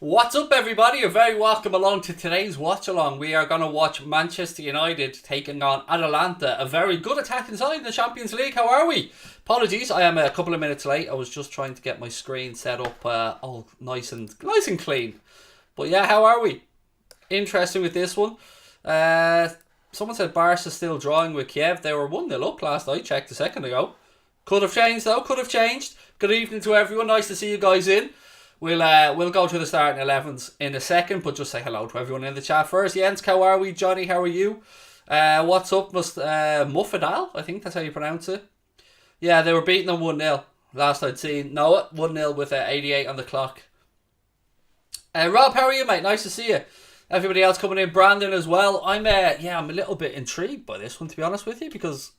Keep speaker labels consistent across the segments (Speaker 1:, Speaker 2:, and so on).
Speaker 1: What's up, everybody? You're very welcome along to today's watch along. We are going to watch Manchester United taking on Atalanta, a very good attacking side in the Champions League. How are we? Apologies, I am a couple of minutes late. I was just trying to get my screen set up all nice and clean. But yeah, how are we? Interesting with this one. Someone said Barca still drawing with Kiev. They were 1-0 up last night. Checked a second ago. Could have changed though. Could have changed. Good evening to everyone. Nice to see you guys in. We'll go to the starting 11s in a second, but just say hello to everyone in the chat first. Jens, how are we? Johnny, how are you? What's up, Muffadal? I think that's how you pronounce it. Yeah, they were beating them 1-0 last I'd seen. No, 1-0 with 88 on the clock. Rob, how are you, mate? Nice to see you. Everybody else coming in. Brandon as well. I'm a little bit intrigued by this one, to be honest with you, because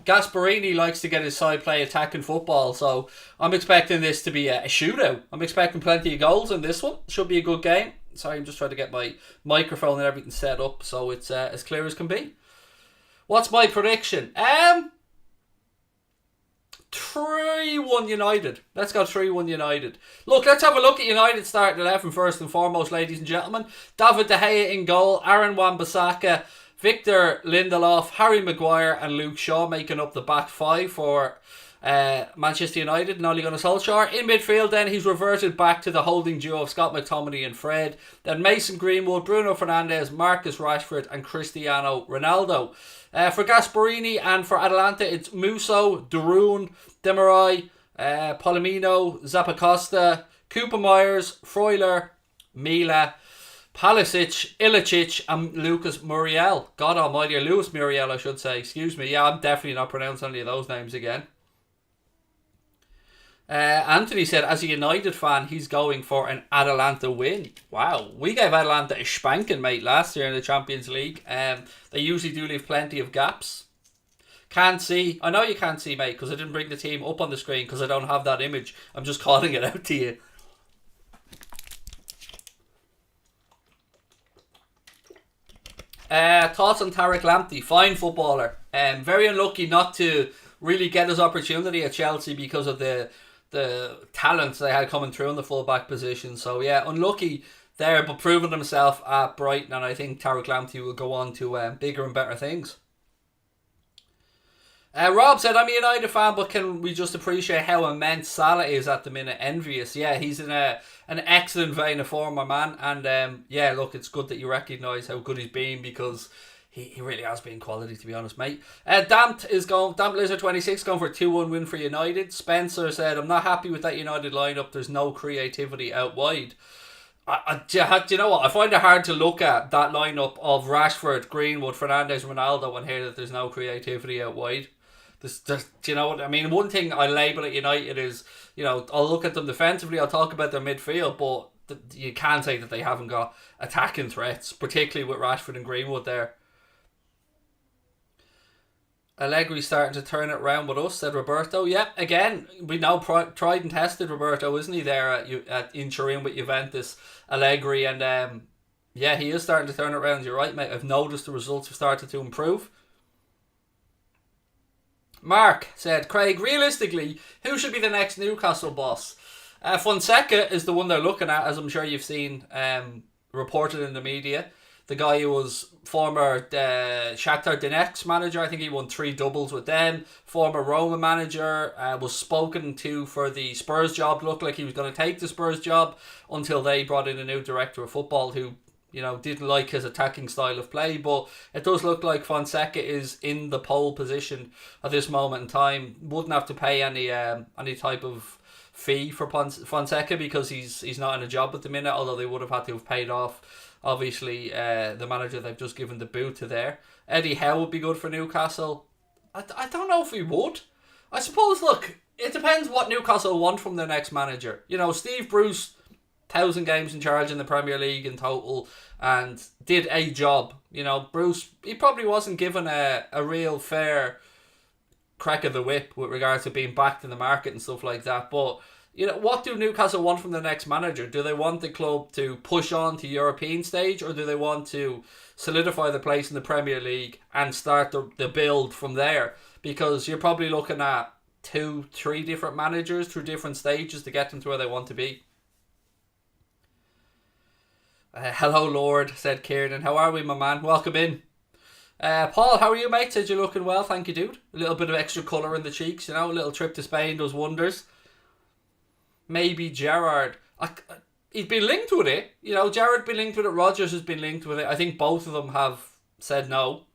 Speaker 1: Gasperini likes to get his side play attacking football, so I'm expecting this to be a shootout. I'm expecting plenty of goals in this one. Should be a good game. Sorry, I'm just trying to get my microphone and everything set up so it's as clear as can be. What's my prediction? 3-1 United. Let's go 3-1 United. Look, let's have a look at United starting 11 first and foremost, ladies and gentlemen. David De Gea in goal, Aaron Wan-Bissaka, Victor Lindelof, Harry Maguire and Luke Shaw making up the back five for Manchester United and Ole Gunnar Solskjaer. In midfield then, he's reverted back to the holding duo of Scott McTominay and Fred. Then Mason Greenwood, Bruno Fernandes, Marcus Rashford and Cristiano Ronaldo. For Gasperini and for Atalanta, it's Musso, Darun, Demarai, Palomino, Zappacosta, Cooper Myers, Freuler, Mila, Palisic, Ilicic and Lucas Muriel. God almighty, or Luis Muriel I should say. Excuse me. Yeah, I'm definitely not pronouncing any of those names again. Anthony said, as a United fan, he's going for an Atalanta win. Wow, we gave Atalanta a spanking, mate, last year in the Champions League. They usually do leave plenty of gaps. Can't see. I know you can't see, mate, because I didn't bring the team up on the screen because I don't have that image. I'm just calling it out to you. Thoughts on Tariq Lamptey? Fine footballer. Very unlucky not to really get his opportunity at Chelsea because of the talents they had coming through in the full-back position. So yeah, unlucky there, but proving himself at Brighton, and I think Tariq Lamptey will go on to bigger and better things. Rob said, I'm a United fan, but can we just appreciate how immense Salah is at the minute? Envious. Yeah, he's in an excellent vein of form, my man. And yeah, look, it's good that you recognise how good he's been, because he really has been quality, to be honest, mate. Damp Lizard 26 going for a 2-1 win for United. Spencer said, I'm not happy with that United lineup. There's no creativity out wide. Do you know what? I find it hard to look at that lineup of Rashford, Greenwood, Fernandes, Ronaldo and hear that there's no creativity out wide. Do you know what I mean? One thing I label at United is, I'll look at them defensively, I'll talk about their midfield, but you can't say that they haven't got attacking threats, particularly with Rashford and Greenwood there. Allegri starting to turn it around with us, said Roberto. Yeah, again, we know tried and tested Roberto, isn't he, there in Turin with Juventus, Allegri, and yeah, he is starting to turn it around. You're right, mate. I've noticed the results have started to improve. Mark said, Craig, realistically, who should be the next Newcastle boss? Fonseca is the one they're looking at, as I'm sure you've seen reported in the media. The guy who was former Shakhtar Donetsk manager. I think he won 3 doubles with them. Former Roma manager, was spoken to for the Spurs job. Looked like he was going to take the Spurs job until they brought in a new director of football who, didn't like his attacking style of play. But it does look like Fonseca is in the pole position at this moment in time. Wouldn't have to pay any type of fee for Fonseca because he's not in a job at the minute, although they would have had to have paid off, obviously, the manager they've just given the boot to there. Eddie Howe would be good for Newcastle. I don't know if he would. I suppose, look, it depends what Newcastle want from their next manager. Steve Bruce, 1,000 games in charge in the Premier League in total and did a job. Bruce, he probably wasn't given a real fair crack of the whip with regards to being backed in the market and stuff like that. But what do Newcastle want from the next manager? Do they want the club to push on to European stage, or do they want to solidify the place in the Premier League and start the build from there? Because you're probably looking at 2-3 different managers through different stages to get them to where they want to be. Hello, Lord, said Kieran. How are we, my man? Welcome in. Paul, how are you, mate? Said you're looking well, thank you, dude. A little bit of extra colour in the cheeks, a little trip to Spain does wonders. Maybe Gerrard. He's been linked with it. Gerrard been linked with it. Rodgers has been linked with it. I think both of them have said no.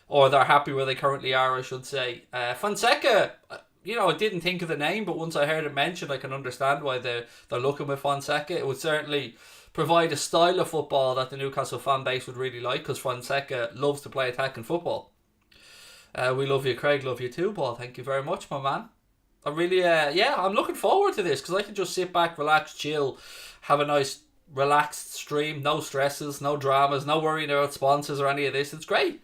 Speaker 1: Or they're happy where they currently are, I should say. Fonseca, I didn't think of the name, but once I heard it mentioned, I can understand why they're looking with Fonseca. It would certainly provide a style of football that the Newcastle fan base would really like, because Fonseca loves to play attacking football. We love you, Craig. Love you too, Paul. Thank you very much, my man. I really, I'm looking forward to this, because I can just sit back, relax, chill, have a nice relaxed stream, no stresses, no dramas, no worrying about sponsors or any of this. It's great.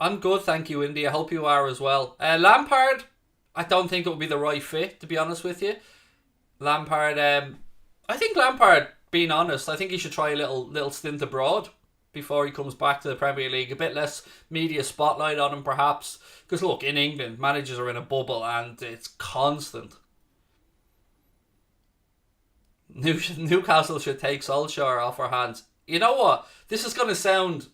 Speaker 1: I'm good, thank you, Indy. I hope you are as well. Lampard, I don't think it would be the right fit, to be honest with you. Lampard, I think Lampard, being honest, I think he should try a little stint abroad before he comes back to the Premier League. A bit less media spotlight on him, perhaps. Because look, in England, managers are in a bubble and it's constant. Newcastle should take Solskjaer off our hands. You know what? This is going to sound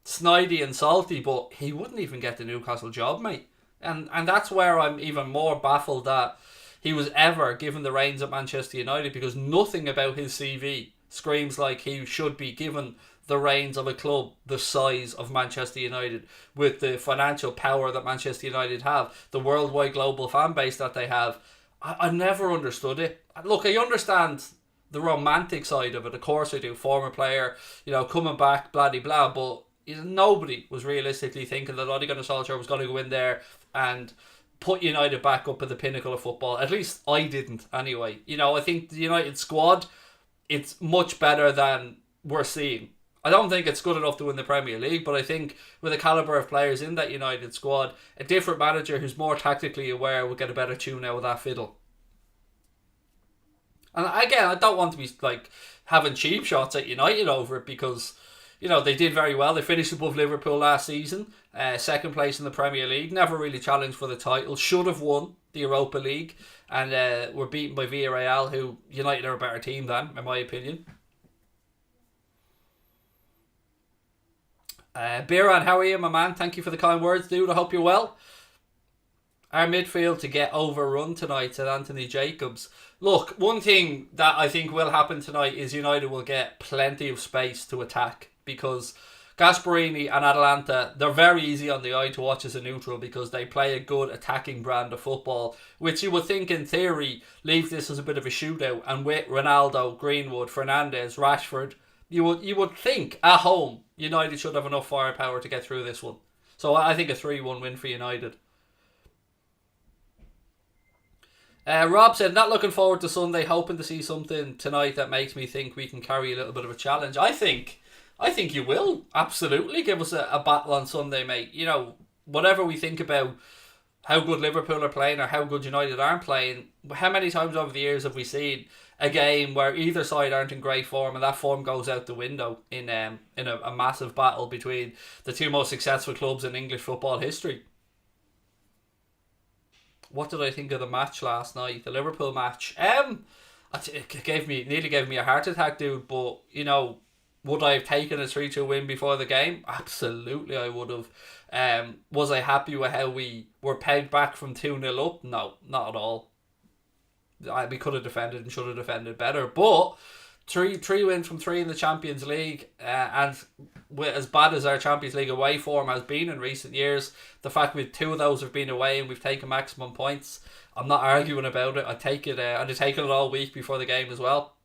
Speaker 1: snidey and salty, but he wouldn't even get the Newcastle job, mate. And that's where I'm even more baffled that he was ever given the reins at Manchester United, because nothing about his CV screams like he should be given the reins of a club the size of Manchester United, with the financial power that Manchester United have, the worldwide global fan base that they have. I never understood it. Look, I understand the romantic side of it, of course I do. Former player, coming back, blah de blah, but nobody was realistically thinking that Ole Gunnar Solskjaer was going to go in there and put United back up at the pinnacle of football. At least I didn't, anyway. I think the United squad, it's much better than we're seeing. I don't think it's good enough to win the Premier League, but I think with the calibre of players in that United squad, a different manager who's more tactically aware will get a better tune out of that fiddle. And again, I don't want to be having cheap shots at United over it, because they did very well. They finished above Liverpool last season, second place in the Premier League, never really challenged for the title, should have won the Europa League, and were beaten by Villarreal, who United are a better team than, in my opinion. Biran, how are you, my man? Thank you for the kind words, dude. I hope you're well. Our midfield to get overrun tonight, said Anthony Jacobs. Look, one thing that I think will happen tonight is United will get plenty of space to attack, because Gasperini and Atalanta, they're very easy on the eye to watch as a neutral, because they play a good attacking brand of football, which you would think in theory leaves this as a bit of a shootout. And with Ronaldo, Greenwood, Fernandes, Rashford, you would think at home United should have enough firepower to get through this one. So I think a 3-1 win for United. Rob said, not looking forward to Sunday, hoping to see something tonight that makes me think we can carry a little bit of a challenge. I think you will absolutely give us a battle on Sunday, mate. Whatever we think about how good Liverpool are playing or how good United aren't playing, how many times over the years have we seen a game where either side aren't in great form and that form goes out the window in a massive battle between the two most successful clubs in English football history? What did I think of the match last night? The Liverpool match. It nearly gave me a heart attack, dude. But would I have taken a 3-2 win before the game? Absolutely, I would have. Was I happy with how we were pegged back from 2-0 up? No, not at all. We could have defended and should have defended better. But three wins from 3 in the Champions League, and with as bad as our Champions League away form has been in recent years, the fact with 2 of those have been away and we've taken maximum points, I'm not arguing about it. I'd take it. I'd have taken it all week before the game as well.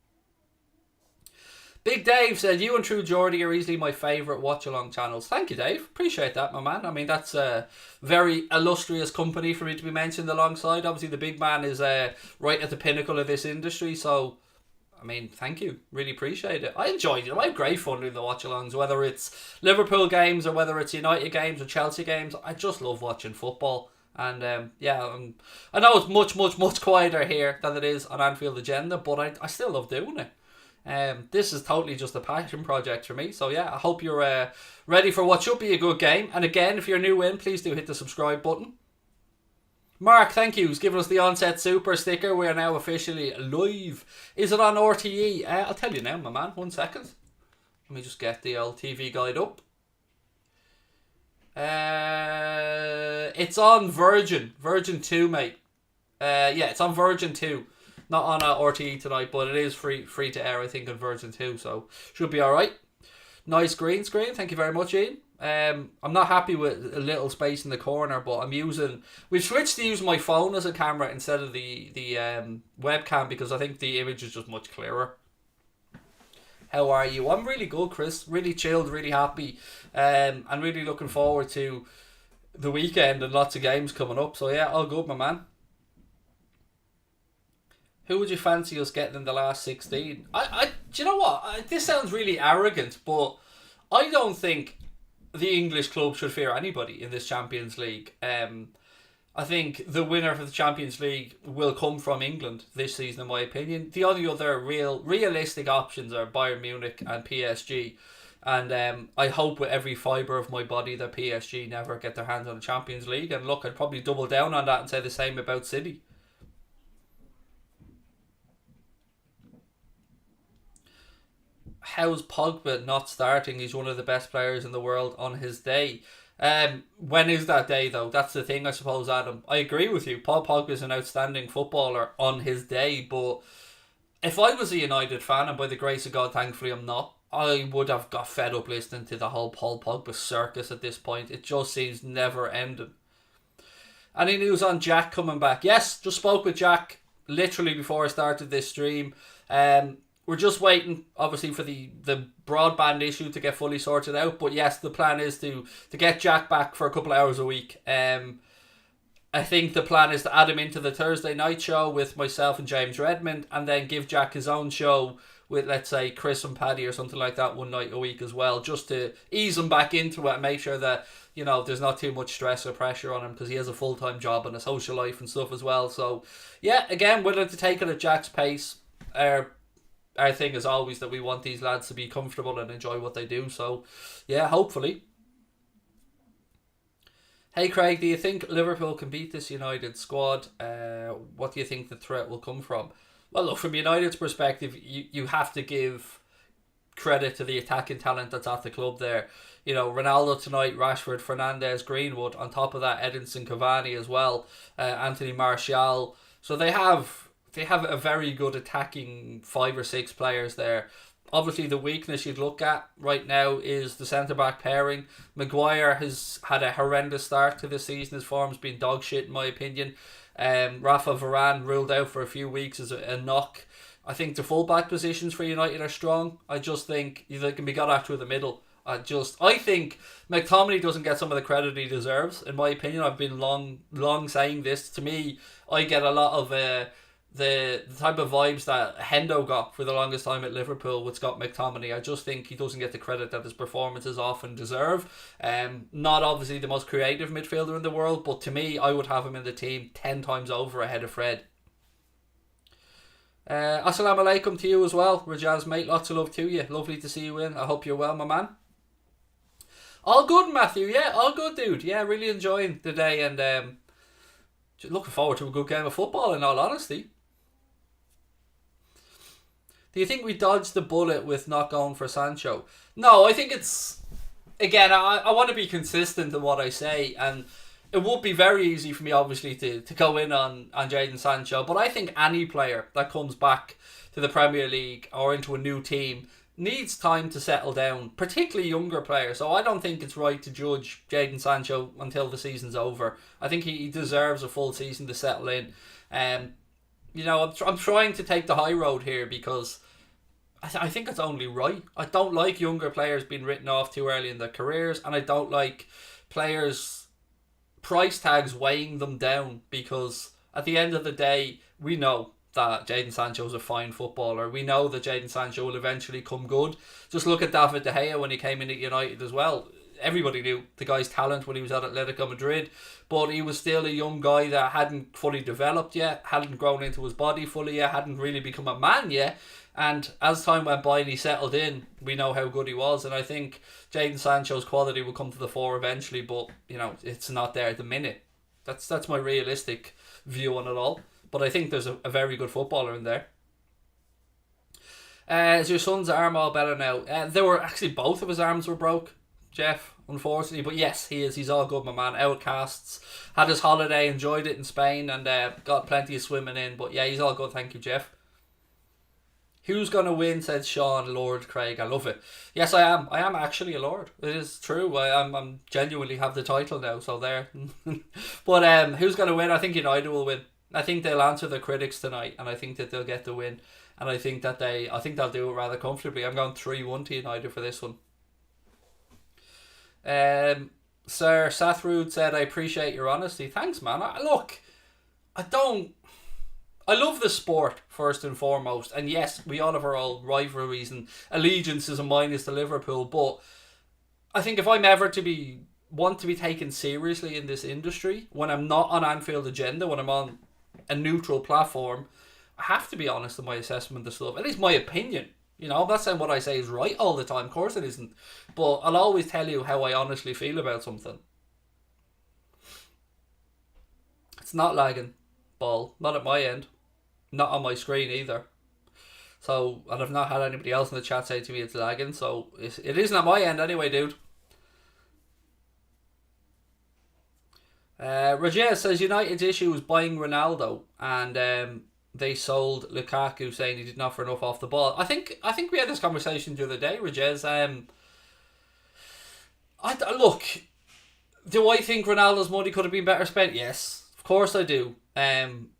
Speaker 1: Big Dave said, you and True Geordie are easily my favourite watch-along channels. Thank you, Dave. Appreciate that, my man. I mean, that's a very illustrious company for me to be mentioned alongside. Obviously, the big man is right at the pinnacle of this industry, so I mean, thank you. Really appreciate it. I enjoyed it. I have great fun doing the watch-alongs, whether it's Liverpool games or whether it's United games or Chelsea games. I just love watching football. And I know it's much, much, much quieter here than it is on Anfield Agenda, but I still love doing it. This is totally just a passion project for me. So yeah, I hope you're ready for what should be a good game. And again, if you're new in, please do hit the subscribe button. Mark, thank you. He's given us the onset super sticker. We are now officially live. Is it on RTE? I'll tell you now, my man. 1 second. Let me just get the old TV guide up. It's on Virgin 2, mate. Yeah, it's on Virgin 2. Not on RTE tonight, but it is free to air, I think, on Virgin 2, so should be alright. Nice green screen, thank you very much, Ian. I'm not happy with a little space in the corner, but we've switched to use my phone as a camera instead of the webcam, because I think the image is just much clearer. How are you? I'm really good, Chris. Really chilled, really happy, and really looking forward to the weekend and lots of games coming up. So yeah, all good, my man. Who would you fancy us getting in the last 16? Do you know what? This sounds really arrogant, but I don't think the English club should fear anybody in this Champions League. I think the winner for the Champions League will come from England this season, in my opinion. The only other realistic options are Bayern Munich and PSG. And I hope with every fibre of my body that PSG never get their hands on the Champions League. And look, I'd probably double down on that and say the same about City. How's Pogba not starting? He's one of the best players in the world on his day. When is that day, though? That's the thing, I suppose, Adam. I agree with you. Paul Pogba is an outstanding footballer on his day, but if I was a United fan, and by the grace of God, thankfully I'm not, I would have got fed up listening to the whole Paul Pogba circus at this point. It just seems never ending. Any news on Jack coming back? Yes, just spoke with Jack literally before I started this stream. We're just waiting, obviously, for the broadband issue to get fully sorted out. But yes, the plan is to get Jack back for a couple of hours a week. I think the plan is to add him into the Thursday night show with myself and James Redmond, and then give Jack his own show with, let's say, Chris and Paddy or something like that one night a week as well, just to ease him back into it and make sure that, you know, there's not too much stress or pressure on him, because he has a full-time job and a social life and stuff as well. So, yeah, again, willing to take it at Jack's pace. Our thing is always that we want these lads to be comfortable and enjoy what they do. So, yeah, hopefully. Hey, Craig, do you think Liverpool can beat this United squad? What do you think the threat will come from? Well, look, from United's perspective, you have to give credit to the attacking talent that's at the club there. You know, Ronaldo tonight, Rashford, Fernandes, Greenwood. On top of that, Edinson Cavani as well. Anthony Martial. So they have a very good attacking 5 or 6 players there. Obviously, the weakness you'd look at right now is the centre-back pairing. Maguire has had a horrendous start to the season. His form's been dog shit, in my opinion. Rafa Varane ruled out for a few weeks as a knock. I think the full-back positions for United are strong. I just think they can be got out through the middle. I think McTominay doesn't get some of the credit he deserves, in my opinion. I've been long saying this. To me, I get a lot of the type of vibes that Hendo got for the longest time at Liverpool with Scott McTominay. I just think he doesn't get the credit that his performances often deserve. Not obviously the most creative midfielder in the world, but to me, I would have him in the team 10 times over ahead of Fred. Assalamu alaikum to you as well, Rajaz, mate. Lots of love to you. Lovely to see you in. I hope you're well, my man. All good, Matthew. Yeah, all good, dude. Yeah, really enjoying the day, and looking forward to a good game of football, in all honesty. Do you think we dodged the bullet with not going for Sancho? No, I think it's... Again, I want to be consistent in what I say, and it would be very easy for me, obviously, to go in on Jadon Sancho, but I think any player that comes back to the Premier League or into a new team needs time to settle down, particularly younger players. So I don't think it's right to judge Jadon Sancho until the season's over. I think he deserves a full season to settle in. You know, I'm trying to take the high road here because I think it's only right. I don't like younger players being written off too early in their careers, and I don't like players' price tags weighing them down, because at the end of the day, we know that Jadon Sancho is a fine footballer. We know that Jadon Sancho will eventually come good. Just look at David De Gea when he came in at United as well. Everybody knew the guy's talent when he was at Atletico Madrid, but he was still a young guy that hadn't fully developed yet, hadn't grown into his body fully yet, hadn't really become a man yet. And as time went by and he settled in, we know how good he was. And I think Jadon Sancho's quality will come to the fore eventually, but, you know, it's not there at the minute. That's my realistic view on it all. But I think there's a very good footballer in there. Is your son's arm all better now? There were actually both of his arms were broke, Jeff, unfortunately. But yes, he is. He's all good, my man. Outcasts. Had his holiday, enjoyed it in Spain, and got plenty of swimming in. But yeah, he's all good. Thank you, Jeff. Who's going to win, said Sean, Lord Craig. I love it. Yes, I am. I am actually a Lord. It is true. I'm genuinely have the title now, so there. But who's going to win? I think United will win. I think they'll answer the critics tonight, and I think that they'll get the win. And I think that they'll do it rather comfortably. I'm going 3-1 to United for this one. Sir Sathrud said, I appreciate your honesty. Thanks, man. I love the sport, first and foremost. And yes, we all have our old rivalries and allegiances, and mine is to Liverpool. But I think if I'm ever want to be taken seriously in this industry, when I'm not on Anfield Agenda, when I'm on a neutral platform, I have to be honest in my assessment of stuff. At least my opinion. I'm not saying what I say is right all the time. Of course it isn't. But I'll always tell you how I honestly feel about something. It's not lagging, ball. Not at my end. Not on my screen either. So, and I've not had anybody else in the chat say to me it's lagging. So, it isn't at my end anyway, dude. Rajez says United's issue was buying Ronaldo, and they sold Lukaku, saying he didn't offer enough off the ball. I think we had this conversation the other day, Rajez. Look, do I think Ronaldo's money could have been better spent? Yes, of course I do. And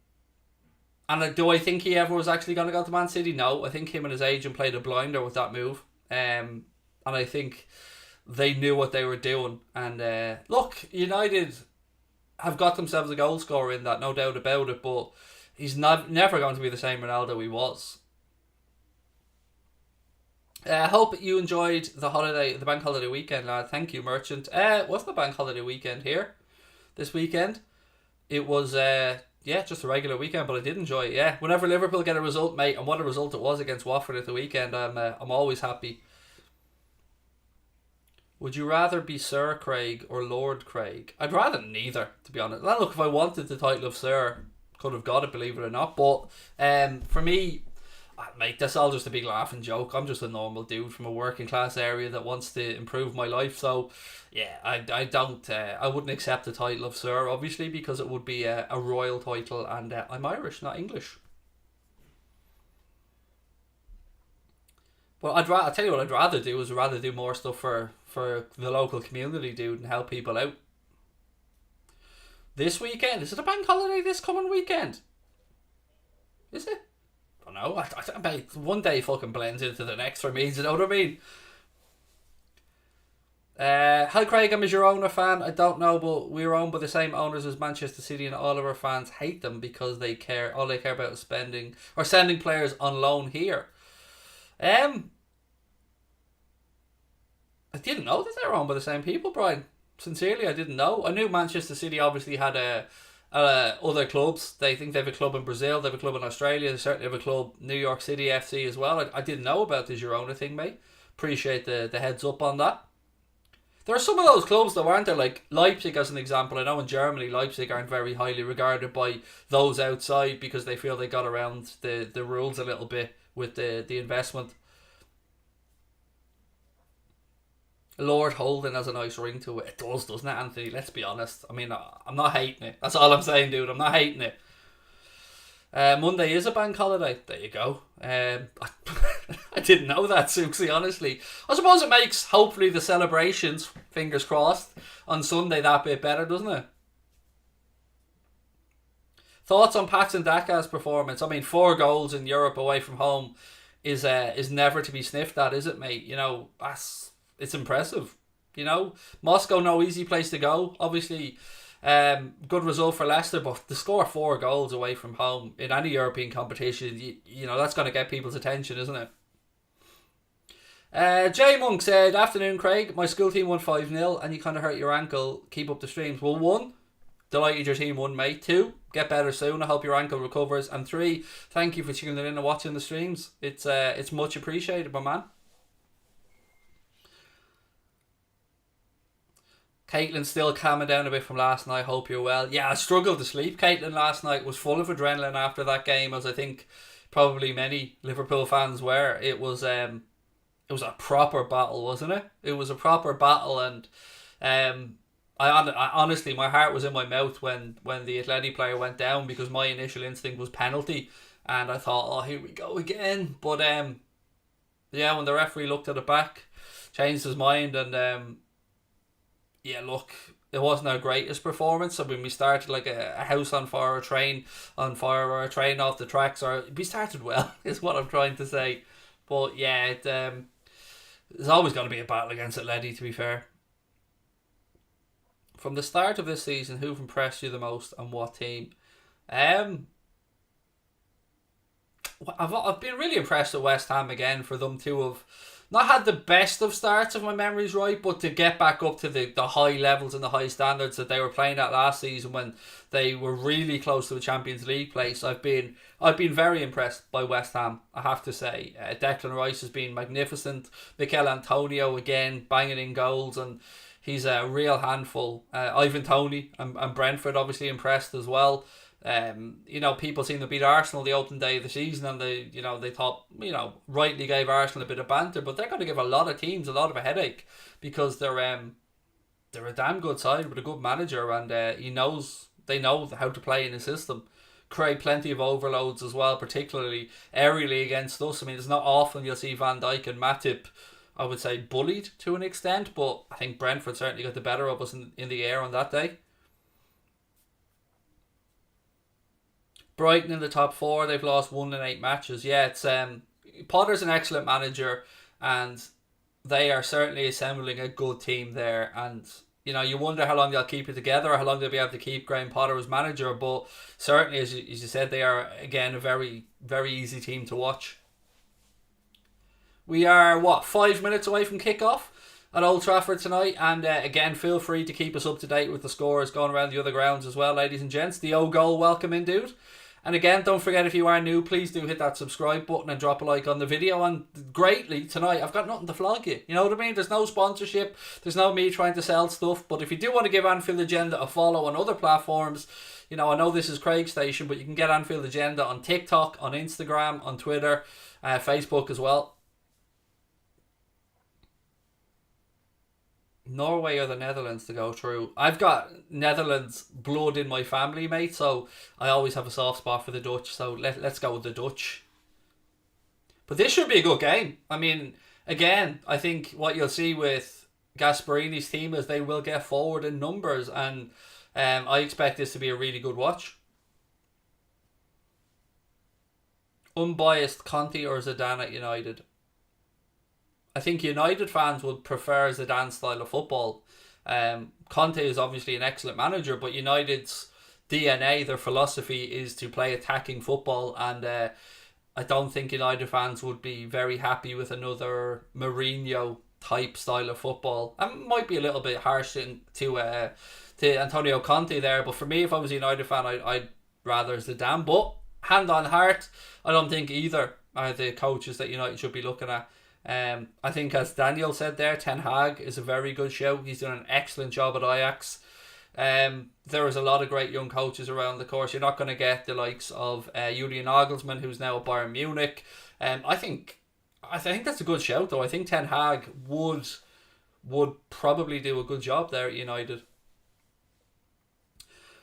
Speaker 1: do I think he ever was actually going to go to Man City? No, I think him and his agent played a blinder with that move. And I think they knew what they were doing. And look, United have got themselves a goal scorer in that, no doubt about it. But he's never going to be the same Ronaldo he was. I hope you enjoyed the bank holiday weekend, lad. Thank you, Merchant. Wasn't a bank holiday weekend here this weekend. It was just a regular weekend, but I did enjoy it. Yeah, whenever Liverpool get a result, mate, and what a result it was against Watford at the weekend, I'm always happy. Would you rather be Sir Craig or Lord Craig? I'd rather neither, to be honest. Now, look, if I wanted the title of Sir, could have got it, believe it or not. But for me, mate, that's all just a big laughing joke. I'm just a normal dude from a working class area that wants to improve my life. So yeah, I wouldn't accept the title of Sir, obviously, because it would be a royal title, and I'm Irish, not English. But I'll tell you what I'd rather do is do more stuff for the local community, dude, and help people out. This weekend? Is it a bank holiday this coming weekend? Is it? I don't know. I one day fucking blends into the next for me. Do you know what I mean? Hi Craig, I'm a Girona fan. I don't know, but we're owned by the same owners as Manchester City, and all of our fans hate them because all they care about is spending or sending players on loan here. I didn't know that they were owned by the same people, Brian. Sincerely, I didn't know. I knew Manchester City obviously had other clubs. They think they have a club in Brazil, they have a club in Australia, they certainly have a club, New York City FC as well. I didn't know about the Girona thing, mate. Appreciate the heads up on that. There are some of those clubs though, aren't there? Like Leipzig as an example. I know in Germany Leipzig aren't very highly regarded by those outside because they feel they got around the rules a little bit with the investment. Lord Houlden has a nice ring to it. It does, doesn't it, Anthony? Let's be honest. I mean, I'm not hating it. That's all I'm saying, dude. I'm not hating it. Monday is a bank holiday. There you go. I didn't know that, Suxie, honestly. I suppose it makes, hopefully, the celebrations, fingers crossed, on Sunday that bit better, doesn't it? Thoughts on Patson Daka's performance? I mean, 4 goals in Europe away from home is never to be sniffed at, is it, mate? You know, it's impressive. You know, Moscow, no easy place to go. Obviously, good result for Leicester, but to score 4 goals away from home in any European competition, you know, that's going to get people's attention, isn't it? J Monk said, afternoon Craig, my school team won 5-0 and you kind of hurt your ankle. Keep up the streams. Well, 1, delighted your team won, mate. 2, get better soon. I hope your ankle recovers. And 3, thank you for tuning in and watching the streams. It's much appreciated, my man. Caitlin's still calming down a bit from last night. Hope you're well. Yeah, I struggled to sleep. Caitlin last night was full of adrenaline after that game, as I think probably many Liverpool fans were. It was a proper battle, wasn't it? It was a proper battle, and I honestly, my heart was in my mouth when the Atleti player went down, because my initial instinct was penalty, and I thought, oh, here we go again. But yeah, when the referee looked at it back, changed his mind, and yeah, look, it wasn't our greatest performance. I mean, we started like a house on fire, a train on fire, or a train off the tracks, or we started well, is what I'm trying to say. But yeah, there's always going to be a battle against Atleti, to be fair. From the start of this season, who've impressed you the most and what team? I've been really impressed with West Ham again, for them to have not had the best of starts, if my memory's right, but to get back up to the high levels and the high standards that they were playing at last season, when they were really close to a Champions League place. I've been very impressed by West Ham, I have to say. Declan Rice has been magnificent. Mikel Antonio again banging in goals, and he's a real handful. Ivan Toney and Brentford obviously impressed as well. People seem to beat Arsenal the opening day of the season, and they thought, rightly gave Arsenal a bit of banter, but they're going to give a lot of teams a lot of a headache, because they're a damn good side with a good manager, and they know how to play in his system. Create plenty of overloads as well, particularly aerially against us. I mean, it's not often you'll see Van Dijk and Matip, I would say, bullied to an extent, but I think Brentford certainly got the better of us in the air on that day. Brighton in the top four. They've lost 1 in 8 matches. Yeah, it's Potter's an excellent manager, and they are certainly assembling a good team there. And you wonder how long they'll keep it together, or how long they'll be able to keep Graham Potter as manager. But certainly, as you said, they are again a very, very easy team to watch. We are 5 minutes away from kickoff at Old Trafford tonight, and again, feel free to keep us up to date with the scores going around the other grounds as well, ladies and gents. The O goal welcome in, dude. And again, don't forget, if you are new, please do hit that subscribe button and drop a like on the video. And greatly, tonight, I've got nothing to flog you. You know what I mean? There's no sponsorship. There's no me trying to sell stuff. But if you do want to give Anfield Agenda a follow on other platforms, I know this is Craig's station, but you can get Anfield Agenda on TikTok, on Instagram, on Twitter, Facebook as well. Norway or the Netherlands to go through. I've got Netherlands blood in my family, mate, so I always have a soft spot for the Dutch, so let's go with the Dutch. But this should be a good game. I mean, again, I think what you'll see with Gasparini's team is they will get forward in numbers, and I expect this to be a really good watch. Unbiased, Conte or Zidane at United? I think United fans would prefer Zidane's style of football. Conte is obviously an excellent manager, but United's DNA, their philosophy, is to play attacking football, and I don't think United fans would be very happy with another Mourinho type style of football. I might be a little bit harsh to Antonio Conte there, but for me, if I was a United fan, I'd rather Zidane. But hand on heart, I don't think either are the coaches that United should be looking at. I think, as Daniel said there, Ten Hag is a very good show. He's done an excellent job at Ajax. There is a lot of great young coaches around the course. You're not going to get the likes of Julian Nagelsmann, who's now at Bayern Munich. I think that's a good shout, though. I think Ten Hag would probably do a good job there at United.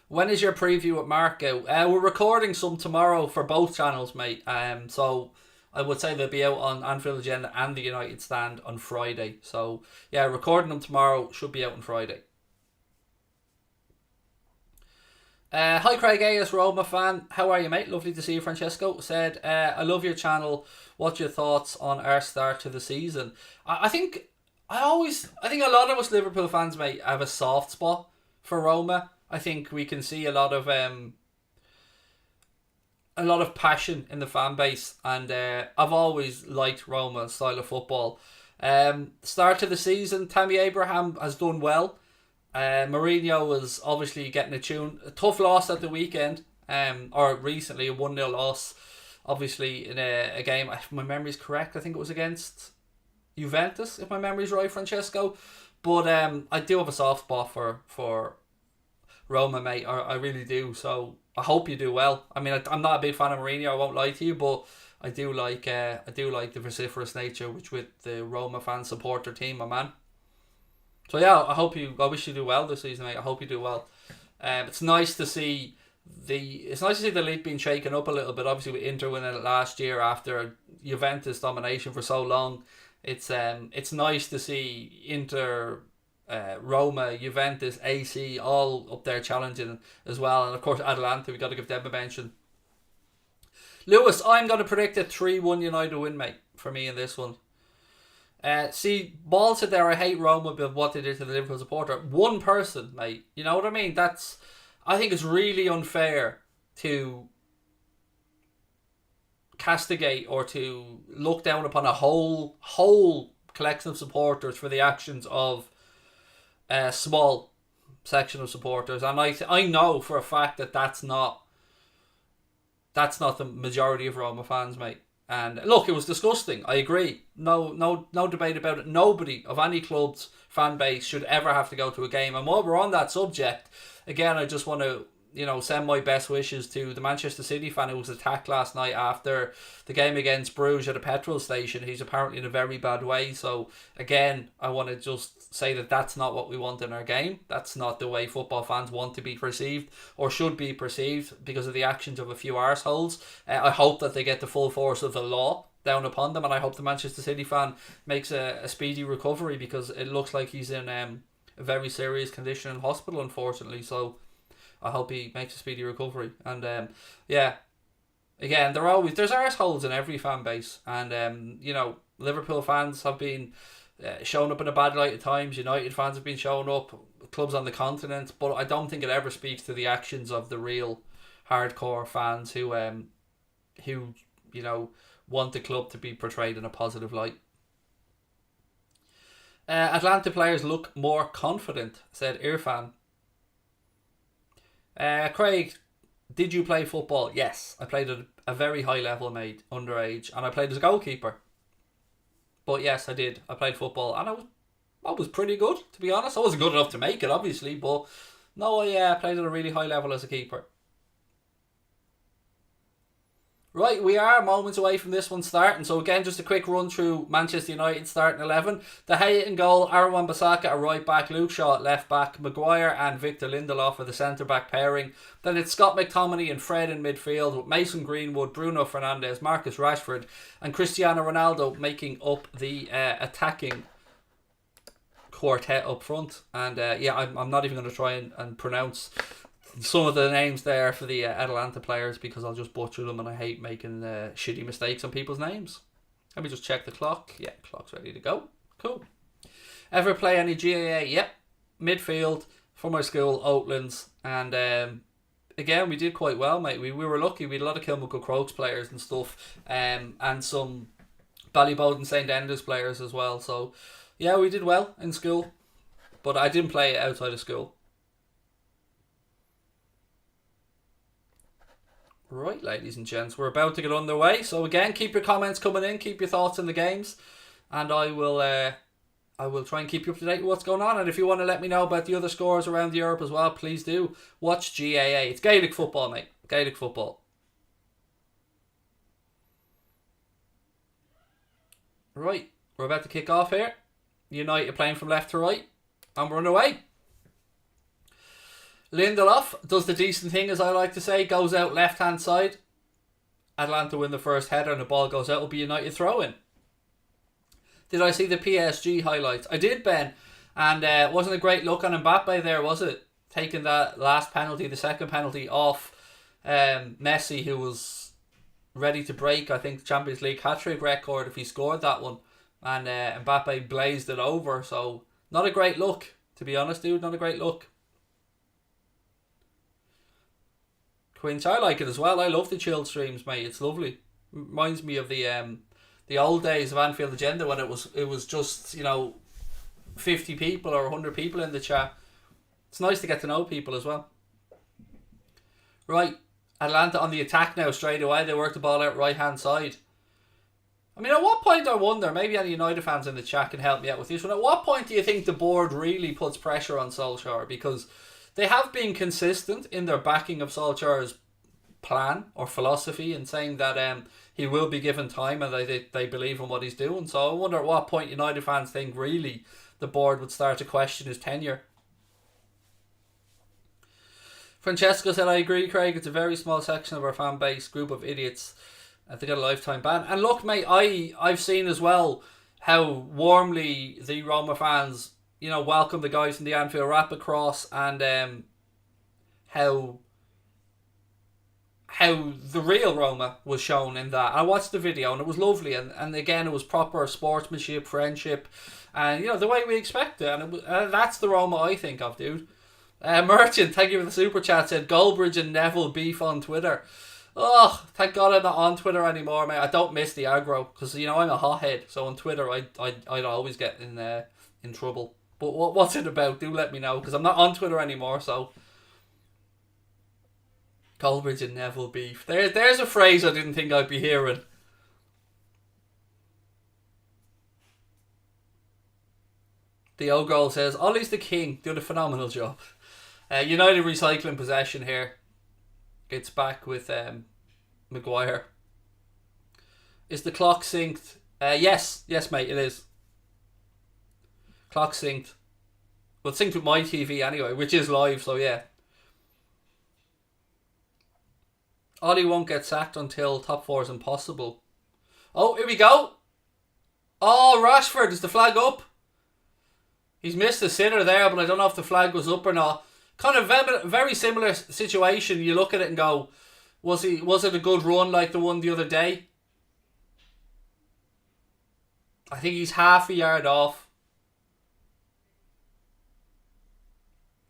Speaker 1: When is your preview at Mark out? We're recording some tomorrow for both channels, mate. So I would say they'll be out on Anfield Agenda and the United Stand on Friday. So yeah, recording them tomorrow, should be out on Friday. Hi Craig AS Roma fan, how are you, mate? Lovely to see you. Francesco said, I love your channel. What's your thoughts on our start to the season? I think a lot of us Liverpool fans, mate, have a soft spot for Roma. I think we can see a lot of passion in the fan base, and I've always liked Roma's style of football. Start to the season, Tammy Abraham has done well. Mourinho was obviously getting a tough loss at the weekend, or recently, a 1-0 loss, obviously in a game, if my memory's correct, I think it was against Juventus, if my memory's right, Francesco. But I do have a soft spot for Roma, mate. I really do. So I hope you do well. I mean, I'm not a big fan of Mourinho. I won't lie to you, but I do like the vociferous nature which with the Roma fan supporter team, my man. So yeah, I wish you do well this season, mate. I hope you do well. It's nice to see the league being shaken up a little bit. Obviously, with Inter winning it last year after Juventus domination for so long, it's nice to see Inter, Roma, Juventus, AC all up there challenging as well, and of course Atalanta. We got to give them a mention. Lewis, I'm going to predict a 3-1 United win, mate, for me in this one. See, Ball said there, I hate Roma with what they did to the Liverpool supporter. One person, mate. You know what I mean? I think it's really unfair to castigate or to look down upon a whole collection of supporters for the actions of a small section of supporters. And I know for a fact that that's not the majority of Roma fans, mate. And look, it was disgusting. I agree. No debate about it. Nobody of any club's fan base should ever have to go to a game. And while we're on that subject, again, I just want to send my best wishes to the Manchester City fan who was attacked last night after the game against Bruges at a petrol station. He's apparently in a very bad way. So again, I want to just say that that's not what we want in our game. That's not the way football fans want to be perceived or should be perceived because of the actions of a few arseholes. I hope that they get the full force of the law down upon them, and I hope the Manchester City fan makes a speedy recovery because it looks like he's in a very serious condition in hospital, unfortunately. So I hope he makes a speedy recovery. And yeah, again, there's arseholes in every fan base, and Liverpool fans have been shown up in a bad light at times. United fans have been shown up, clubs on the continent, but I don't think it ever speaks to the actions of the real hardcore fans who want the club to be portrayed in a positive light. Atlanta players look more confident, said Irfan. Craig, did you play football? Yes, I played at a very high level, mate, underage, and I played as a goalkeeper. But yes, I did. I played football, and I was pretty good, to be honest. I wasn't good enough to make it, obviously, but no, I played at a really high level as a keeper. Right, we are moments away from this one starting. So again, just a quick run through Manchester United starting 11. De Gea in goal, Aaron Wan-Bissaka at right back, Luke Shaw at left back, Maguire and Victor Lindelof are the centre back pairing. Then it's Scott McTominay and Fred in midfield with Mason Greenwood, Bruno Fernandes, Marcus Rashford and Cristiano Ronaldo making up the attacking quartet up front. And I'm not even going to try and pronounce some of the names there for the Atalanta players because I'll just butcher them and I hate making shitty mistakes on people's names. Let me just check the clock. Yeah, clock's ready to go. Cool. Ever play any GAA? Yep. Midfield from our school, Oatlands. And again, we did quite well, mate. We were lucky. We had a lot of Kilmacud Crokes players and stuff, and some Ballyboden St Enders players as well. So yeah, we did well in school, but I didn't play outside of school. Right, ladies and gents, we're about to get underway. So again, keep your comments coming in, keep your thoughts on the games, and I will try and keep you up to date with what's going on. And if you want to let me know about the other scores around Europe as well, please do. Watch GAA. It's Gaelic football, mate. Gaelic football. Right, we're about to kick off here. United playing from left to right, and we're underway. Lindelof does the decent thing, as I like to say, goes out left hand side. Atalanta win the first header and the ball goes out. It'll be United throw in. Did I see the PSG highlights? I did, Ben. And it wasn't a great look on Mbappe there, was it? Taking that last penalty, the second penalty off Messi, who was ready to break, I think, the Champions League hat-trick record if he scored that one. And Mbappe blazed it over. So not a great look, to be honest, dude. Not a great look. Quinch, I like it as well. I love the chilled streams, mate. It's lovely. Reminds me of the old days of Anfield Agenda when it was just 50 people or 100 people in the chat. It's nice to get to know people as well. Right, Atalanta on the attack now straight away. They work the ball out right hand side. I mean, at what point, I wonder, maybe any United fans in the chat can help me out with this one. At what point do you think the board really puts pressure on Solskjaer? Because they have been consistent in their backing of Solskjaer's plan or philosophy and saying that he will be given time and they believe in what he's doing. So I wonder at what point United fans think really the board would start to question his tenure. Francesco said, I agree, Craig. It's a very small section of our fan base, group of idiots. They get a lifetime ban. And look, mate, I've seen as well how warmly the Roma fans, welcome the guys from the Anfield Rapid Cross, and how the real Roma was shown in that. I watched the video and it was lovely, and again it was proper sportsmanship, friendship, and the way we expect it, and that's the Roma I think of, dude. Merchant, thank you for the super chat, said Goldbridge and Neville beef on Twitter. Oh, thank God I'm not on Twitter anymore, mate. I don't miss the aggro because I'm a hothead, so on Twitter I'd always get in trouble. But what's it about? Do let me know, because I'm not on Twitter anymore. So Goldbridge and Neville beef. There's a phrase I didn't think I'd be hearing. The old girl says Ollie's the king, doing a phenomenal job. United recycling possession here. It's back with Maguire. Is the clock synced? Yes, mate, it is. Clock synced. Well, it's synced with my TV anyway, which is live, so yeah. Ollie won't get sacked until top 4 is impossible. Oh, here we go. Oh, Rashford, is the flag up? He's missed a sitter there, but I don't know if the flag was up or not. Kind of very similar situation. You look at it and go, was it a good run like the one the other day? I think he's half a yard off.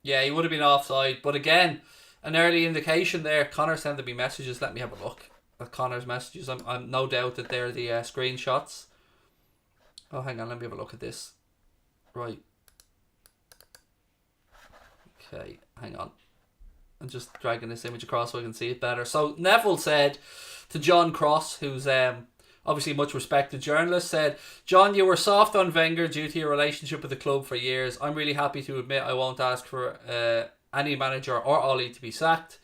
Speaker 1: Yeah, he would have been offside. But again, an early indication there. Connor sent me messages. Let me have a look at Connor's messages. I'm no doubt that they're the screenshots. Oh, hang on. Let me have a look at this. Right. Okay, hang on. I'm just dragging this image across so I can see it better. So Neville said to John Cross, who's obviously much respected journalist, said, John, you were soft on Wenger due to your relationship with the club for years. I'm really happy to admit I won't ask for any manager or Ollie to be sacked.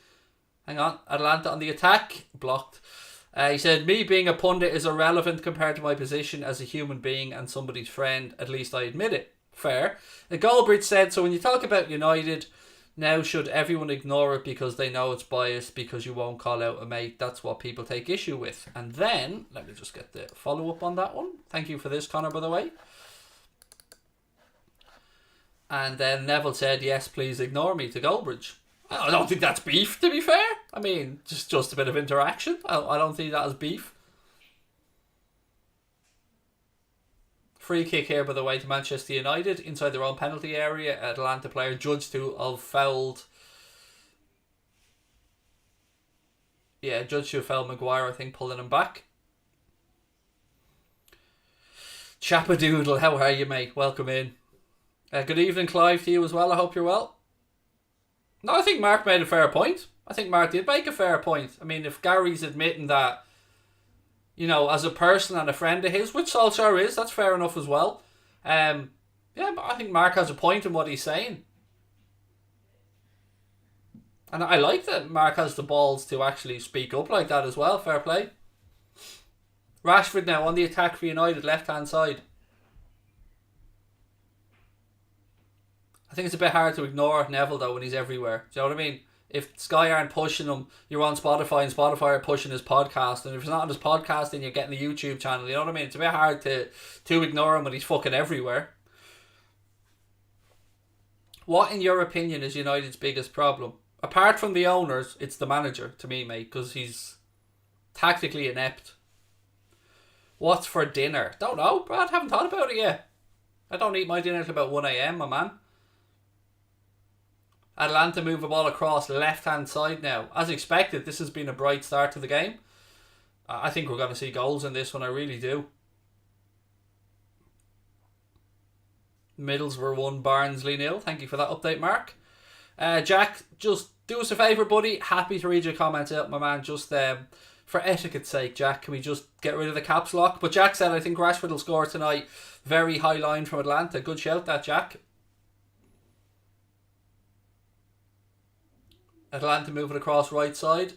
Speaker 1: Hang on. Atalanta on the attack. Blocked. He said, me being a pundit is irrelevant compared to my position as a human being and somebody's friend. At least I admit it. Fair. Goldbridge said, so when you talk about United, now should everyone ignore it because they know it's biased because you won't call out a mate? That's what people take issue with. And then, let me just get the follow-up on that one. Thank you for this, Connor, by the way. And then Neville said, yes, please ignore me, to Goldbridge. I don't think that's beef, to be fair. I mean, just a bit of interaction. I don't think that is beef. Free kick here, by the way, to Manchester United inside their own penalty area. Atalanta player judged to have fouled. Yeah, judged to have fouled Maguire, I think, pulling him back. Chapadoodle, how are you, mate? Welcome in. Good evening, Clive, to you as well. I hope you're well. No, I think Mark made a fair point. I think Mark did make a fair point. I mean, if Gary's admitting that, as a person and a friend of his, which Solskjaer is, that's fair enough as well. Yeah, but I think Mark has a point in what he's saying. And I like that Mark has the balls to actually speak up like that as well. Fair play. Rashford now on the attack for United, left-hand side. I think it's a bit hard to ignore Neville, though, when he's everywhere. Do you know what I mean? If Sky aren't pushing him, you're on Spotify, and Spotify are pushing his podcast. And if it's not on his podcast, then you're getting the YouTube channel. You know what I mean? It's a bit hard to ignore him when he's fucking everywhere. What, in your opinion, is United's biggest problem? Apart from the owners, it's the manager, to me, mate, because he's tactically inept. What's for dinner? Don't know, Brad. Haven't thought about it yet. I don't eat my dinner till about 1 a.m, my man. Atalanta move the ball across left-hand side now. As expected, this has been a bright start to the game. I think we're going to see goals in this one. I really do. Middlesbrough 1, Barnsley 0. Thank you for that update, Mark. Jack, just do us a favour, buddy. Happy to read your comments out, my man. Just For etiquette's sake, Jack, can we just get rid of the caps lock? But Jack said, I think Rashford will score tonight. Very high line from Atalanta. Good shout, that, Jack. Atalanta moving across right side.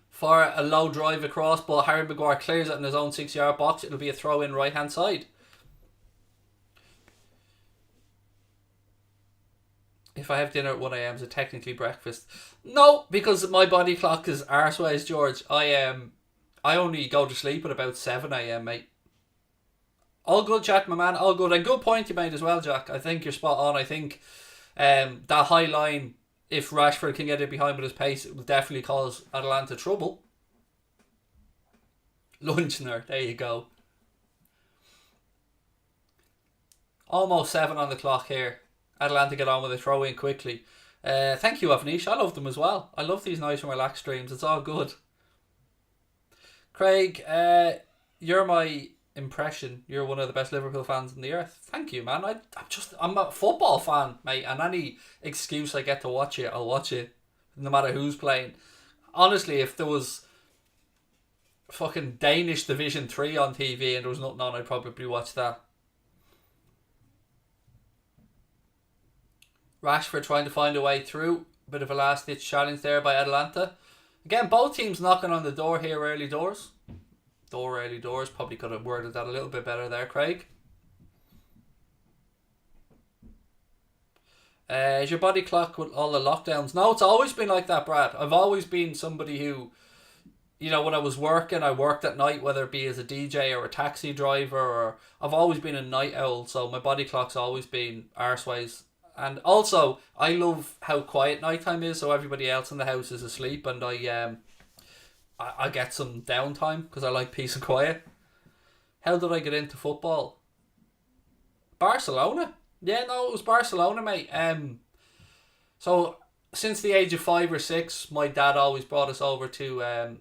Speaker 1: For a low drive across, but Harry Maguire clears it in his own 6-yard box. It'll be a throw in right hand side. If I have dinner at 1 a.m, is it technically breakfast? No, because my body clock is arseways, George. I only go to sleep at about 7 a.m, mate. All good, Jack, my man. All good. And good point you made as well, Jack. I think you're spot on. I think that high line, if Rashford can get it behind with his pace, it will definitely cause Atalanta trouble. Lunchner, there you go. Almost 7 on the clock here. Atalanta get on with a throw in quickly. Thank you, Avnish. I love them as well. I love these nice and relaxed streams. It's all good. Craig, you're my impression. You're one of the best Liverpool fans in the earth. Thank you, man. I'm a football fan, mate, and any excuse I get to watch it, I'll watch it, no matter who's playing. Honestly, if there was fucking Danish Division 3 on TV and there was nothing on, I'd probably watch that. Rashford trying to find a way through. Bit of a last ditch challenge there by Atalanta. Again, both teams knocking on the door here early doors. Early doors. Probably could have worded that a little bit better there, Craig. Is your body clock with all the lockdowns? No, it's always been like that, Brad. I've always been somebody who, you know, when I was working, I worked at night, whether it be as a DJ or a taxi driver, or I've always been a night owl, so my body clock's always been arseways. And also, I love how quiet nighttime is, so everybody else in the house is asleep, and I get some downtime because I like peace and quiet. How did I get into football? Barcelona. Yeah, no, it was Barcelona, mate. So since the age of 5 or 6, my dad always brought us over to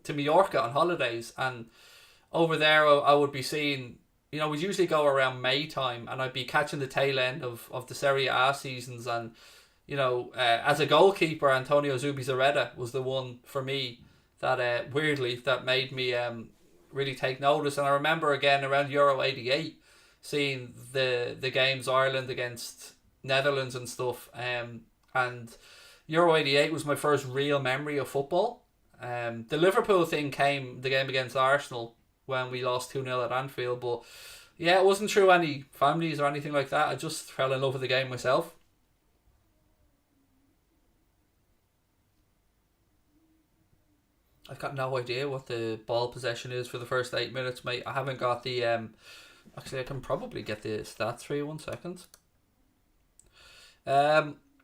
Speaker 1: Mallorca on holidays, and over there I would be seeing, you know, we'd usually go around May time, and I'd be catching the tail end of the Serie A seasons, and, you know, as a goalkeeper, Antonio Zubizarreta was the one for me that weirdly that made me really take notice. And I remember again around Euro 88 seeing the games, Ireland against Netherlands and stuff, and Euro 88 was my first real memory of football. The Liverpool thing came the game against Arsenal when we lost 2-0 at Anfield, but yeah, it wasn't through any families or anything like that. I just fell in love with the game myself. I've got no idea what the ball possession is for the first 8 minutes, mate. I haven't got the actually I can probably get the stats for you. 1 second.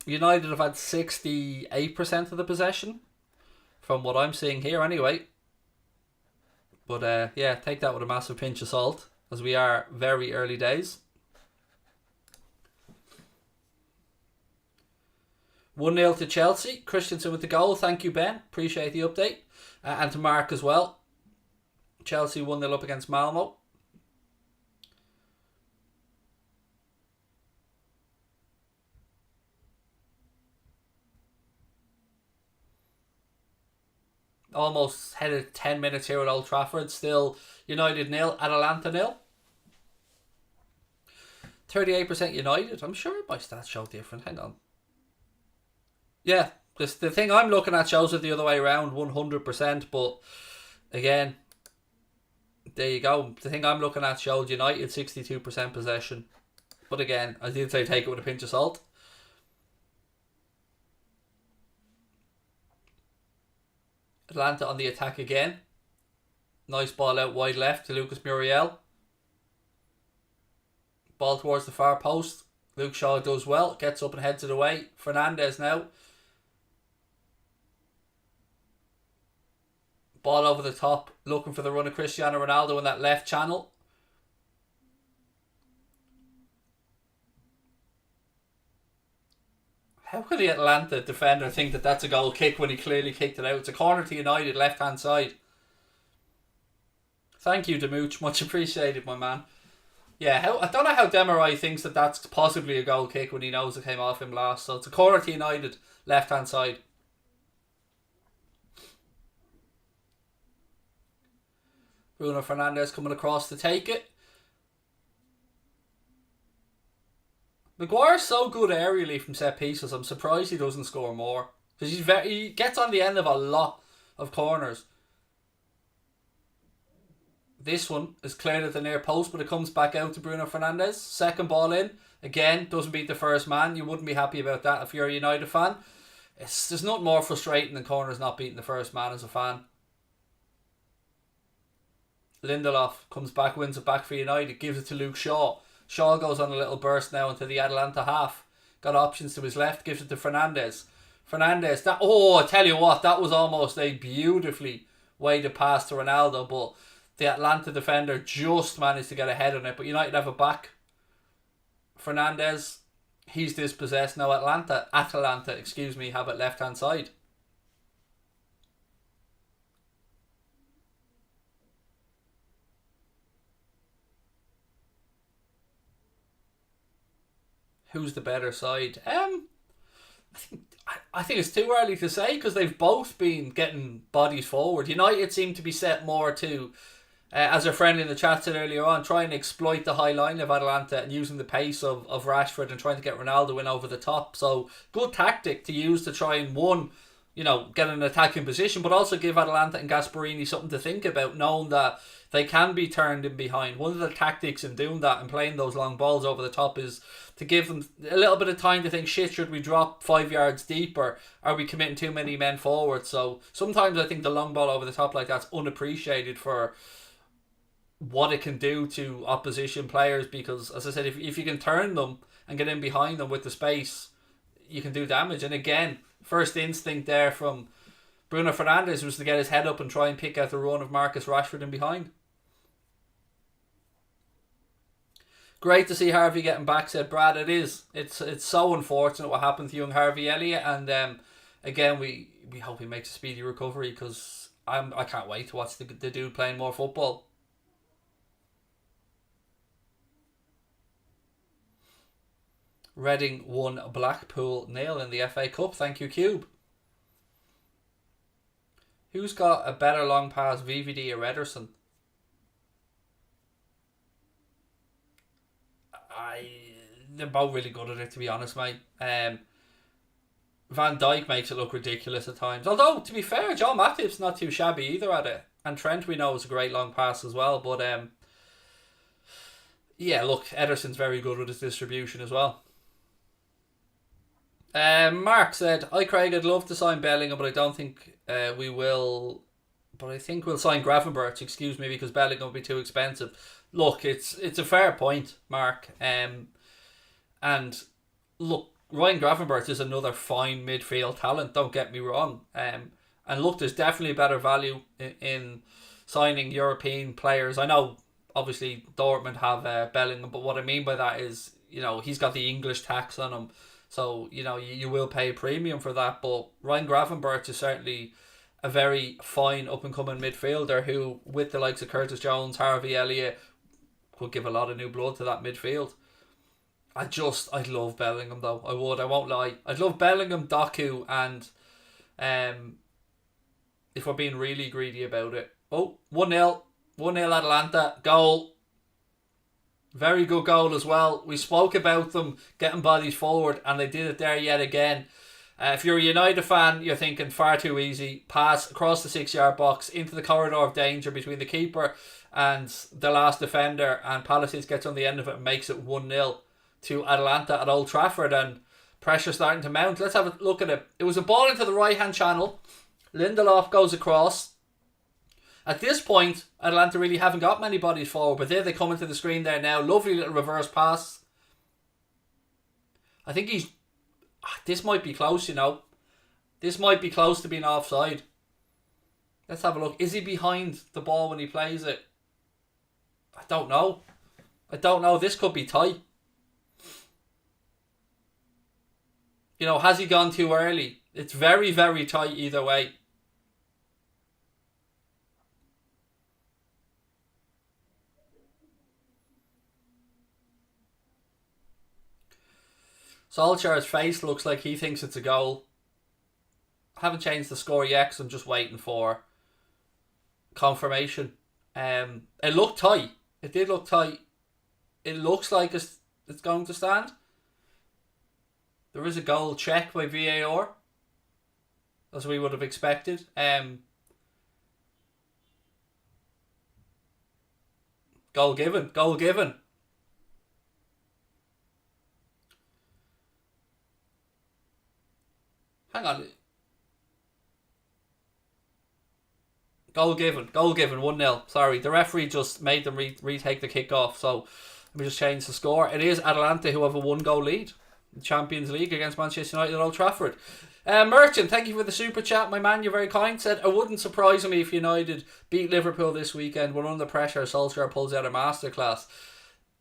Speaker 1: United have had 68% of the possession from what I'm seeing here anyway. But yeah, take that with a massive pinch of salt, as we are very early days. 1-0 to Chelsea. Christensen with the goal. Thank you, Ben. Appreciate the update. And to Mark as well. Chelsea 1-0 up against Malmo. Almost headed 10 minutes here at Old Trafford. Still United 0, Atalanta 0. 38% United. I'm sure my stats show different. Hang on. Yeah, the thing I'm looking at shows it the other way around, 100%. But again, there you go. The thing I'm looking at showed United 62% possession. But again, I did say take it with a pinch of salt. Atlanta on the attack again. Nice ball out wide left to Lucas Muriel. Ball towards the far post. Luke Shaw does well. Gets up and heads it away. Fernandez now. Ball over the top. Looking for the run of Cristiano Ronaldo in that left channel. How could the Atlanta defender think that that's a goal kick when he clearly kicked it out? It's a corner to United, left hand side. Thank you, Demuch. Much appreciated, my man. Yeah, I don't know how Demarai thinks that that's possibly a goal kick when he knows it came off him last. So it's a corner to United, left hand side. Bruno Fernandes coming across to take it. Maguire's so good aerially from set pieces, I'm surprised he doesn't score more. Because he gets on the end of a lot of corners. This one is cleared at the near post, but it comes back out to Bruno Fernandes. Second ball in. Again, doesn't beat the first man. You wouldn't be happy about that if you're a United fan. There's nothing more frustrating than corners not beating the first man as a fan. Lindelof comes back, wins it back for United, gives it to Luke Shaw. Shaw goes on a little burst now into the Atalanta half. Got options to his left, gives it to Fernandes. Fernandes, I tell you what, that was almost a beautifully weighted pass to Ronaldo, but the Atalanta defender just managed to get ahead on it. But United have it back. Fernandes, he's dispossessed now. Atalanta, have it left hand side. Who's the better side? I think it's too early to say because they've both been getting bodies forward. United seem to be set more to, as a friend in the chat said earlier on, try and exploit the high line of Atalanta and using the pace of Rashford and trying to get Ronaldo in over the top. So good tactic to use to try and get an attacking position, but also give Atalanta and Gasperini something to think about, knowing that they can be turned in behind. One of the tactics in doing that and playing those long balls over the top is to give them a little bit of time to think, shit, should we drop 5 yards deeper? Are we committing too many men forward? So sometimes I think the long ball over the top like that's unappreciated for what it can do to opposition players, because, as I said, if you can turn them and get in behind them with the space, you can do damage. And again, first instinct there from Bruno Fernandes was to get his head up and try and pick out the run of Marcus Rashford in behind. Great to see Harvey getting back, said Brad. It is. It's so unfortunate what happened to young Harvey Elliott, and again we hope he makes a speedy recovery, because I can't wait to watch the dude playing more football. Reading won, Blackpool 0 in the FA Cup. Thank you, Cube. Who's got a better long pass, VVD or Ederson? They're both really good at it, to be honest, mate. Van Dijk makes it look ridiculous at times. Although, to be fair, John Matip's not too shabby either at it. And Trent, we know, is a great long pass as well. But, yeah, look, Ederson's very good with his distribution as well. Mark said, hi Craig, I'd love to sign Bellingham, but I don't think we will. But I think we'll sign Gravenberch, because Bellingham will be too expensive. Look, it's a fair point, Mark. And look, Ryan Gravenberch is another fine midfield talent, don't get me wrong. And look, there's definitely better value in signing European players. I know, obviously, Dortmund have Bellingham, but what I mean by that is, he's got the English tax on him. So, you will pay a premium for that. But Ryan Gravenberch is certainly a very fine up-and-coming midfielder who, with the likes of Curtis Jones, Harvey Elliott, could give a lot of new blood to that midfield. I'd love Bellingham though. I won't lie. I'd love Bellingham, Doku, and if we're being really greedy about it. 1-0 Atalanta, goal. Very good goal as well. We spoke about them getting bodies forward, and they did it there yet again. If you're a United fan, you're thinking far too easy. Pass across the 6-yard box into the corridor of danger between the keeper and the last defender, and Palacios gets on the end of it and makes it 1-0 to Atalanta at Old Trafford, and pressure starting to mount. Let's have a look at it. It was a ball into the right hand channel. Lindelof goes across. At this point, Atalanta really haven't got many bodies forward, but there they come into the screen there now. Lovely little reverse pass. I think this might be close, This might be close to being offside. Let's have a look. Is he behind the ball when he plays it? I don't know. This could be tight. Has he gone too early? It's very, very tight either way. Solskjaer's face looks like he thinks it's a goal. I haven't changed the score yet because I'm just waiting for confirmation. It looked tight. It did look tight. It looks like it's going to stand. There is a goal check by VAR, as we would have expected. Goal given. Goal given. Hang on. Goal given. Goal given. 1-0. Sorry. The referee just made them retake the kick-off. So let me just change the score. It is Atalanta who have a 1-goal lead in the Champions League against Manchester United at Old Trafford. Merchant, thank you for the super chat, my man. You're very kind. Said, it wouldn't surprise me if United beat Liverpool this weekend. When under pressure, Solskjaer pulls out a masterclass.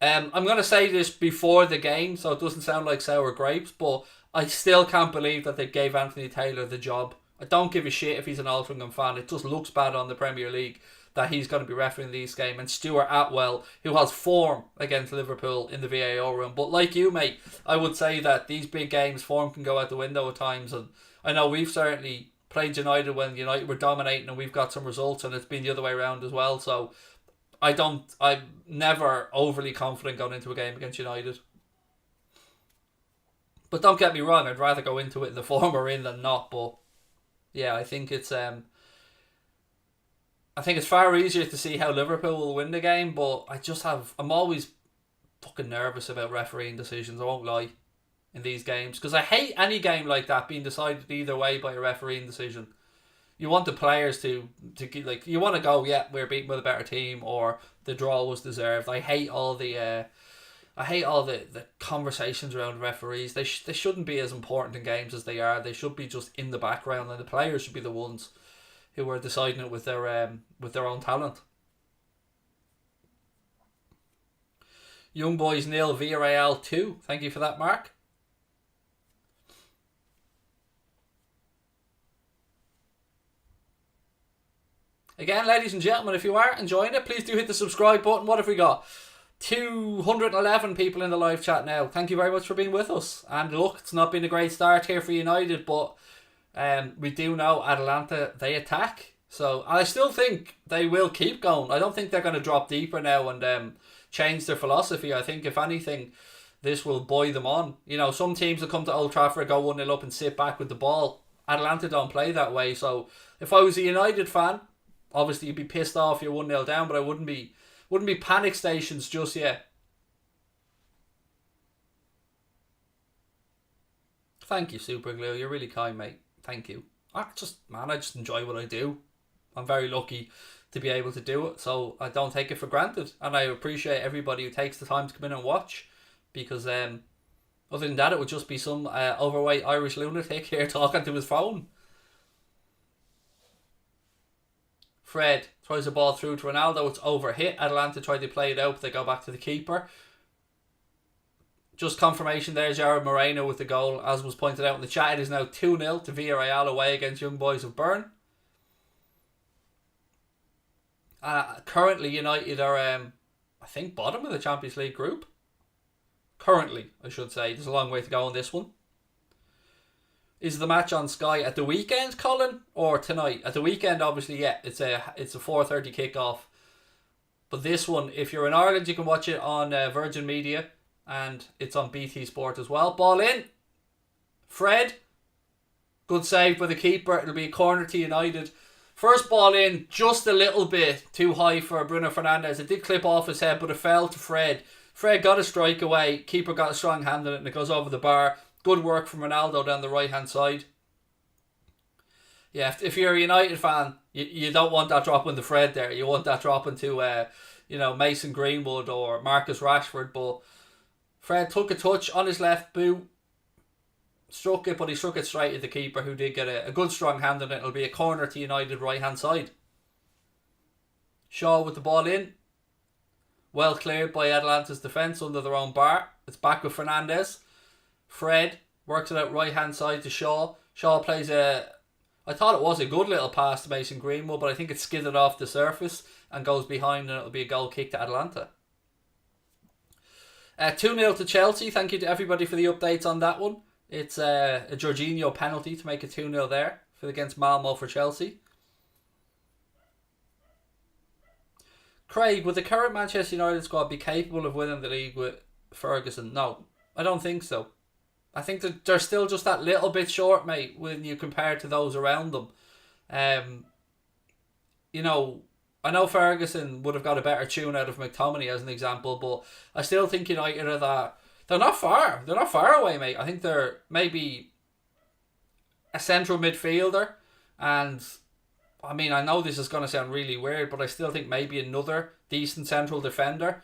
Speaker 1: I'm going to say this before the game, so it doesn't sound like sour grapes, but I still can't believe that they gave Anthony Taylor the job. I don't give a shit if he's an Altrincham fan. It just looks bad on the Premier League that he's going to be refereeing these games. And Stuart Atwell, who has form against Liverpool in the VAR room. But like you, mate, I would say that these big games, form can go out the window at times. And I know we've certainly played United when United were dominating and we've got some results, and it's been the other way around as well. So I'm never overly confident going into a game against United. But don't get me wrong, I'd rather go into it in the form we're in than not. But yeah, I think it's far easier to see how Liverpool will win the game, but I'm always fucking nervous about refereeing decisions, I won't lie, in these games. Because I hate any game like that being decided either way by a refereeing decision. You want the players to like, you want to go, yeah, we're beaten with a better team, or the draw was deserved. I hate all the conversations around referees. They shouldn't be as important in games as they are. They should be just in the background, and the players should be the ones who are deciding it with their own talent. Young Boys 0, Villarreal 2. Thank you for that, Mark. Again, ladies and gentlemen, if you are enjoying it, please do hit the subscribe button. What have we got? 211 people in the live chat now. Thank you very much for being with us. And look, it's not been a great start here for United, but we do know Atalanta, they attack. So I still think they will keep going. I don't think they're going to drop deeper now and change their philosophy. I think, if anything, this will buoy them on. You know, some teams will come to Old Trafford, go 1-0 up and sit back with the ball. Atalanta don't play that way. So if I was a United fan, obviously you'd be pissed off you're 1-0 down, but I wouldn't be panic stations just yet. Thank you, Superglue. You're really kind, mate. Thank you. I just enjoy what I do. I'm very lucky to be able to do it, so I don't take it for granted. And I appreciate everybody who takes the time to come in and watch, because other than that, it would just be some overweight Irish lunatic here talking to his phone. Fred throws the ball through to Ronaldo. It's overhit. Atalanta tried to play it out, but they go back to the keeper. Just confirmation there, Jared Moreno with the goal. As was pointed out in the chat, it is now 2-0 to Villarreal away against Young Boys of Bern. Currently, United are, I think, bottom of the Champions League group. Currently, I should say. There's a long way to go on this one. Is the match on Sky at the weekend, Colin, or tonight? At the weekend, obviously, yeah. It's a 4:30 kickoff. But this one, if you're in Ireland, you can watch it on Virgin Media, and it's on BT Sport as well. Ball in. Fred. Good save by the keeper. It'll be a corner to United. First ball in, just a little bit too high for Bruno Fernandes. It did clip off his head, but it fell to Fred. Fred got a strike away. Keeper got a strong hand on it, and it goes over the bar. Good work from Ronaldo down the right-hand side. Yeah, if you're a United fan, you don't want that dropping to Fred there. You want that dropping to, Mason Greenwood or Marcus Rashford. But Fred took a touch on his left boot. Struck it, but he struck it straight at the keeper, who did get a good strong hand on it. It'll be a corner to United right-hand side. Shaw with the ball in. Well cleared by Atalanta's defence under their own bar. It's back with Fernandes. Fred works it out right-hand side to Shaw. Shaw plays I thought it was a good little pass to Mason Greenwood, but I think it skidded off the surface and goes behind, and it'll be a goal kick to Atalanta. 2-0 to Chelsea. Thank you to everybody for the updates on that one. It's a Jorginho penalty to make it 2-0 there against Malmo for Chelsea. Craig, would the current Manchester United squad be capable of winning the league with Ferguson? No, I don't think so. I think that they're still just that little bit short, mate, when you compare to those around them. You know, I know Ferguson would have got a better tune out of McTominay as an example, but I still think United are that. They're not far. They're not far away, mate. I think they're maybe a central midfielder, and I mean, I know this is going to sound really weird, but I still think maybe another decent central defender.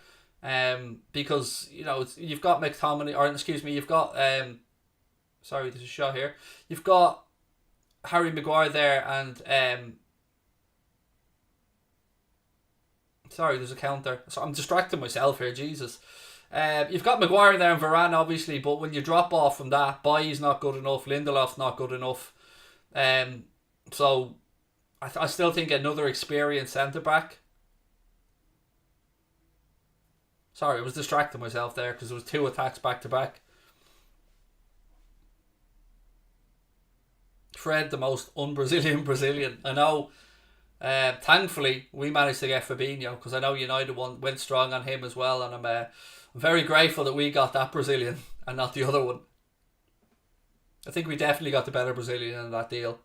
Speaker 1: Because you know you've got McTominay, or excuse me, you've got sorry, there's a shot here. You've got Harry Maguire there, and sorry, there's a counter. So I'm distracting myself here. Jesus. You've got Maguire there and Varane, obviously, but when you drop off from that, Bailly's not good enough, Lindelof's not good enough. So I still think another experienced centre back. Sorry, I was distracting myself there because there was 2 attacks back to back. Fred, the most un-Brazilian Brazilian. I know. Thankfully, we managed to get Fabinho because I know United went strong on him as well, and I'm very grateful that we got that Brazilian and not the other one. I think we definitely got the better Brazilian in that deal.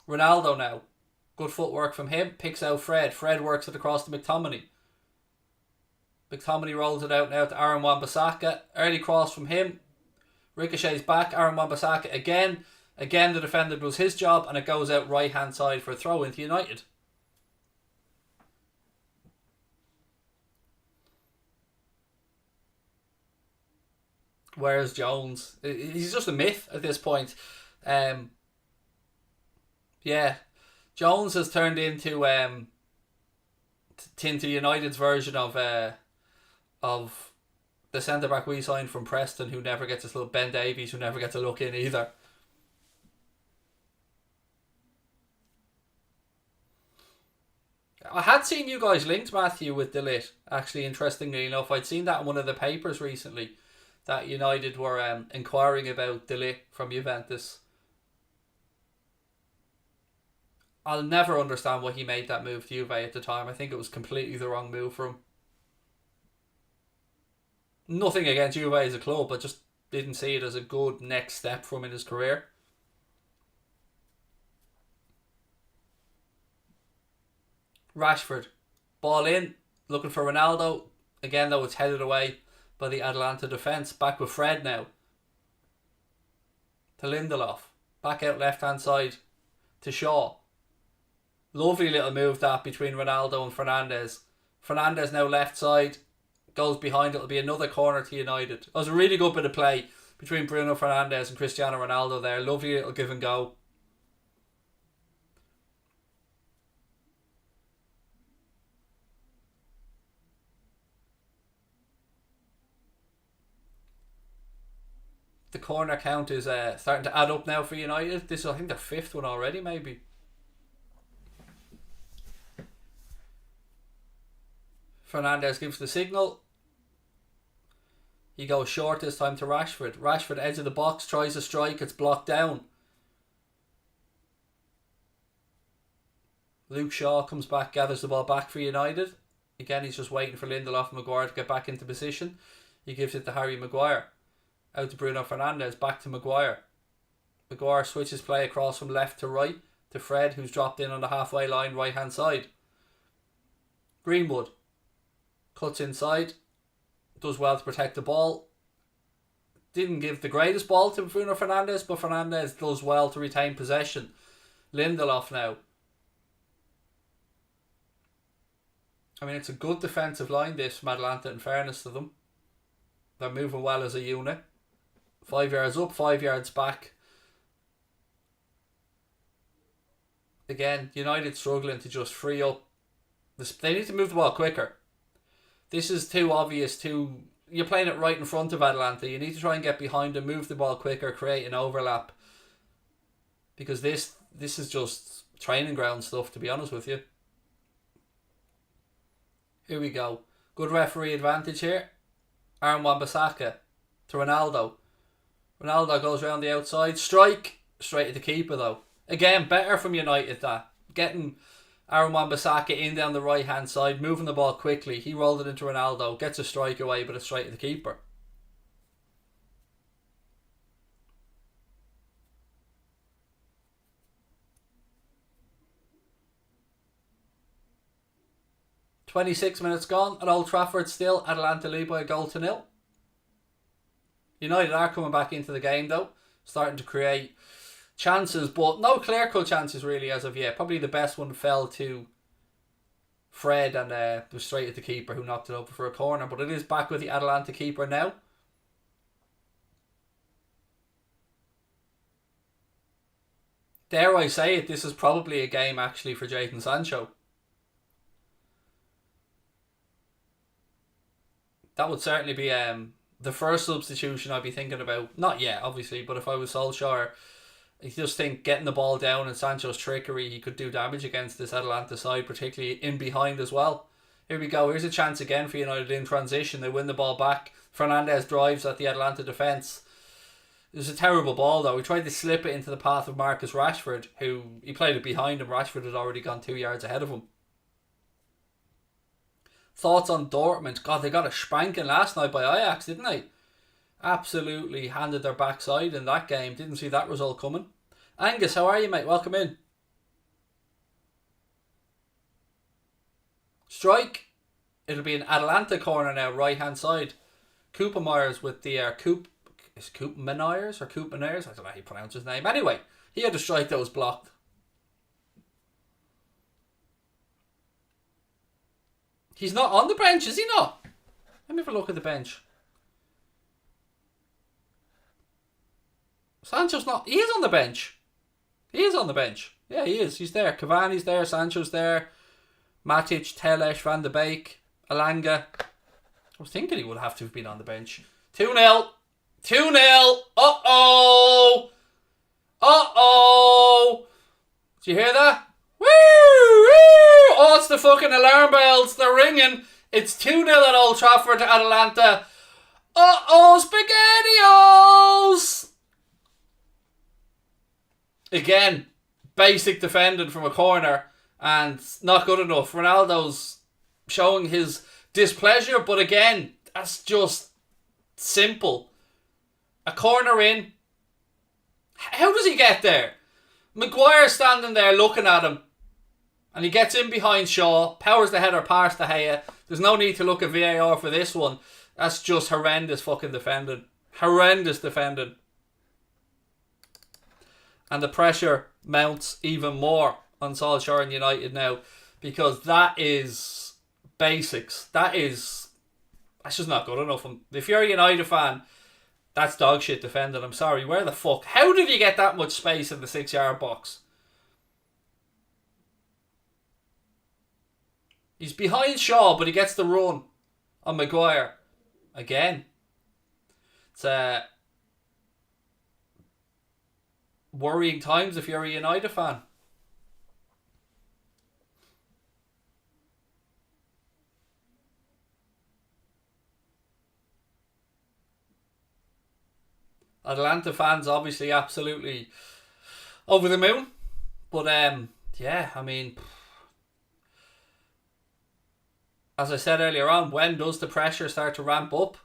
Speaker 1: Ronaldo now. Good footwork from him. Picks out Fred. Fred works it across to McTominay. McTominay rolls it out now to Aaron Wan-Bissaka. Early cross from him. Ricochets back. Aaron Wan-Bissaka again. Again, the defender does his job, and it goes out right hand side for a throw into United. Whereas Jones, he's just a myth at this point. Yeah, Jones has turned into United's version of the centre back we signed from Preston, who never gets a look. Ben Davies, who never gets a look in either. I had seen you guys linked, Matthew, with De Ligt. Actually, interestingly enough, I'd seen that in one of the papers recently that United were inquiring about De Ligt from Juventus. I'll never understand why he made that move to Juve at the time. I think it was completely the wrong move for him. Nothing against Juve as a club, but just didn't see it as a good next step for him in his career. Rashford, ball in, looking for Ronaldo. Again, though, it's headed away by the Atalanta defence. Back with Fred now. To Lindelof. Back out left hand side to Shaw. Lovely little move that between Ronaldo and Fernandes. Fernandes now left side. Goes behind. It'll be another corner to United. It was a really good bit of play between Bruno Fernandes and Cristiano Ronaldo there. Lovely little give and go. The corner count is starting to add up now for United. This is, I think, their 5th one already, maybe. Fernandes gives the signal. He goes short this time to Rashford. Rashford, edge of the box, tries a strike. It's blocked down. Luke Shaw comes back, gathers the ball back for United. Again, he's just waiting for Lindelof and Maguire to get back into position. He gives it to Harry Maguire. Out to Bruno Fernandes, back to Maguire. Maguire switches play across from left to right to Fred, who's dropped in on the halfway line, right hand side. Greenwood cuts inside, does well to protect the ball. Didn't give the greatest ball to Bruno Fernandes, but Fernandes does well to retain possession. Lindelof now. I mean, it's a good defensive line, this, from Atalanta, in fairness to them. They're moving well as a unit. 5 yards up, 5 yards back. Again, United struggling to just free up. They need to move the ball quicker. This is too obvious. You're playing it right in front of Atalanta. You need to try and get behind them, move the ball quicker, create an overlap. Because this is just training ground stuff, to be honest with you. Here we go. Good referee advantage here. Aaron Wan-Bissaka to Ronaldo. Ronaldo goes around the outside. Strike. Straight at the keeper, though. Again, better from United that. Getting Aaron Wan-Bissaka in down the right hand side, moving the ball quickly. He rolled it into Ronaldo, gets a strike away, but it's straight to the keeper. "26 minutes gone at Old Trafford, still Atalanta lead by a goal to nil. United are coming back into the game though, starting to create chances, but no clear-cut chances really as of yet. Probably the best one fell to Fred and was straight at the keeper, who knocked it over for a corner. But it is back with the Atalanta keeper now. Dare I say it, this is probably a game actually for Jadon Sancho. That would certainly be the first substitution I'd be thinking about. Not yet, obviously, but if I was Solskjaer, I just think getting the ball down and Sancho's trickery, he could do damage against this Atalanta side, particularly in behind as well. Here we go. Here's a chance again for United in transition. They win the ball back. Fernandes drives at the Atalanta defence. It was a terrible ball though. He tried to slip it into the path of Marcus Rashford, who he played it behind him. Rashford had already gone 2 yards ahead of him. Thoughts on Dortmund? God, they got a spanking last night by Ajax, didn't they? Absolutely handed their backside in that game. Didn't see that result coming. Angus, how are you, mate? Welcome in. Strike. It'll be an Atalanta corner now, right hand side. Cooper Myers with the is Coop Meniers or Coop Meniers? I don't know how you pronounce his name. Anyway, he had a strike that was blocked. He's not on the bench, is he not? Let me have a look at the bench. Sancho's not. He is on the bench. He is on the bench. Yeah, he is. He's there. Cavani's there. Sancho's there. Matic, Telles, Van de Beek, Alanga. I was thinking he would have to have been on the bench. 2-0. 2-0. Uh-oh. Uh-oh. Did you hear that? Woo! Woo! Oh, it's the fucking alarm bells. They're ringing. It's 2-0 at Old Trafford to Atalanta. Uh-oh, SpaghettiOs! Again, basic defending from a corner and not good enough. Ronaldo's showing his displeasure, but again, that's just simple. A corner in. How does he get there? Maguire standing there looking at him, and he gets in behind Shaw, powers the header past De Gea. There's no need to look at VAR for this one. That's just horrendous fucking defending. Horrendous defending. And the pressure mounts even more on Solskjaer and United now, because that is basics. That's just not good enough. If you're a United fan, that's dog shit defending. I'm sorry. Where the fuck? How did you get that much space in the 6 yard box? He's behind Shaw, but he gets the run on Maguire. Again. It's worrying times if you're a United fan. Atalanta fans obviously absolutely over the moon. But yeah, I mean, as I said earlier on, when does the pressure start to ramp up?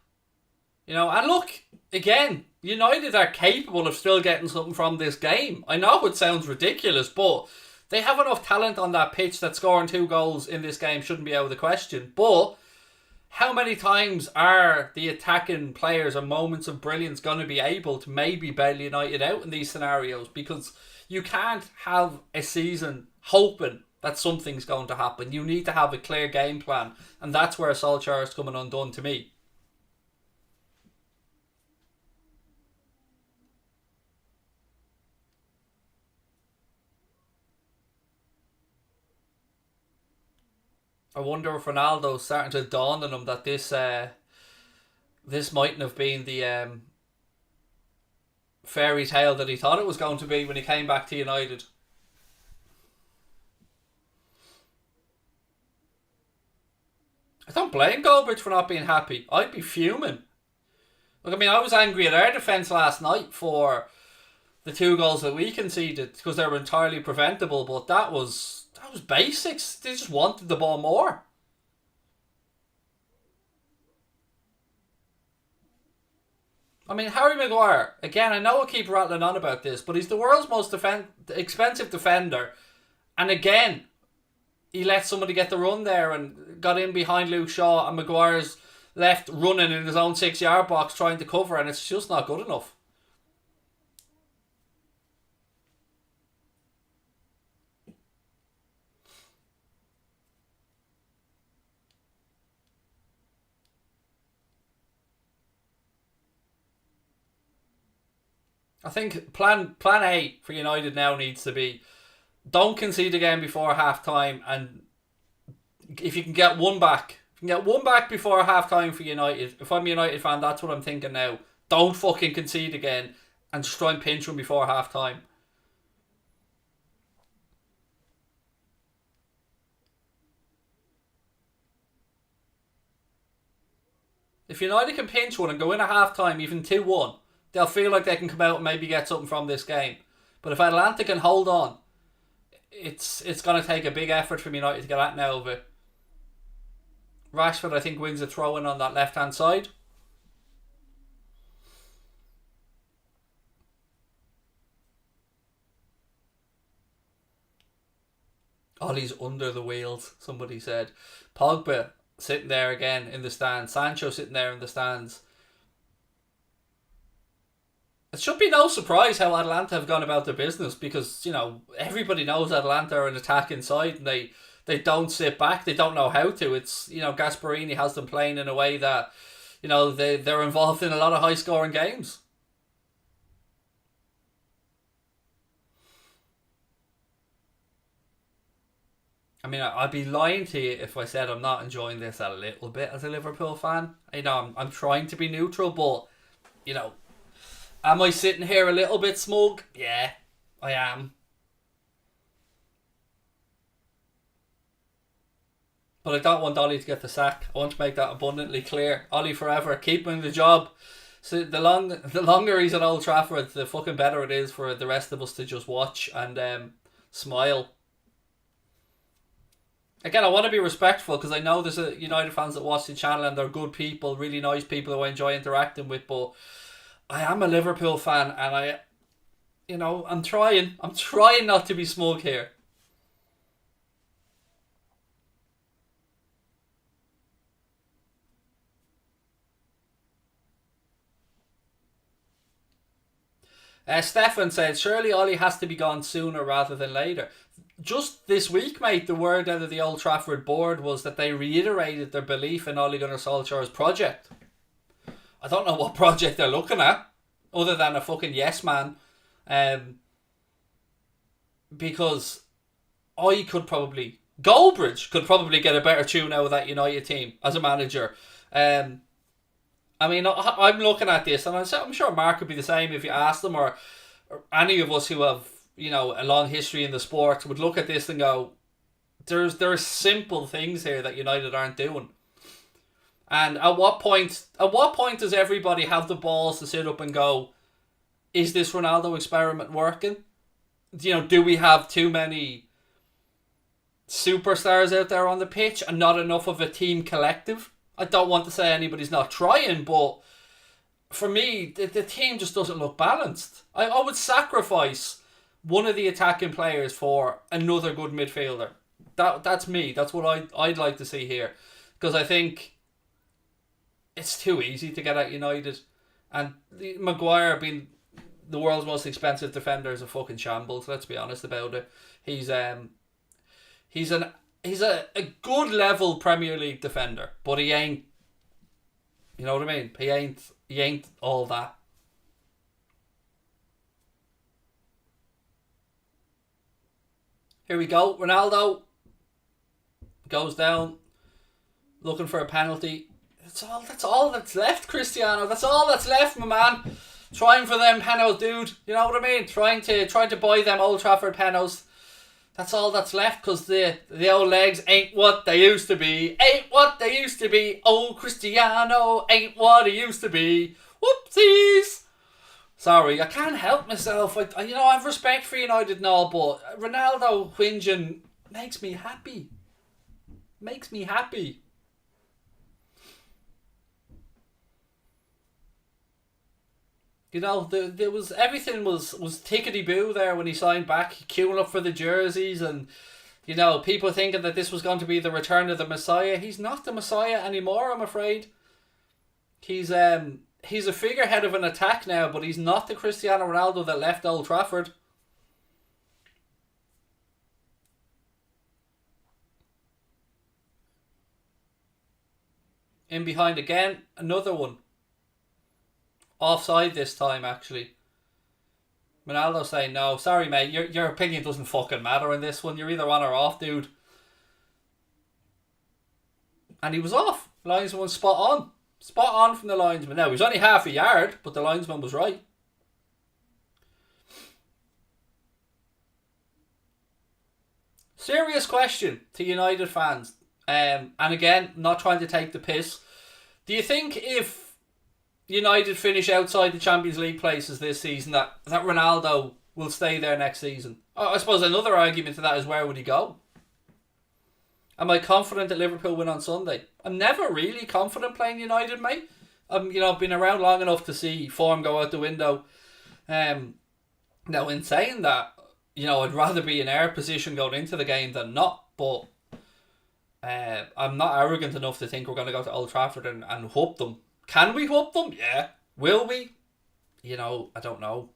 Speaker 1: You know, and look, again, United are capable of still getting something from this game. I know it sounds ridiculous, but they have enough talent on that pitch that scoring 2 goals in this game shouldn't be out of the question. But how many times are the attacking players and moments of brilliance going to be able to maybe bail United out in these scenarios? Because you can't have a season hoping that something's going to happen. You need to have a clear game plan. And that's where Solskjaer is coming undone to me. I wonder if Ronaldo's starting to dawn on him that this mightn't have been the fairy tale that he thought it was going to be when he came back to United. I don't blame Goldbridge for not being happy. I'd be fuming. Look, I mean, I was angry at our defence last night for the 2 goals that we conceded because they were entirely preventable. But that was basics. They just wanted the ball more. I mean, Harry Maguire, again, I know I keep rattling on about this, but he's the world's most expensive defender. And again, he let somebody get the run there and got in behind Luke Shaw, and Maguire's left running in his own 6-yard box trying to cover, and it's just not good enough. I think plan A for United now needs to be don't concede again before half time, and if you can get one back, before half time for United. If I'm a United fan, that's what I'm thinking now. Don't fucking concede again and just try and pinch one before half time. If United can pinch one and go in at half time, even 2-1, they'll feel like they can come out and maybe get something from this game. But if Atalanta can hold on, it's going to take a big effort from United to get that now of it. Rashford, I think, wins a throw-in on that left-hand side. Ollie's under the wheels, somebody said. Pogba sitting there again in the stands. Sancho sitting there in the stands. It should be no surprise how Atalanta have gone about their business because, everybody knows Atalanta are an attacking side and they don't sit back. They don't know how to. It's, Gasperini has them playing in a way that, they're involved in a lot of high-scoring games. I mean, I'd be lying to you if I said I'm not enjoying this a little bit as a Liverpool fan. I'm trying to be neutral, but, am I sitting here a little bit smug? Yeah, I am. But I don't want Ollie to get the sack. I want to make that abundantly clear. Ollie forever, keep him in the job. So the longer he's at Old Trafford, the fucking better it is for the rest of us to just watch and smile. Again, I want to be respectful because I know there's a United fans that watch the channel and they're good people, really nice people who I enjoy interacting with, but I am a Liverpool fan and I'm trying not to be smug here. Stefan said, surely Ollie has to be gone sooner rather than later. Just this week, mate, the word out of the Old Trafford board was that they reiterated their belief in Ole Gunnar Solskjaer's project. I don't know what project they're looking at, other than a fucking yes man. Because Goldbridge could probably get a better tune out of that United team as a manager. I mean, I'm looking at this, and I'm sure Mark would be the same if you asked them, or any of us who have, a long history in the sport would look at this and go, there are simple things here that United aren't doing. And at what point does everybody have the balls to sit up and go, is this Ronaldo experiment working? Do we have too many superstars out there on the pitch and not enough of a team collective? I don't want to say anybody's not trying, but for me, the team just doesn't look balanced. I would sacrifice one of the attacking players for another good midfielder. That's me. That's what I'd like to see here. Because I think it's too easy to get at United. And Maguire being the world's most expensive defender is a fucking shambles, let's be honest about it. He's a good level Premier League defender, but he ain't, you know what I mean? He ain't all that. Here we go. Ronaldo goes down, looking for a penalty. That's all that's left, Cristiano. That's all that's left, my man. Trying for them penalties, dude. You know what I mean? Trying to buy them Old Trafford penalties. That's all that's left, because the old legs ain't what they used to be. Ain't what they used to be. Old Cristiano ain't what he used to be. Whoopsies. Sorry, I can't help myself. I have respect for United and all, but Ronaldo whinging makes me happy. Makes me happy. There was everything was tickety boo there when he signed back, queuing up for the jerseys, and people thinking that this was going to be the return of the Messiah. He's not the Messiah anymore, I'm afraid. He's a figurehead of an attack now, but he's not the Cristiano Ronaldo that left Old Trafford. In behind again, another one. Offside this time, actually. Ronaldo saying, no, sorry mate, your opinion doesn't fucking matter in this one. You're either on or off, dude. And he was off. Linesman was spot on. Spot on from the linesman. Now, he was only half a yard, but the linesman was right. Serious question to United fans. And again, not trying to take the piss. Do you think if United finish outside the Champions League places this season, that Ronaldo will stay there next season? I suppose another argument to that is, where would he go? Am I confident that Liverpool win on Sunday? I'm never really confident playing United, mate. I've been around long enough to see form go out the window. Now, in saying that, I'd rather be in our position going into the game than not, but I'm not arrogant enough to think we're going to go to Old Trafford and whoop them. Can we whoop them? Yeah. Will we? I don't know.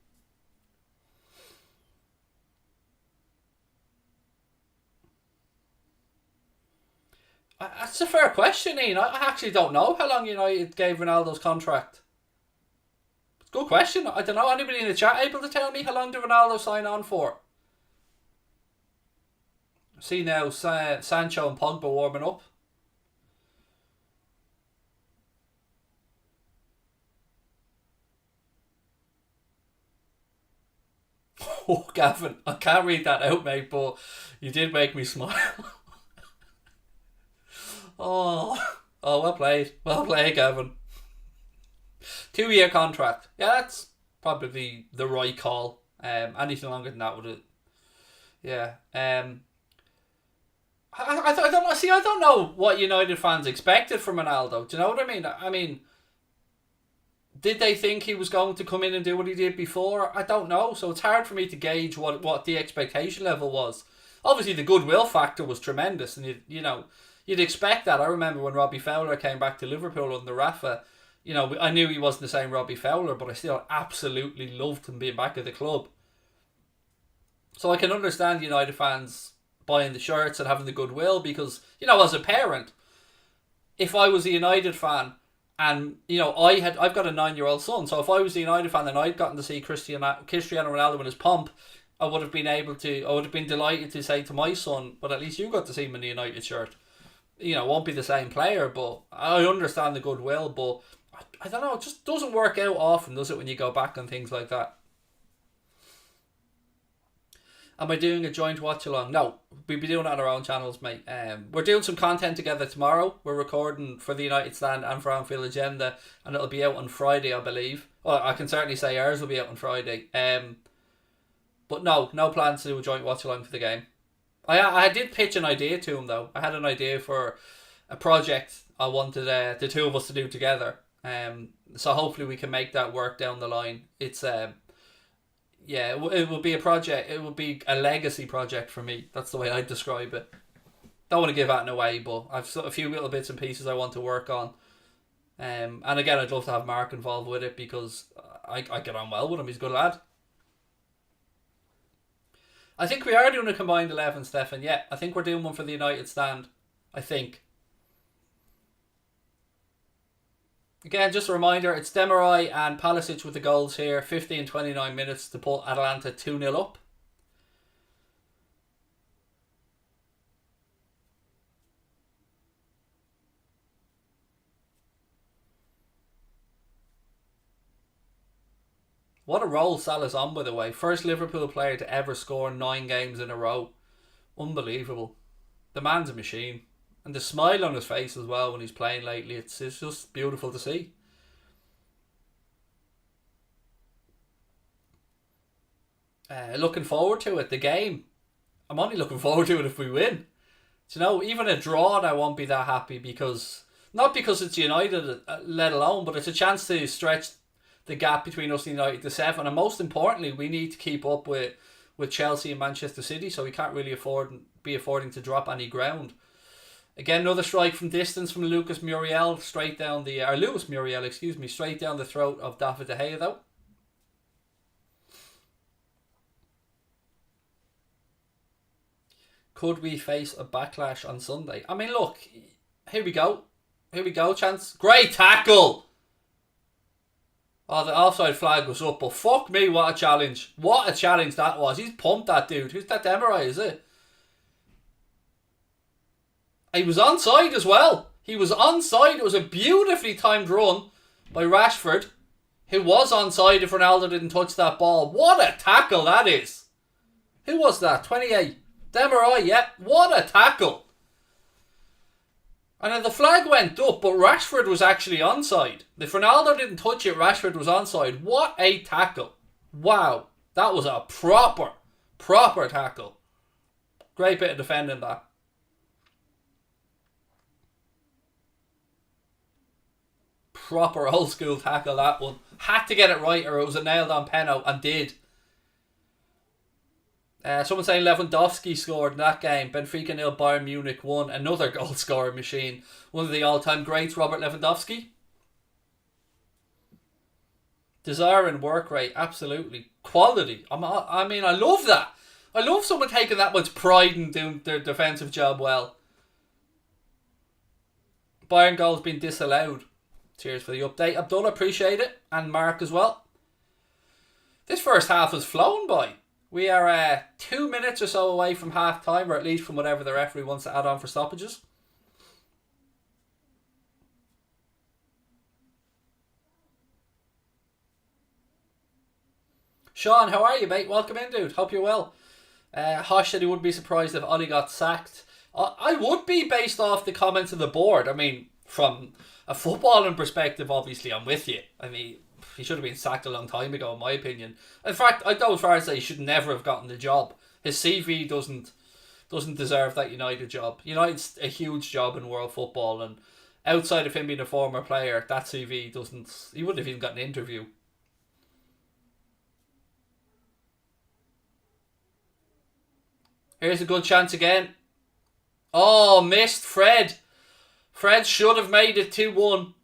Speaker 1: That's a fair question, Ian. I actually don't know how long United gave Ronaldo's contract. It's a good question. I don't know. Anybody in the chat able to tell me how long did Ronaldo sign on for? See now, Sancho and Pogba warming up. Oh, Gavin, I can't read that out, mate, but you did make me smile. Oh, well played. Well played, Gavin. 2-year contract. Yeah, that's probably the right call. Anything longer than that would have... Yeah. I don't know. See, I don't know what United fans expected from Ronaldo. Do you know what I mean? I mean, did they think he was going to come in and do what he did before? I don't know. So it's hard for me to gauge what the expectation level was. Obviously, the goodwill factor was tremendous, and you'd expect that. I remember when Robbie Fowler came back to Liverpool under Rafa. I knew he wasn't the same Robbie Fowler, but I still absolutely loved him being back at the club. So I can understand United fans buying the shirts and having the goodwill, because, as a parent, if I was a United fan and, I've got a 9-year-old son, so if I was a United fan and I'd gotten to see Cristiano Ronaldo in his pomp, I would have been delighted to say to my son, but at least you got to see him in the United shirt. Won't be the same player, but I understand the goodwill, but I don't know, it just doesn't work out often, does it, when you go back on things like that? Am I doing a joint watch along? No, we'll be doing it on our own channels, mate. We're doing some content together tomorrow. We're recording for the United Stand and for Anfield Agenda, and it'll be out on Friday, I believe. Well, I can certainly say ours will be out on Friday. But no plans to do a joint watch along for the game. I did pitch an idea to him, though. I had an idea for a project I wanted the two of us to do together. So hopefully we can make that work down the line. It's yeah, it will be a project. It will be a legacy project for me. That's the way I describe it. Don't want to give that away, but I've a few little bits and pieces I want to work on. And again, I'd love to have Mark involved with it, because I get on well with him. He's a good lad. I think we are doing a combined 11, Stefan. Yeah, I think we're doing one for the United Stand. I think. Again, just a reminder, it's Demarai and Palisic with the goals here. 50 and 29 minutes to put Atalanta 2-0 up. What a roll Salah's on, by the way. First Liverpool player to ever score 9 games in a row. Unbelievable. The man's a machine. And the smile on his face as well when he's playing lately, it's just beautiful to see. Looking forward to it. The game. I'm only looking forward to it if we win. Do you know, even a draw, I won't be that happy because not because it's United, let alone, but it's a chance to stretch the gap between us and United to 7. And most importantly, we need to keep up with Chelsea and Manchester City, so we can't really be affording to drop any ground. Again, another strike from distance from Lewis Muriel, straight down the throat of David De Gea though. Could we face a backlash on Sunday? I mean, look, here we go. Chance. Great tackle! Oh, the offside flag was up, but fuck me, what a challenge. What a challenge that was. He's pumped that dude. Who's that, Demarai, is it? He was onside as well. It was a beautifully timed run by Rashford, who was onside if Ronaldo didn't touch that ball. What a tackle that is. Who was that? 28. Demarai, yeah. What a tackle. And then the flag went up, but Rashford was actually onside. If Ronaldo didn't touch it, Rashford was onside. What a tackle. Wow. That was a proper tackle. Great bit of defending that. Proper old school tackle, that one. Had to get it right or it was a nailed on penalty, and did. Someone saying Lewandowski scored in that game. Benfica 0, Bayern Munich 1. Another goal scoring machine. One of the all-time greats, Robert Lewandowski. Desire and work rate, absolutely. Quality. I mean, I love that. I love someone taking that much pride in doing their defensive job well. Bayern goals being disallowed. Cheers for the update. Abdullah, appreciate it. And Mark as well. This first half has flown by. We are 2 minutes or so away from half time, or at least from whatever the referee wants to add on for stoppages. Sean, how are you, mate? Welcome in, dude. Hope you're well. Hosh said he wouldn't be surprised if Ollie got sacked. I would be, based off the comments on the board. I mean, from a footballing perspective, obviously, I'm with you. I mean, he should have been sacked a long time ago, in my opinion. In fact, I'd go as far as say he should never have gotten the job. His CV doesn't deserve that United job. United's a huge job in world football, and outside of him being a former player, that CV doesn't... He wouldn't have even got an interview. Here's a good chance again. Oh, missed. Fred should have made it 2-1.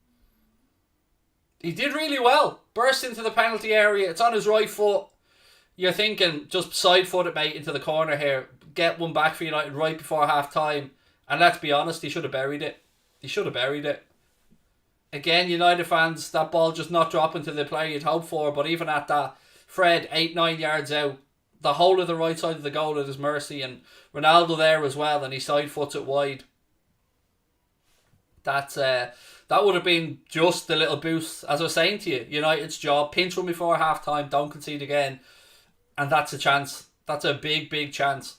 Speaker 1: He did really well. Burst into the penalty area. It's on his right foot. You're thinking, just side foot it, mate, into the corner here. Get one back for United right before half time. And let's be honest, he should have buried it. Again, United fans, that ball just not dropping to the player you'd hope for. But even at that, Fred, 8-9 yards out. The whole of the right side of the goal at his mercy. And Ronaldo there as well. And he side foots it wide. That would have been just the little boost. As I was saying to you, United's job, pinch one before half time, don't concede again, and that's a chance. That's a big chance.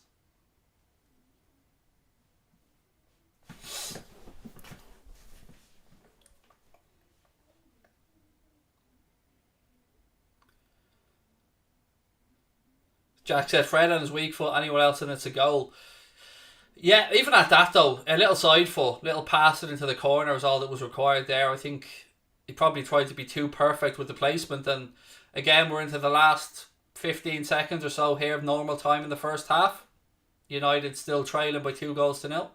Speaker 1: Jack said Fred on his weak foot, anyone else and it's a goal. Yeah, even at that though, a little side foot, little pass it into the corner was all that was required there. I think he probably tried to be too perfect with the placement, and again we're into the last 15 seconds or so here of normal time in the first half. United still trailing by 2-0.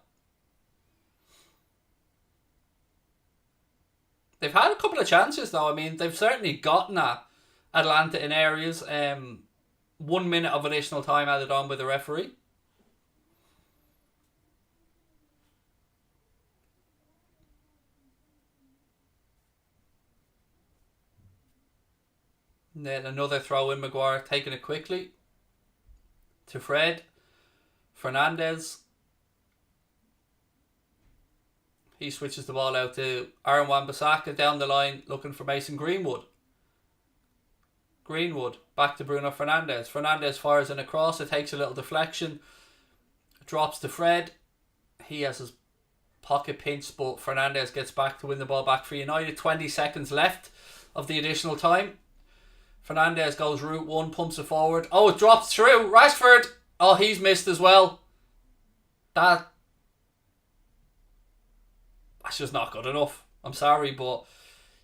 Speaker 1: They've had a couple of chances though. I mean, they've certainly gotten at Atalanta in areas. 1 minute of additional time added on by the referee. And then another throw in, Maguire taking it quickly to Fred. Fernandes. He switches the ball out to Aaron Wan-Bissaka down the line looking for Mason Greenwood. Back to Bruno Fernandes. Fernandes fires in across. It takes a little deflection. Drops to Fred. He has his pocket pinched, but Fernandes gets back to win the ball back for United. 20 seconds left of the additional time. Fernandes goes route one, pumps it forward. Oh, it drops through. Rashford. Oh, he's missed as well. That's just not good enough. I'm sorry, but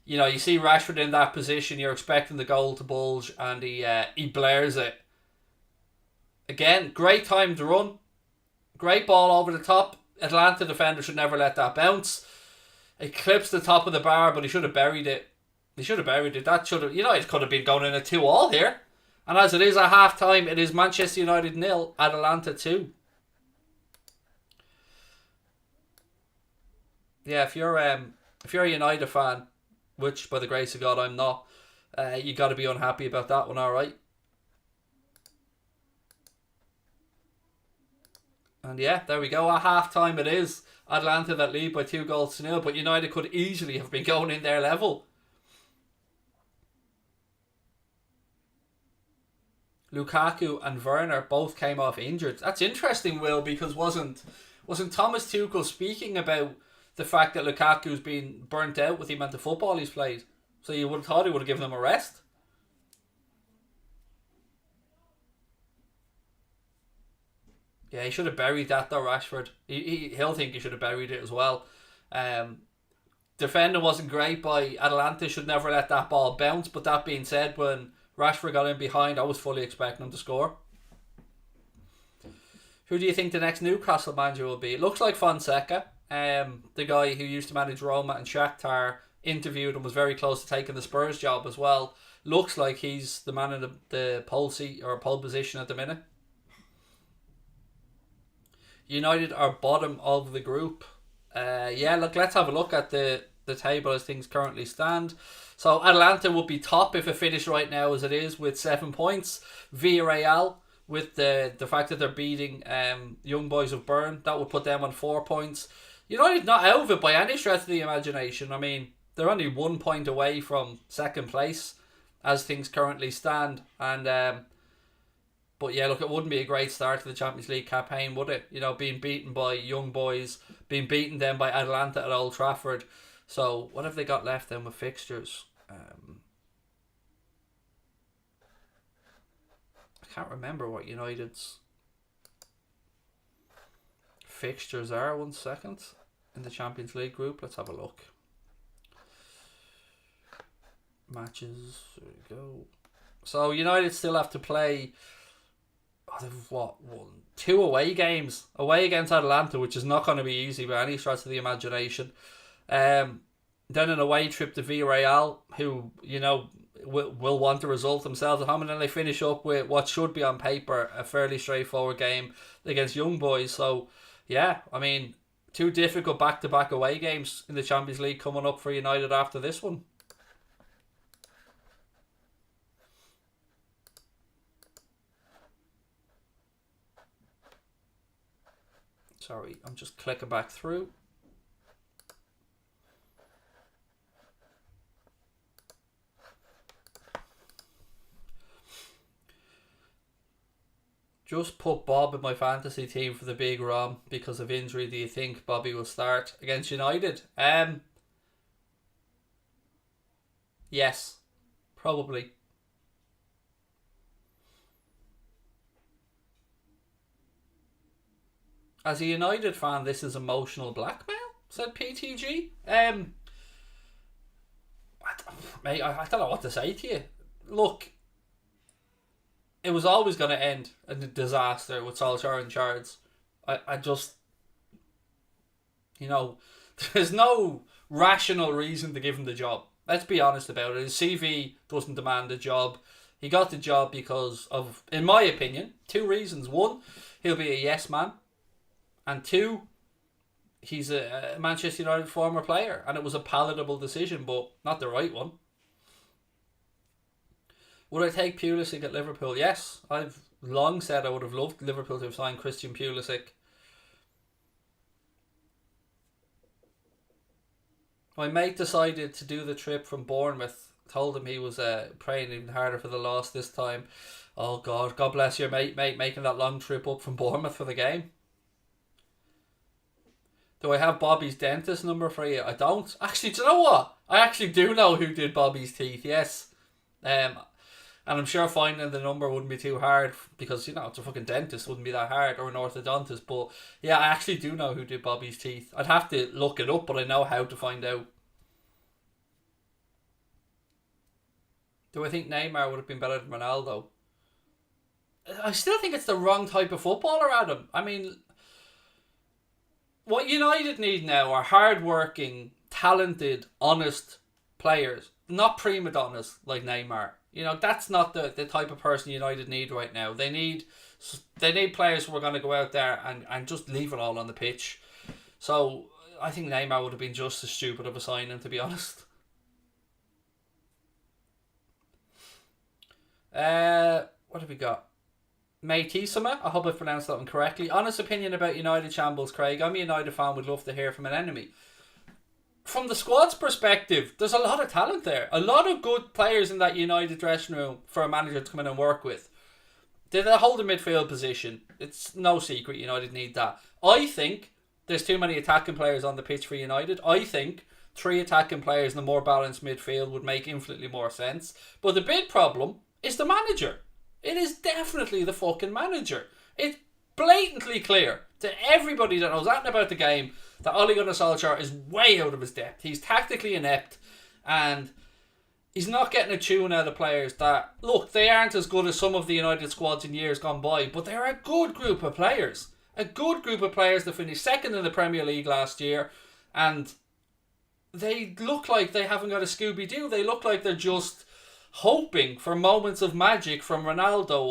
Speaker 1: you see Rashford in that position, you're expecting the goal to bulge, and he blares it. Again, great time to run. Great ball over the top. Atalanta defender should never let that bounce. It clips the top of the bar, but he should have buried it. That should have, it could have been going in a 2-2 here. And as it is at half time, it is Manchester United 0, Atalanta 2. Yeah, if you're a United fan, which by the grace of God I'm not, you got to be unhappy about that one, all right. And yeah, there we go. At half time, it is Atalanta that lead by 2-0, but United could easily have been going in their level. Lukaku and Werner both came off injured. That's interesting, Will, because wasn't Thomas Tuchel speaking about the fact that Lukaku's been burnt out with the amount of football he's played? So you would have thought he would have given him a rest. Yeah, he should have buried that though, Rashford. He'll think he should have buried it as well. Defending wasn't great by Atalanta. Should never let that ball bounce. But that being said, when Rashford got in behind, I was fully expecting him to score. Who do you think the next Newcastle manager will be? It looks like Fonseca, the guy who used to manage Roma and Shakhtar, interviewed and was very close to taking the Spurs job as well. Looks like he's the man in the pole seat or pole position at the minute. United are bottom of the group. Let's have a look at the table as things currently stand. So Atalanta would be top if it finished right now as it is with 7 points. Villarreal, with the fact that they're beating Young Boys of Bern, that would put them on 4 points. United not out of it by any stretch of the imagination. I mean, they're only 1 point away from second place as things currently stand. And but yeah, look, it wouldn't be a great start to the Champions League campaign, would it? Being beaten by Young Boys, being beaten then by Atalanta at Old Trafford. So what have they got left then with fixtures? I can't remember what United's fixtures are. 1 second. In the Champions League group, let's have a look. Matches, there we go. So United still have to play 2 away games. Away against Atalanta, which is not going to be easy by any stretch of the imagination. Then an away trip to Villarreal, who, will want the result themselves at home, and then they finish up with what should be on paper a fairly straightforward game against Young Boys. So, yeah, I mean, 2 difficult back-to-back away games in the Champions League coming up for United after this one. Sorry, I'm just clicking back through. Just put Bob in my fantasy team for the big Rom because of injury. Do you think Bobby will start against United? Yes, probably. As a United fan, this is emotional blackmail, said PTG. Mate, I don't know what to say to you. Look, it was always going to end in a disaster with Solskjaer in charge. I just, there's no rational reason to give him the job. Let's be honest about it. His CV doesn't demand the job. He got the job because of, in my opinion, 2 reasons. 1, he'll be a yes man. And 2, he's a Manchester United former player. And it was a palatable decision, but not the right one. Would I take Pulisic at Liverpool? Yes. I've long said I would have loved Liverpool to have signed Christian Pulisic. My mate decided to do the trip from Bournemouth. Told him he was praying even harder for the loss this time. Oh God bless your mate making that long trip up from Bournemouth for the game. Do I have Bobby's dentist number for you? I don't. Actually, do you know what? I actually do know who did Bobby's teeth, yes. And I'm sure finding the number wouldn't be too hard because, it's a fucking dentist, wouldn't be that hard, or an orthodontist. But yeah, I actually do know who did Bobby's teeth. I'd have to look it up, but I know how to find out. Do I think Neymar would have been better than Ronaldo? I still think it's the wrong type of footballer, Adam. I mean, what United need now are hard-working, talented, honest players, not prima donnas like Neymar. That's not the type of person United need right now. They need players who are going to go out there and just leave it all on the pitch. So I think Neymar would have been just as stupid of a signing, to be honest. What have we got? Meitisima, I hope I pronounced that one correctly. Honest opinion about United shambles, Craig. I'm a United fan, would love to hear from an enemy. From the squad's perspective, there's a lot of talent there. A lot of good players in that United dressing room for a manager to come in and work with. They hold the midfield position. It's no secret United need that. I think there's too many attacking players on the pitch for United. I think 3 attacking players in a more balanced midfield would make infinitely more sense. But the big problem is the manager. It is definitely the fucking manager. It's blatantly clear to everybody that knows anything about the game that Ole Gunnar Solskjaer is way out of his depth. He's tactically inept, and he's not getting a tune out of players that, look, they aren't as good as some of the United squads in years gone by, but they're a good group of players. A good group of players that finished second in the Premier League last year, and they look like they haven't got a Scooby-Doo. They look like they're just hoping for moments of magic from Ronaldo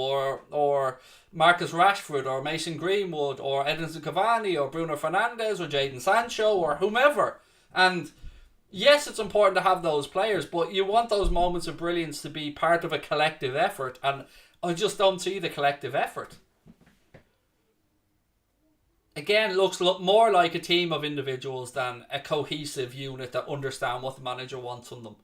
Speaker 1: or Marcus Rashford or Mason Greenwood or Edinson Cavani or Bruno Fernandes or Jadon Sancho or whomever. And yes, it's important to have those players, but you want those moments of brilliance to be part of a collective effort, and I just don't see the collective effort. Again, it looks more like a team of individuals than a cohesive unit that understand what the manager wants from them.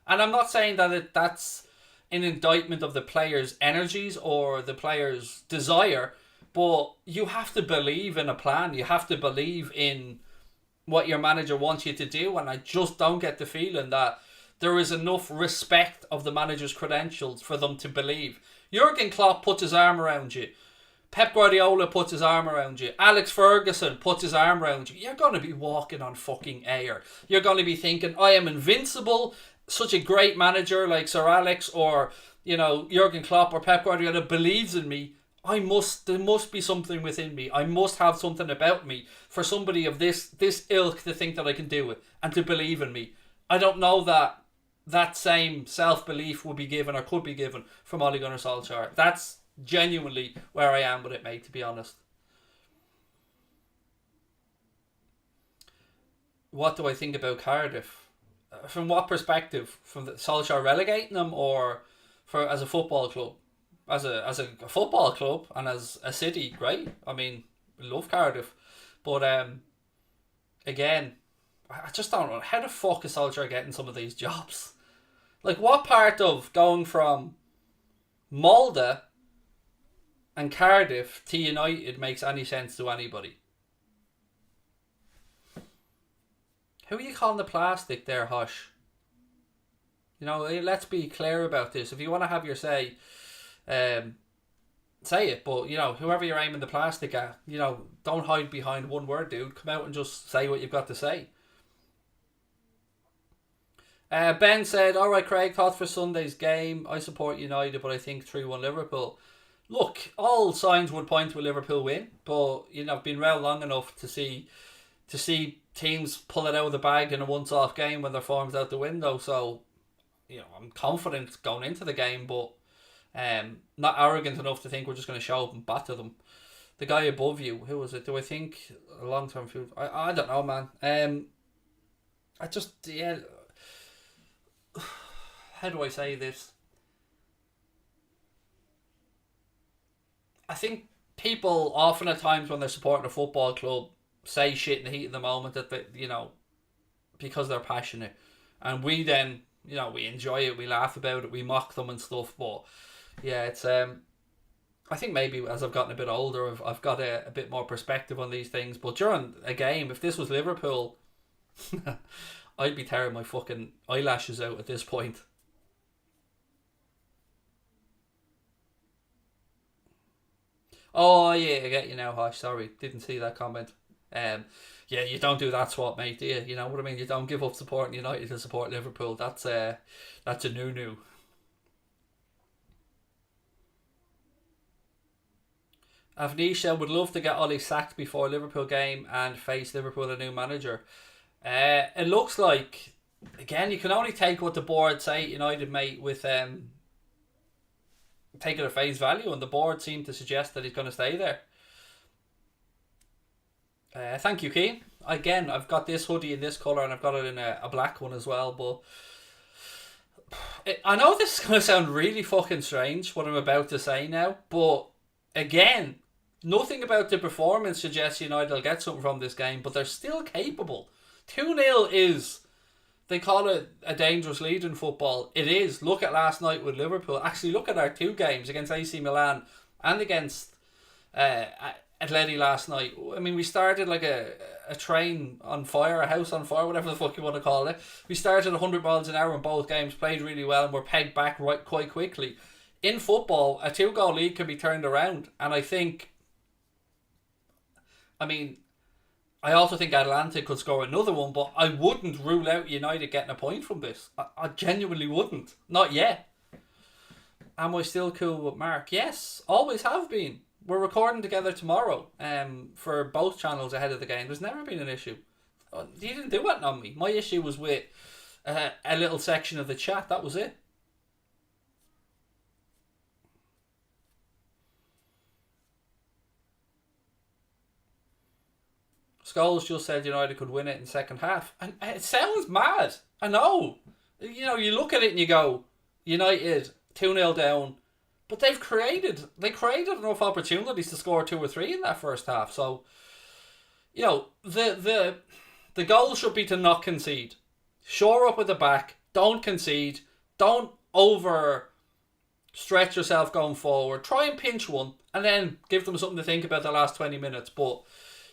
Speaker 1: And I'm not saying that that's an indictment of the players' energies or the players' desire, but you have to believe in a plan. You have to believe in what your manager wants you to do, and I just don't get the feeling that there is enough respect of the manager's credentials for them to believe. Jurgen Klopp puts his arm around you. Pep Guardiola puts his arm around you. Alex Ferguson puts his arm around you. You're going to be walking on fucking air. You're going to be thinking, I am invincible. Such a great manager like Sir Alex or, Jurgen Klopp or Pep Guardiola believes in me. There must be something within me. I must have something about me for somebody of this ilk to think that I can do it and to believe in me. I don't know that same self-belief would be given or could be given from Ole Gunnar Solskjaer. That's genuinely where I am with it, mate, to be honest. What do I think about Cardiff? From what perspective? From the Solskjaer relegating them, or as a football club? As a football club and as a city, great. I mean, we love Cardiff, but again, I just don't know how the fuck is Solskjaer getting some of these jobs. Like, what part of going from Molde and Cardiff to United makes any sense to anybody? Who are you calling the plastic there, Hush? Let's be clear about this. If you want to have your say, say it. But, whoever you're aiming the plastic at, don't hide behind one word, dude. Come out and just say what you've got to say. Ben said, alright, Craig, thoughts for Sunday's game. I support United, but I think 3-1 Liverpool. Look, all signs would point to a Liverpool win, but, I've been around long enough to see teams pull it out of the bag in a once-off game when their form's out the window. So, I'm confident going into the game, but not arrogant enough to think we're just going to show up and batter them. The guy above you, who was it? Do I think a long-term future? I don't know, man. How do I say this? I think people often at times when they're supporting a football club say shit in the heat of the moment that they, because they're passionate, and we then we enjoy it, we laugh about it, we mock them and stuff. But yeah, it's I think maybe as I've gotten a bit older, I've got a bit more perspective on these things. But during a game, if this was Liverpool, I'd be tearing my fucking eyelashes out at this point. Oh yeah, I get you now, Hosh. Sorry, didn't see that comment. Um, yeah, you don't do that swap, mate, do you? You know what I mean? You don't give up supporting United to support Liverpool. That's a new. Avnisha would love to get Ollie sacked before Liverpool game and face Liverpool a new manager. It looks like, again, you can only take what the board say United, mate, with take it at face value, and the board seem to suggest that he's going to stay there. Thank you, Keane. Again, I've got this hoodie in this colour and I've got it in a black one as well, but I know this is going to sound really fucking strange, what I'm about to say now, but again, nothing about the performance suggests United will get something from this game, but they're still capable. 2-0 is, they call it a dangerous lead in football. It is. Look at last night with Liverpool. Actually, look at our two games against AC Milan and against Atleti last night. I mean, we started like a train on fire, a house on fire, whatever the fuck you want to call it. We started 100 miles an hour in both games, played really well, and were pegged back right quite quickly. In football, a 2-goal lead can be turned around, and I also think Atalanta could score another one, but I wouldn't rule out United getting a point from this. I genuinely wouldn't. Not yet. Am I still cool with Mark? Yes, always have been. We're recording together tomorrow for both channels ahead of the game. There's never been an issue. He didn't do it on me. My issue was with a little section of the chat. That was it. Scholes just said United could win it in second half. And it sounds mad. I know. You know, you look at it and you go, United 2-0 down. But they created enough opportunities to score 2 or 3 in that first half. So, you know, the goal should be to not concede. Shore up with the back. Don't concede. Don't over stretch yourself going forward. Try and pinch one and then give them something to think about the last 20 minutes. But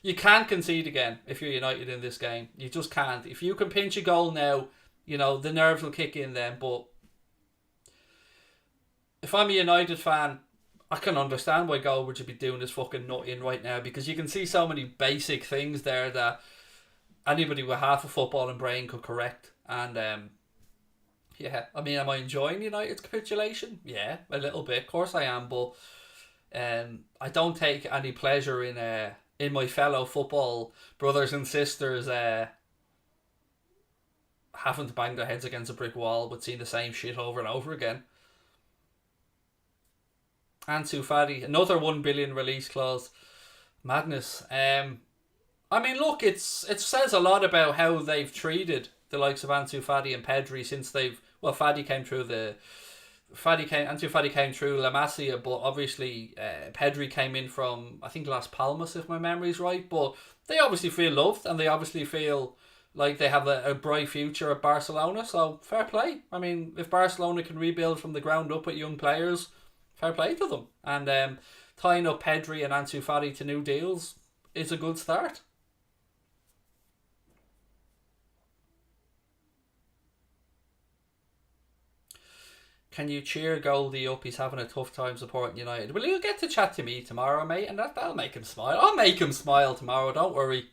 Speaker 1: you can't concede again if you're United in this game. You just can't. If you can pinch a goal now, you know, the nerves will kick in then. But if I'm a United fan, I can understand why Goldberg should be doing this fucking nutting right now, because you can see so many basic things there that anybody with half a footballing brain could correct. And yeah, I mean, am I enjoying United's capitulation? Yeah, a little bit. Of course I am, but I don't take any pleasure in my fellow football brothers and sisters having to bang their heads against a brick wall but seeing the same shit over and over again. Ansu Fati, another 1 billion release clause. Madness. I mean, look, it says a lot about how they've treated the likes of Ansu Fati and Pedri since Ansu Fati came through La Masia, but obviously Pedri came in from, I think, Las Palmas, if my memory's right. But they obviously feel loved, and they obviously feel like they have a bright future at Barcelona. So fair play. I mean, if Barcelona can rebuild from the ground up with young players, fair play to them. And tying up Pedri and Ansu Fati to new deals is a good start. Can you cheer Goldie up? He's having a tough time supporting United. Well, you'll get to chat to me tomorrow, mate, and that'll make him smile. I'll make him smile tomorrow, don't worry.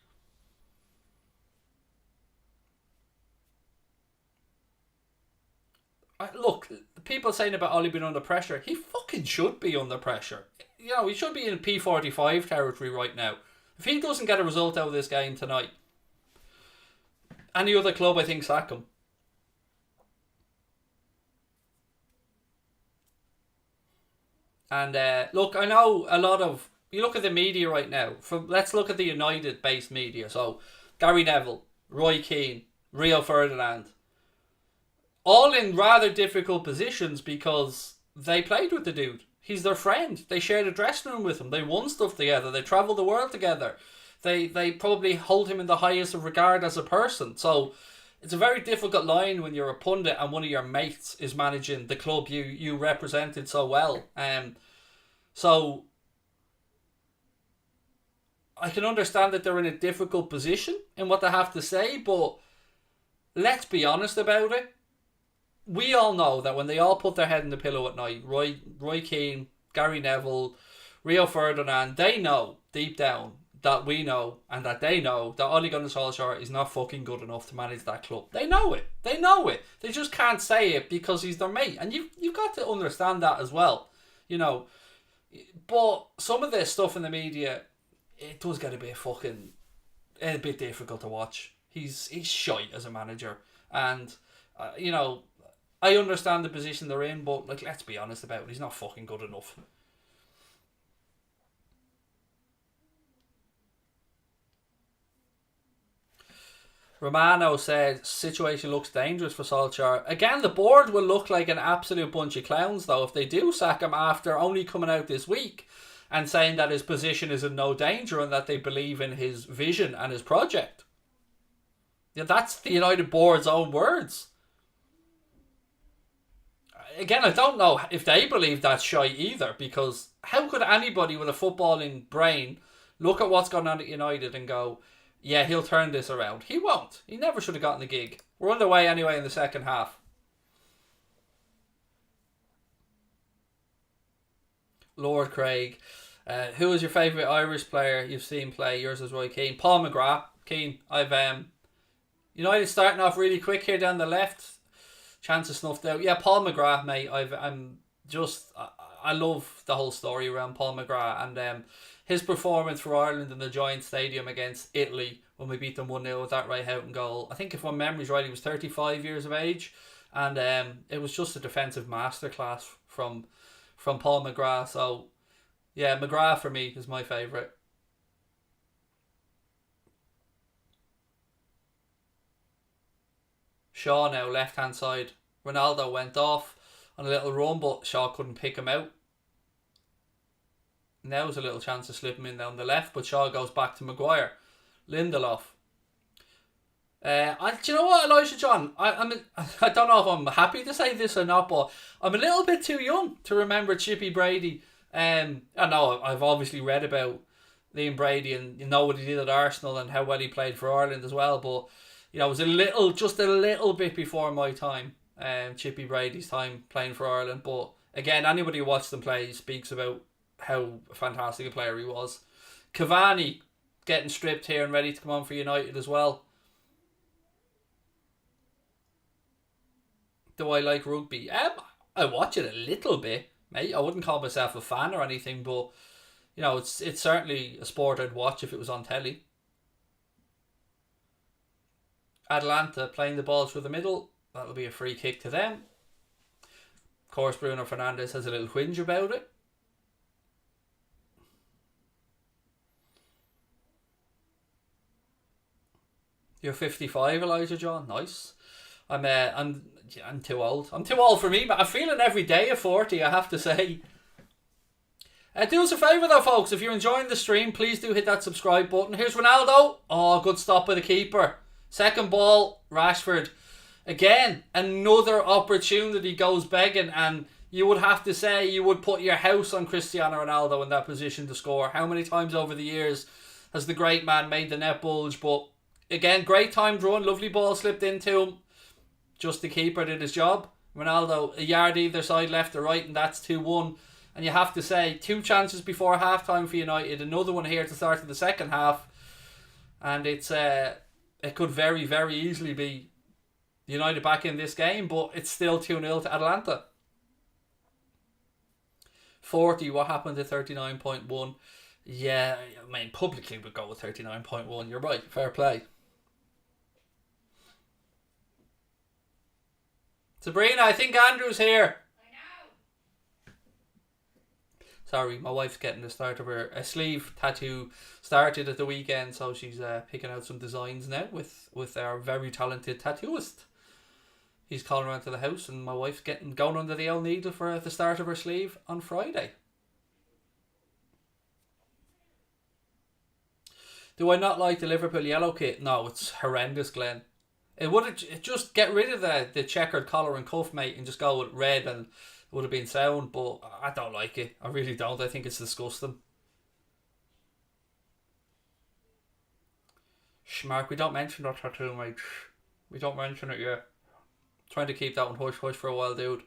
Speaker 1: Look, the people saying about Ollie being under pressure, he fucking should be under pressure. You know, he should be in P45 territory right now. If he doesn't get a result out of this game tonight, any other club, I think, sack him. And look, I know a lot of, you look at the media right now. Let's look at the United-based media. So, Gary Neville, Roy Keane, Rio Ferdinand, all in rather difficult positions because they played with the dude. He's their friend. They shared a dressing room with him. They won stuff together. They travelled the world together. They probably hold him in the highest of regard as a person. So it's a very difficult line when you're a pundit and one of your mates is managing the club you represented so well. So I can understand that they're in a difficult position in what they have to say, but let's be honest about it. We all know that when they all put their head in the pillow at night, Roy Keane, Gary Neville, Rio Ferdinand, they know deep down that we know and that they know that Ole Gunnar Solskjaer is not fucking good enough to manage that club. They know it. They know it. They just can't say it because he's their mate. And you've got to understand that as well. You know, but some of this stuff in the media, it does get a bit difficult to watch. He's shite as a manager, and you know, I understand the position they're in, but like, let's be honest about it. He's not fucking good enough. Romano said situation looks dangerous for Solskjaer. Again, the board will look like an absolute bunch of clowns though if they do sack him after only coming out this week and saying that his position is in no danger and that they believe in his vision and his project. Yeah, that's the United board's own words. Again, I don't know if they believe that's shite either, because how could anybody with a footballing brain look at what's going on at United and go, yeah, he'll turn this around? He won't. He never should have gotten the gig. We're underway anyway in the second half. Lord Craig, who is your favourite Irish player you've seen play? Yours is Roy Keane. Paul McGrath. Keane. I've United starting off really quick here down the left. Chances snuffed out. Yeah, Paul McGrath, mate. I love the whole story around Paul McGrath and his performance for Ireland in the Giant Stadium against Italy when we beat them 1-0 with that right out and goal. I think if my memory's right, he was 35 years of age, and it was just a defensive masterclass from Paul McGrath. So yeah, McGrath for me is my favourite. Shaw now, left hand side. Ronaldo went off on a little run, but Shaw couldn't pick him out. Now's a little chance to slip him in down the left, but Shaw goes back to Maguire. Lindelof. Do you know what, Elijah John? I don't know if I'm happy to say this or not, but I'm a little bit too young to remember Chippy Brady. I know I've obviously read about Liam Brady and you know what he did at Arsenal and how well he played for Ireland as well, but you know, it was just a little bit before my time, Chippy Brady's time playing for Ireland. But again, anybody who watched him play speaks about how fantastic a player he was. Cavani getting stripped here and ready to come on for United as well. Do I like rugby? I watch it a little bit, mate. I wouldn't call myself a fan or anything, but you know, it's certainly a sport I'd watch if it was on telly. Atalanta playing the ball through the middle. That'll be a free kick to them. Of course, Bruno Fernandes has a little whinge about it. You're 55, Elijah John. Nice. I'm too old. I'm too old for me, but I'm feeling every day of 40, I have to say. Do us a favour though, folks. If you're enjoying the stream, please do hit that subscribe button. Here's Ronaldo. Oh, good stop by the keeper. Second ball, Rashford. Again, another opportunity goes begging, and you would have to say you would put your house on Cristiano Ronaldo in that position to score. How many times over the years has the great man made the net bulge? But again, great timed run, lovely ball slipped into him. Just the keeper did his job. Ronaldo, a yard either side, left or right, and that's 2-1. And you have to say, 2 chances before half time for United, another one here to start of the second half. And it could very, very easily be United back in this game, but it's still 2-0 to Atalanta. 40, what happened to 39.1? Yeah, I mean, publicly we'd go with 39.1. You're right, fair play. Sabrina, I think Andrew's here. I know. Sorry, my wife's getting the start of a sleeve tattoo started at the weekend, so she's picking out some designs now with our very talented tattooist. He's calling around to the house, and my wife's going under the old needle for the start of her sleeve on Friday. Do I not like the Liverpool yellow kit? No, it's horrendous, Glenn. It would just get rid of the checkered collar and cuff, mate, and just go with red, and it would have been sound, but I don't like it. I really don't. I think it's disgusting. Mark, we don't mention that tattoo, mate. We don't mention it yet. Trying to keep that one hush hush for a while, dude.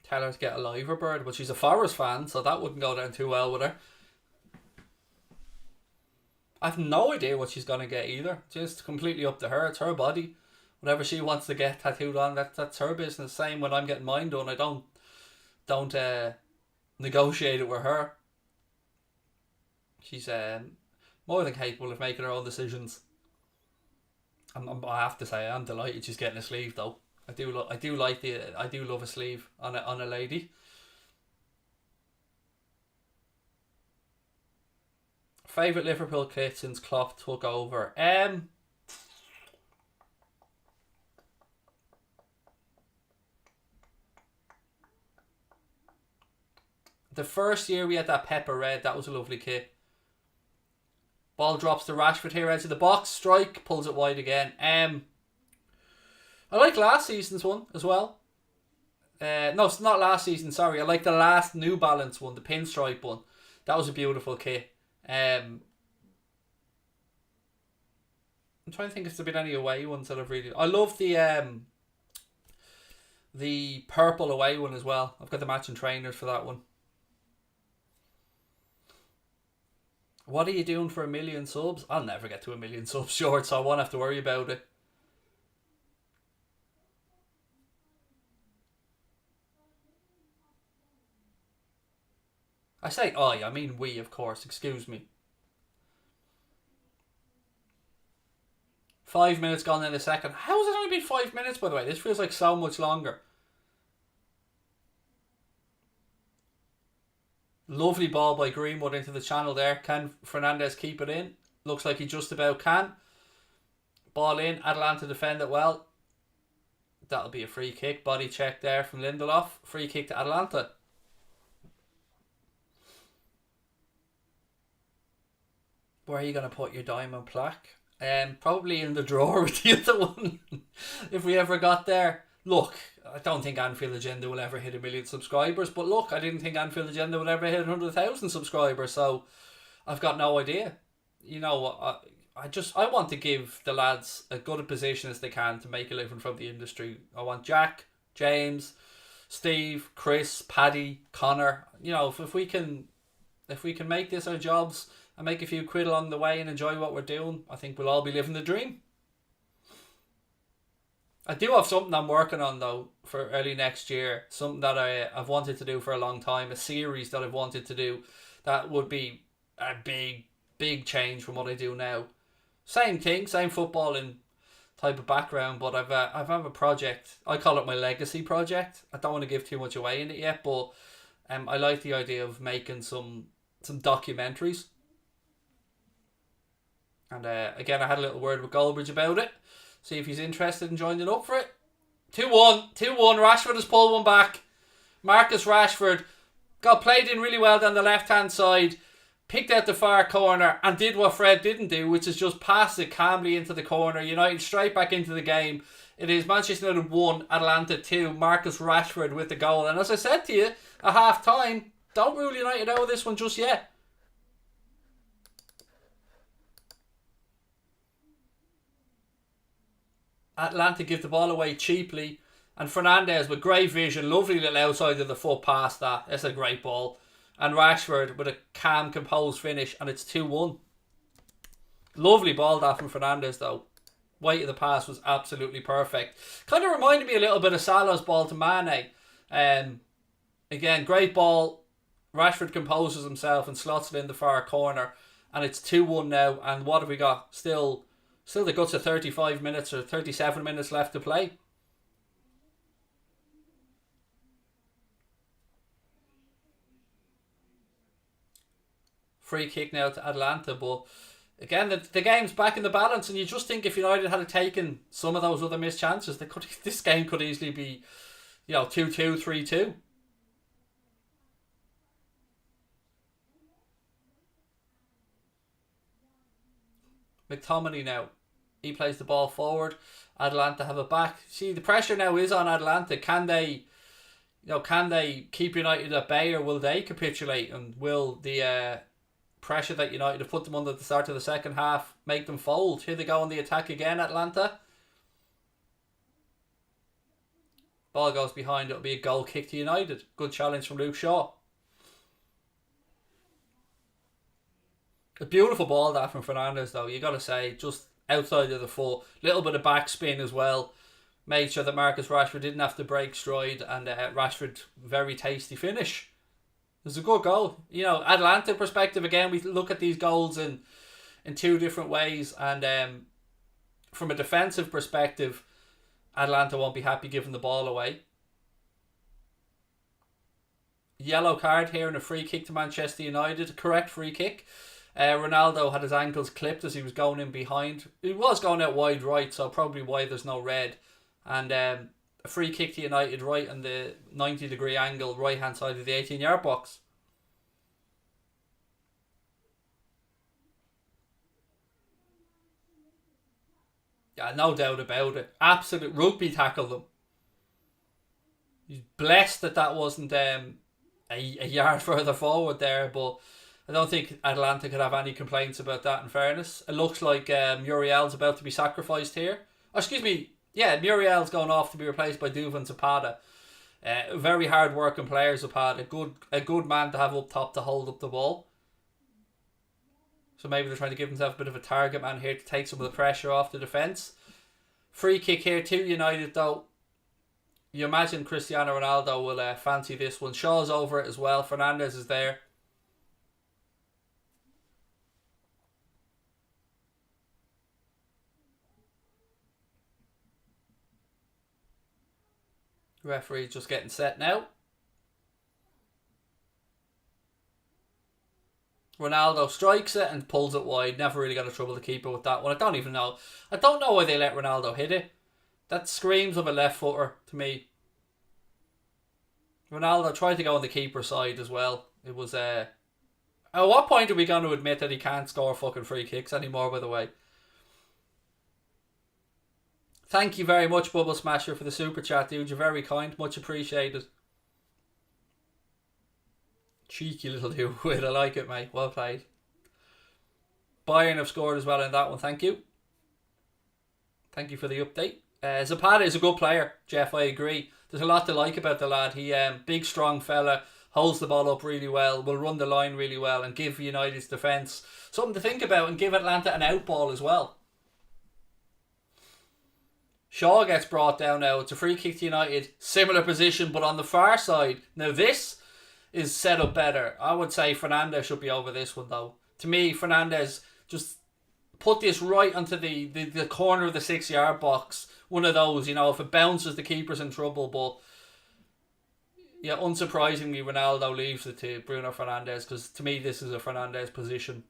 Speaker 1: Tell her to get a liver bird, but she's a Forest fan, so that wouldn't go down too well with her. I've no idea what she's gonna get either. Just completely up to her. It's her body. Whatever she wants to get tattooed on, that's her business. Same when I'm getting mine done. I don't negotiate it with her. She's more than capable of making her own decisions. I have to say I'm delighted she's getting a sleeve though. I do love a sleeve on a lady. Favourite Liverpool kit since Klopp took over. The first year we had that pepper red, that was a lovely kit. Ball drops to Rashford here edge of the box, strike, pulls it wide again. I like last season's one as well. No, it's not last season, sorry. I like the last New Balance one, the pinstripe one. That was a beautiful kit. I'm trying to think if there's been any away ones that I've really... I love the purple away one as well. I've got the matching trainers for that one. What are you doing for 1 million subs? I'll never get to 1 million subs short, so I won't have to worry about it. I say I mean we, of course, excuse me. 5 minutes gone in a second. How has it only been 5 minutes, by the way? This feels like so much longer. Lovely ball by Greenwood into the channel there. Can Fernandes keep it in? Looks like he just about can. Ball in. Atalanta defend it well. That'll be a free kick. Body check there from Lindelof. Free kick to Atalanta. Where are you going to put your diamond plaque? Probably in the drawer with the other one. If we ever got there. Look, I don't think Anfield Agenda will ever hit 1 million subscribers. But look, I didn't think Anfield Agenda would ever hit 100,000 subscribers. So I've got no idea. You know, I want to give the lads as good a position as they can to make a living from the industry. I want Jack, James, Steve, Chris, Paddy, Connor. You know, if we can make this our jobs and make a few quid along the way and enjoy what we're doing, I think we'll all be living the dream. I do have something I'm working on though for early next year. Something that I've wanted to do for a long time. A series that I've wanted to do that would be a big change from what I do now. Same thing, same footballing type of background, but I've a project. I call it my legacy project. I don't want to give too much away in it yet, but I like the idea of making some documentaries. And again, I had a little word with Goldbridge about it. See if he's interested in joining up for it. 2-1. Rashford has pulled one back. Marcus Rashford got played in really well down the left-hand side. Picked out the far corner and did what Fred didn't do, which is just pass it calmly into the corner. United straight back into the game. It is Manchester United 1, Atalanta 2. Marcus Rashford with the goal. And as I said to you at half-time, don't rule United out of this one just yet. Atalanta give the ball away cheaply, and Fernandes with great vision, lovely little outside of the foot past that. It's a great ball. And Rashford with a calm, composed finish, and it's 2-1. Lovely ball that from Fernandes though. Weight of the pass was absolutely perfect. Kind of reminded me a little bit of Salah's ball to Mane. Again, great ball. Rashford composes himself and slots it in the far corner, and it's 2-1 now. And what have we got? Still the guts of 35 minutes or 37 minutes left to play. Free kick now to Atalanta, but again, the game's back in the balance, and you just think if United had taken some of those other missed chances, this game could easily be, 2-2, 3-2. McTominay now. He plays the ball forward. Atalanta have it back. See, the pressure now is on Atalanta. Can they keep United at bay, or will they capitulate? And will the pressure that United have put them under at the start of the second half make them fold? Here they go on the attack again, Atalanta. Ball goes behind. It'll be a goal kick to United. Good challenge from Luke Shaw. A beautiful ball that from Fernandes though, you got to say, just outside of the foot. Little bit of backspin as well. Made sure that Marcus Rashford didn't have to break stride, and Rashford, very tasty finish. It was a good goal. You know, Atalanta perspective again, we look at these goals in two different ways, and from a defensive perspective, Atalanta won't be happy giving the ball away. Yellow card here and a free kick to Manchester United. Correct free kick. Ronaldo had his ankles clipped as he was going in behind. He was going out wide right, so probably why there's no red. And a free kick to United right on the 90-degree angle, right hand side of the 18-yard box. Yeah, no doubt about it. Absolute rugby tackled them. He's blessed that wasn't a yard further forward there, but I don't think Atalanta could have any complaints about that, in fairness. It looks like Muriel's about to be sacrificed here. Oh, excuse me. Yeah, Muriel's going off to be replaced by Duvan Zapata. Very hard working player, Zapata. A good man to have up top to hold up the ball. So maybe they're trying to give themselves a bit of a target man here to take some of the pressure off the defence. Free kick here to United though. You imagine Cristiano Ronaldo will fancy this one. Shaw's over it as well. Fernandes is there. Referee just getting set now. Ronaldo strikes it and pulls it wide. Never really got a trouble the keeper with that one. I don't even know. I don't know why they let Ronaldo hit it. That screams of a left footer to me. Ronaldo tried to go on the keeper's side as well. It was at what point are we going to admit that he can't score fucking free kicks anymore, by the way? Thank you very much, Bubble Smasher, for the super chat, dude. You're very kind. Much appreciated. Cheeky little dude. I like it, mate. Well played. Bayern have scored as well in that one. Thank you. Thank you for the update. Zapata is a good player, Jeff. I agree. There's a lot to like about the lad. He big, strong fella, holds the ball up really well, will run the line really well, and give United's defence something to think about, and give Atlanta an outball as well. Shaw gets brought down now. It's a free kick to United. Similar position, but on the far side. Now this is set up better. I would say Fernandes should be over this one though. To me, Fernandes just put this right onto the corner of the 6-yard box. One of those, you know, if it bounces, the keeper's in trouble. But yeah, unsurprisingly, Ronaldo leaves it to Bruno Fernandes, because to me, this is a Fernandes position.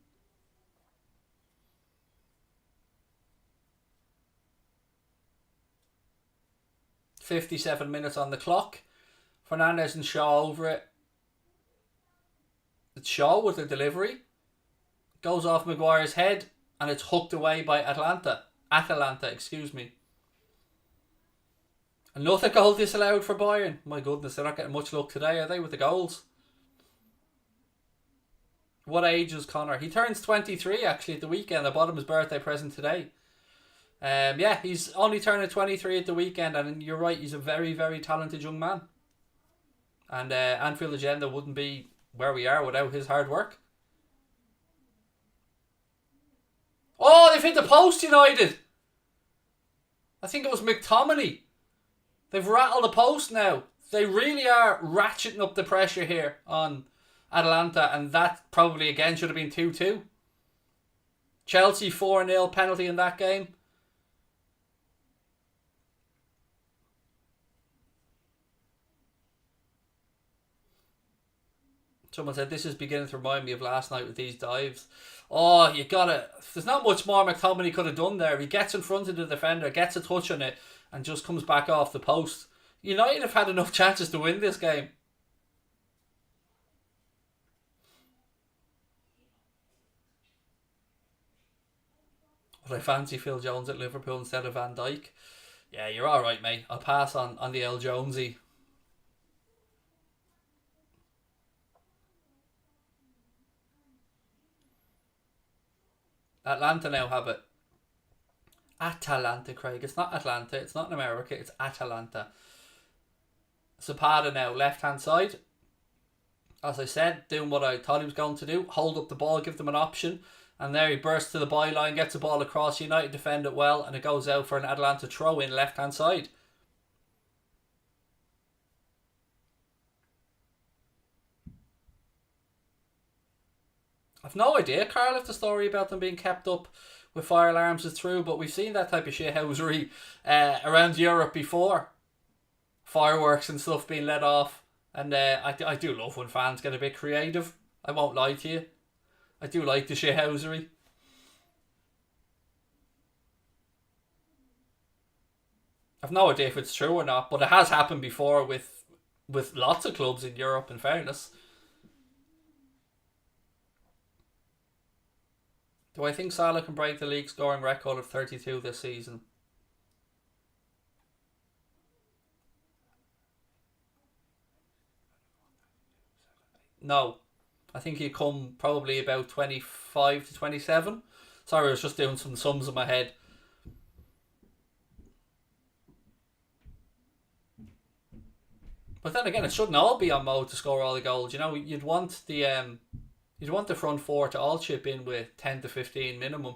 Speaker 1: .57 minutes on the clock. Fernandes and Shaw over it. It's Shaw with the delivery. Goes off Maguire's head, and it's hooked away by Atalanta, excuse me. Another goal disallowed for Bayern. My goodness, they're not getting much luck today, are they, with the goals? What age is Connor? He turns 23 actually at the weekend. I bought him his birthday present today. Yeah, he's only turning 23 at the weekend, and you're right, he's a very, very talented young man. And Anfield Agenda wouldn't be where we are without his hard work. Oh, they've hit the post, United. I think it was McTominay. They've rattled the post now. They really are ratcheting up the pressure here on Atalanta, and that probably again should have been 2-2. Chelsea 4-0 penalty in that game. Someone said this is beginning to remind me of last night with these dives. Oh, you gotta. There's not much more McTominay could have done there. He gets in front of the defender, gets a touch on it, and just comes back off the post. United have had enough chances to win this game. But I fancy Phil Jones at Liverpool instead of Van Dijk. Yeah, you're alright, mate. I'll pass on the El Jonesy. Atlanta now have it. Atalanta, Craig. It's not Atlanta. It's not in America. It's Atalanta. Zapata now, left hand side. As I said, doing what I thought he was going to do. Hold up the ball, give them an option. And there he bursts to the byline, gets the ball across. United defend it well, and it goes out for an Atalanta throw in left hand side. I've no idea, Carl, if the story about them being kept up with fire alarms is true, but we've seen that type of shithousery around Europe before. Fireworks and stuff being let off. And I do love when fans get a bit creative. I won't lie to you. I do like the shithousery. I've no idea if it's true or not, but it has happened before with lots of clubs in Europe, in fairness. Do I think Salah can break the league scoring record of 32 this season? No. I think he'd come probably about 25 to 27. Sorry, I was just doing some sums in my head. But then again, it shouldn't all be on mode to score all the goals. You know, you'd want the front four to all chip in with 10 to 15 minimum.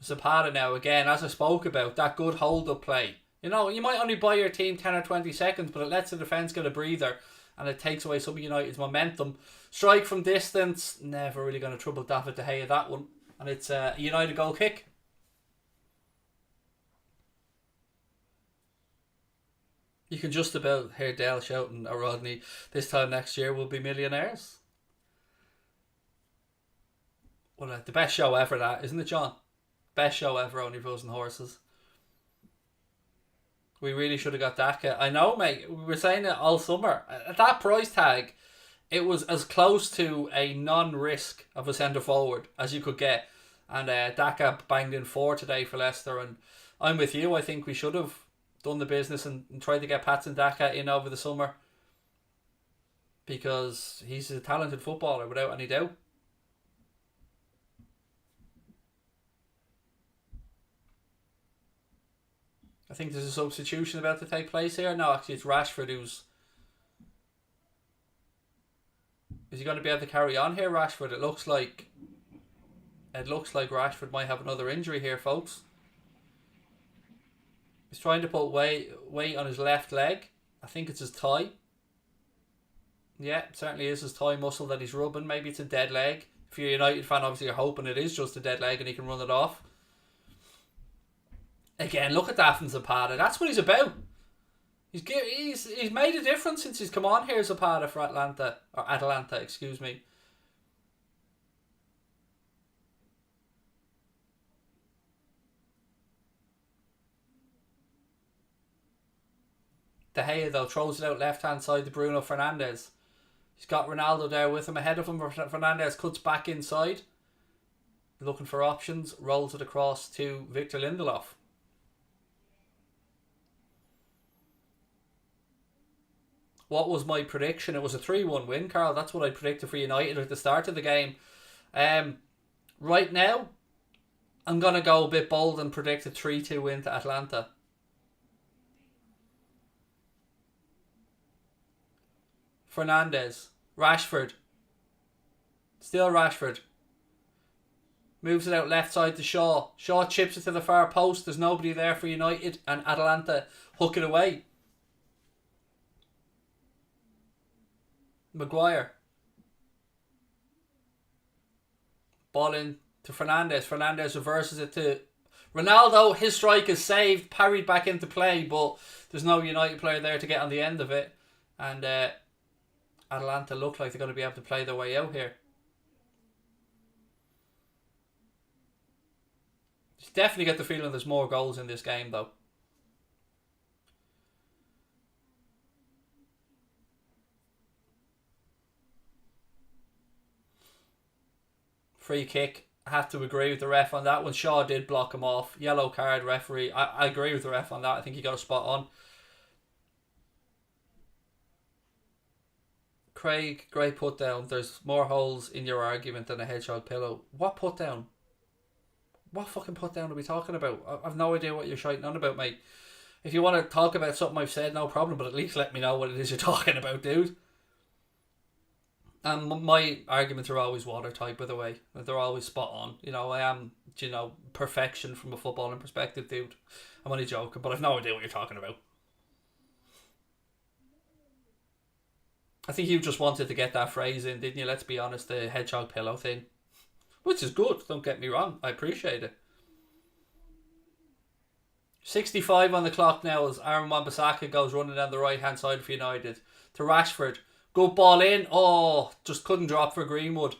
Speaker 1: Zapata now, again, as I spoke about, that good hold-up play. You know, you might only buy your team 10 or 20 seconds, but it lets the defence get a breather and it takes away some of United's momentum. Strike from distance, never really going to trouble David De Gea that one. And it's a United goal kick. You can just about hear Dale shouting at Rodney, this time next year we'll be millionaires. Well, the best show ever, that, isn't it, John? Best show ever, only Frozen Horses. We really should have got Daka. I know, mate. We were saying it all summer. At that price tag, it was as close to a non-risk of a centre forward as you could get. And Daka banged in 4 today for Leicester. And I'm with you. I think we should have done the business and tried to get Patson Daka in over the summer. Because he's a talented footballer without any doubt. I think there's a substitution about to take place here. No, actually it's Rashford who's... Is he going to be able to carry on here, Rashford? It looks like Rashford might have another injury here, folks. He's trying to put weight on his left leg. I think it's his thigh. Yeah, it certainly is his thigh muscle that he's rubbing. Maybe it's a dead leg. If you're a United fan, obviously you're hoping it is just a dead leg and he can run it off. Again, look at that from Zapata. That's what he's about. He's made a difference since he's come on here, Zapata, for Atalanta, excuse me. De Gea, though, throws it out left hand side to Bruno Fernandes. He's got Ronaldo there with him, ahead of him. Fernandes cuts back inside, looking for options, rolls it across to Victor Lindelof. What was my prediction? It was a 3-1 win, Carl. That's what I predicted for United at the start of the game. Right now, I'm going to go a bit bold and predict a 3-2 win to Atalanta. Fernandes. Rashford. Still Rashford. Moves it out left side to Shaw. Shaw chips it to the far post. There's nobody there for United. And Atalanta hook it away. Maguire. Ball in to Fernandes. Fernandes reverses it to Ronaldo. His strike is saved, parried back into play, but there's no United player there to get on the end of it. And Atalanta look like they're going to be able to play their way out here. Just definitely get the feeling there's more goals in this game, though. Free kick. I have to agree with the ref on that one. Shaw did block him off. Yellow card, referee. I agree with the ref on that. I think he got a spot on. Craig, great put down. There's more holes in your argument than a hedgehog pillow. What put down? What fucking put down are we talking about? I've no idea what you're shouting on about, mate. If you want to talk about something I've said, no problem, but at least let me know what it is you're talking about, dude. And my arguments are always watertight, by the way. They're always spot on. I am, perfection from a footballing perspective, dude. I'm only joking, but I've no idea what you're talking about. I think you just wanted to get that phrase in, didn't you? Let's be honest, the hedgehog pillow thing. Which is good, don't get me wrong. I appreciate it. 65 on the clock now as Aaron Wan-Bissaka goes running down the right-hand side for United. To Rashford. Good ball in. Oh, just couldn't drop for Greenwood.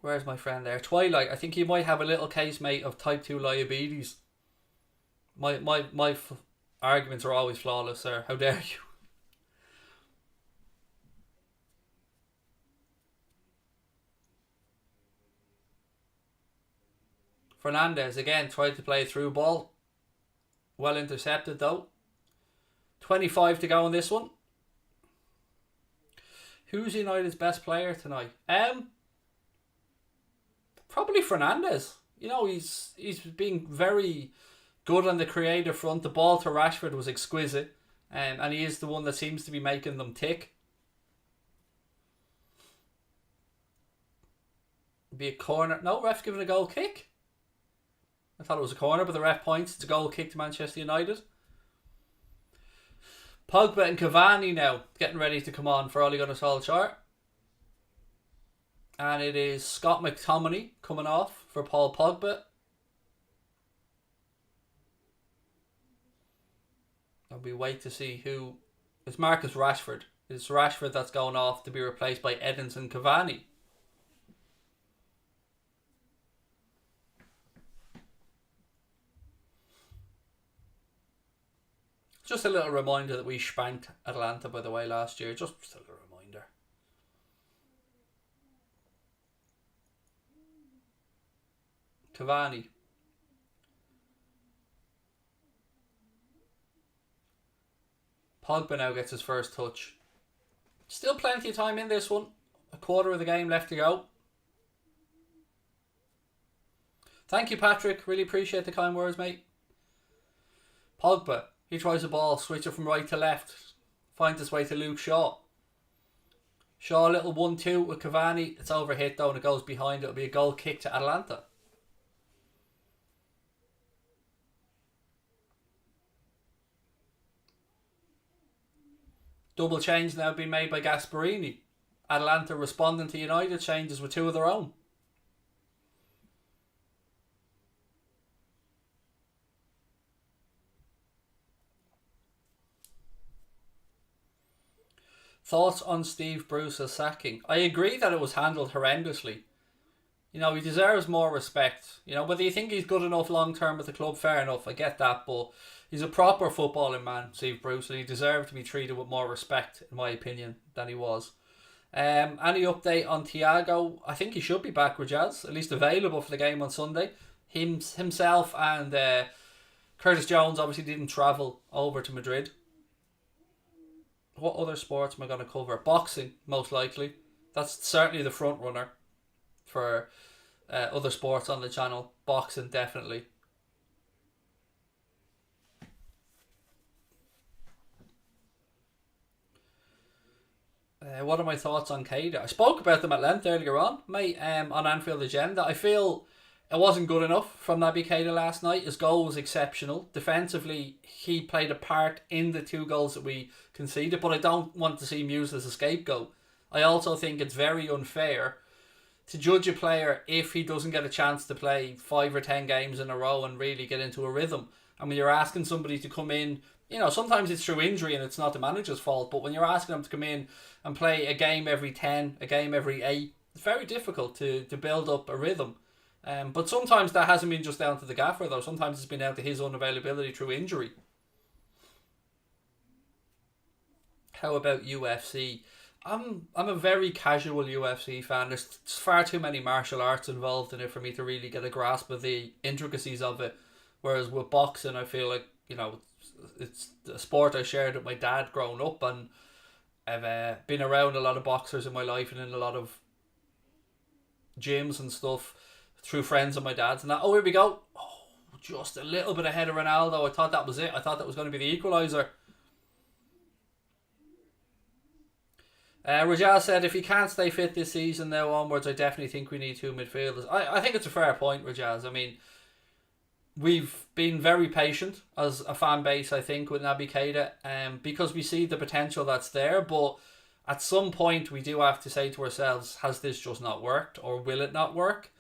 Speaker 1: Where's my friend there? Twilight, I think you might have a little case, mate, of type 2 diabetes. My arguments are always flawless, sir. How dare you? Fernandez, again, tried to play a through ball. Well intercepted, though. 25 to go on this one. Who's United's best player tonight? Probably Fernandez. He's being very good on the creative front. The ball to Rashford was exquisite, and he is the one that seems to be making them tick. Be a corner. No, ref giving a goal kick. I thought it was a corner, but the ref points. It's a goal kick to Manchester United. Pogba and Cavani now getting ready to come on for Ole Gunnar Solskjaer. And it is Scott McTominay coming off for Paul Pogba. And we wait to see who. It's Marcus Rashford. It's Rashford that's going off to be replaced by Edinson Cavani. Just a little reminder that we spanked Atalanta, by the way, last year. Just a little reminder. Cavani. Pogba now gets his first touch. Still plenty of time in this one. A quarter of the game left to go. Thank you, Patrick. Really appreciate the kind words, mate. Pogba. He tries the ball, switch it from right to left. Finds his way to Luke Shaw. Shaw, a little 1-2 with Cavani. It's overhit though and it goes behind. It'll be a goal kick to Atalanta. Double change now being made by Gasperini. Atalanta responding to United changes with two of their own. Thoughts on Steve Bruce's sacking? I agree that it was handled horrendously. He deserves more respect. Whether you think he's good enough long term with the club, fair enough, I get that, but he's a proper footballing man, Steve Bruce, and he deserved to be treated with more respect, in my opinion, than he was. Any update on Thiago? I think he should be back with Jazz, at least available for the game on Sunday. Himself and Curtis Jones obviously didn't travel over to Madrid. What other sports am I going to cover? Boxing, most likely. That's certainly the front runner for other sports on the channel. Boxing, definitely. What are my thoughts on Keita? I spoke about them at length earlier on, mate, on Anfield Agenda. I feel it wasn't good enough from Naby Keita last night. His goal was exceptional. Defensively, he played a part in the two goals that we conceded, but I don't want to see him used as a scapegoat. I also think it's very unfair to judge a player if he doesn't get a chance to play 5 or 10 games in a row and really get into a rhythm. I mean, you're asking somebody to come in, sometimes it's through injury and it's not the manager's fault, but when you're asking them to come in and play a game every 10, a game every 8, it's very difficult to build up a rhythm. But sometimes that hasn't been just down to the gaffer, though. Sometimes it's been down to his unavailability through injury. How about UFC? I'm a very casual UFC fan. There's far too many martial arts involved in it for me to really get a grasp of the intricacies of it. Whereas with boxing, I feel like, it's a sport I shared with my dad growing up, and I've been around a lot of boxers in my life and in a lot of gyms and stuff through friends of my dad's and that. Oh, here we go. Oh, just a little bit ahead of Ronaldo. I thought that was it. I thought that was going to be the equaliser. Rajal said, if he can't stay fit this season now onwards, I definitely think we need two midfielders. I think it's a fair point, Rajaz. I mean, we've been very patient as a fan base, I think, with Naby Keita, because we see the potential that's there, but at some point we do have to say to ourselves, has this just not worked, or will it not work?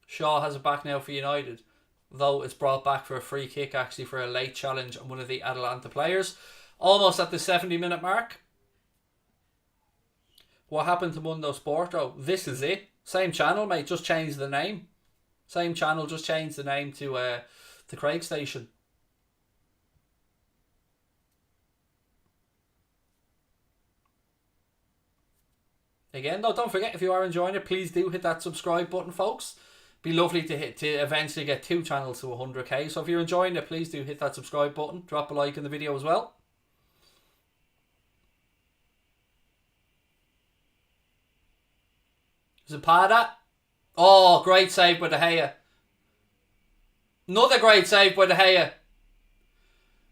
Speaker 1: Shaw has it back now for United, though it's brought back for a free kick, actually, for a late challenge on one of the Atalanta players. Almost at the 70-minute mark. What happened to Mundo Sporto? This is it. Same channel, mate, just changed the name. Same channel, just changed the name to the Craig Station. Again, though, don't forget, if you are enjoying it, please do hit that subscribe button, folks. Be lovely to eventually get 2 channels to 100k. So if you're enjoying it, please do hit that subscribe button. Drop a like in the video as well. Zapata. Oh, great save by De Gea. Another great save by De Gea.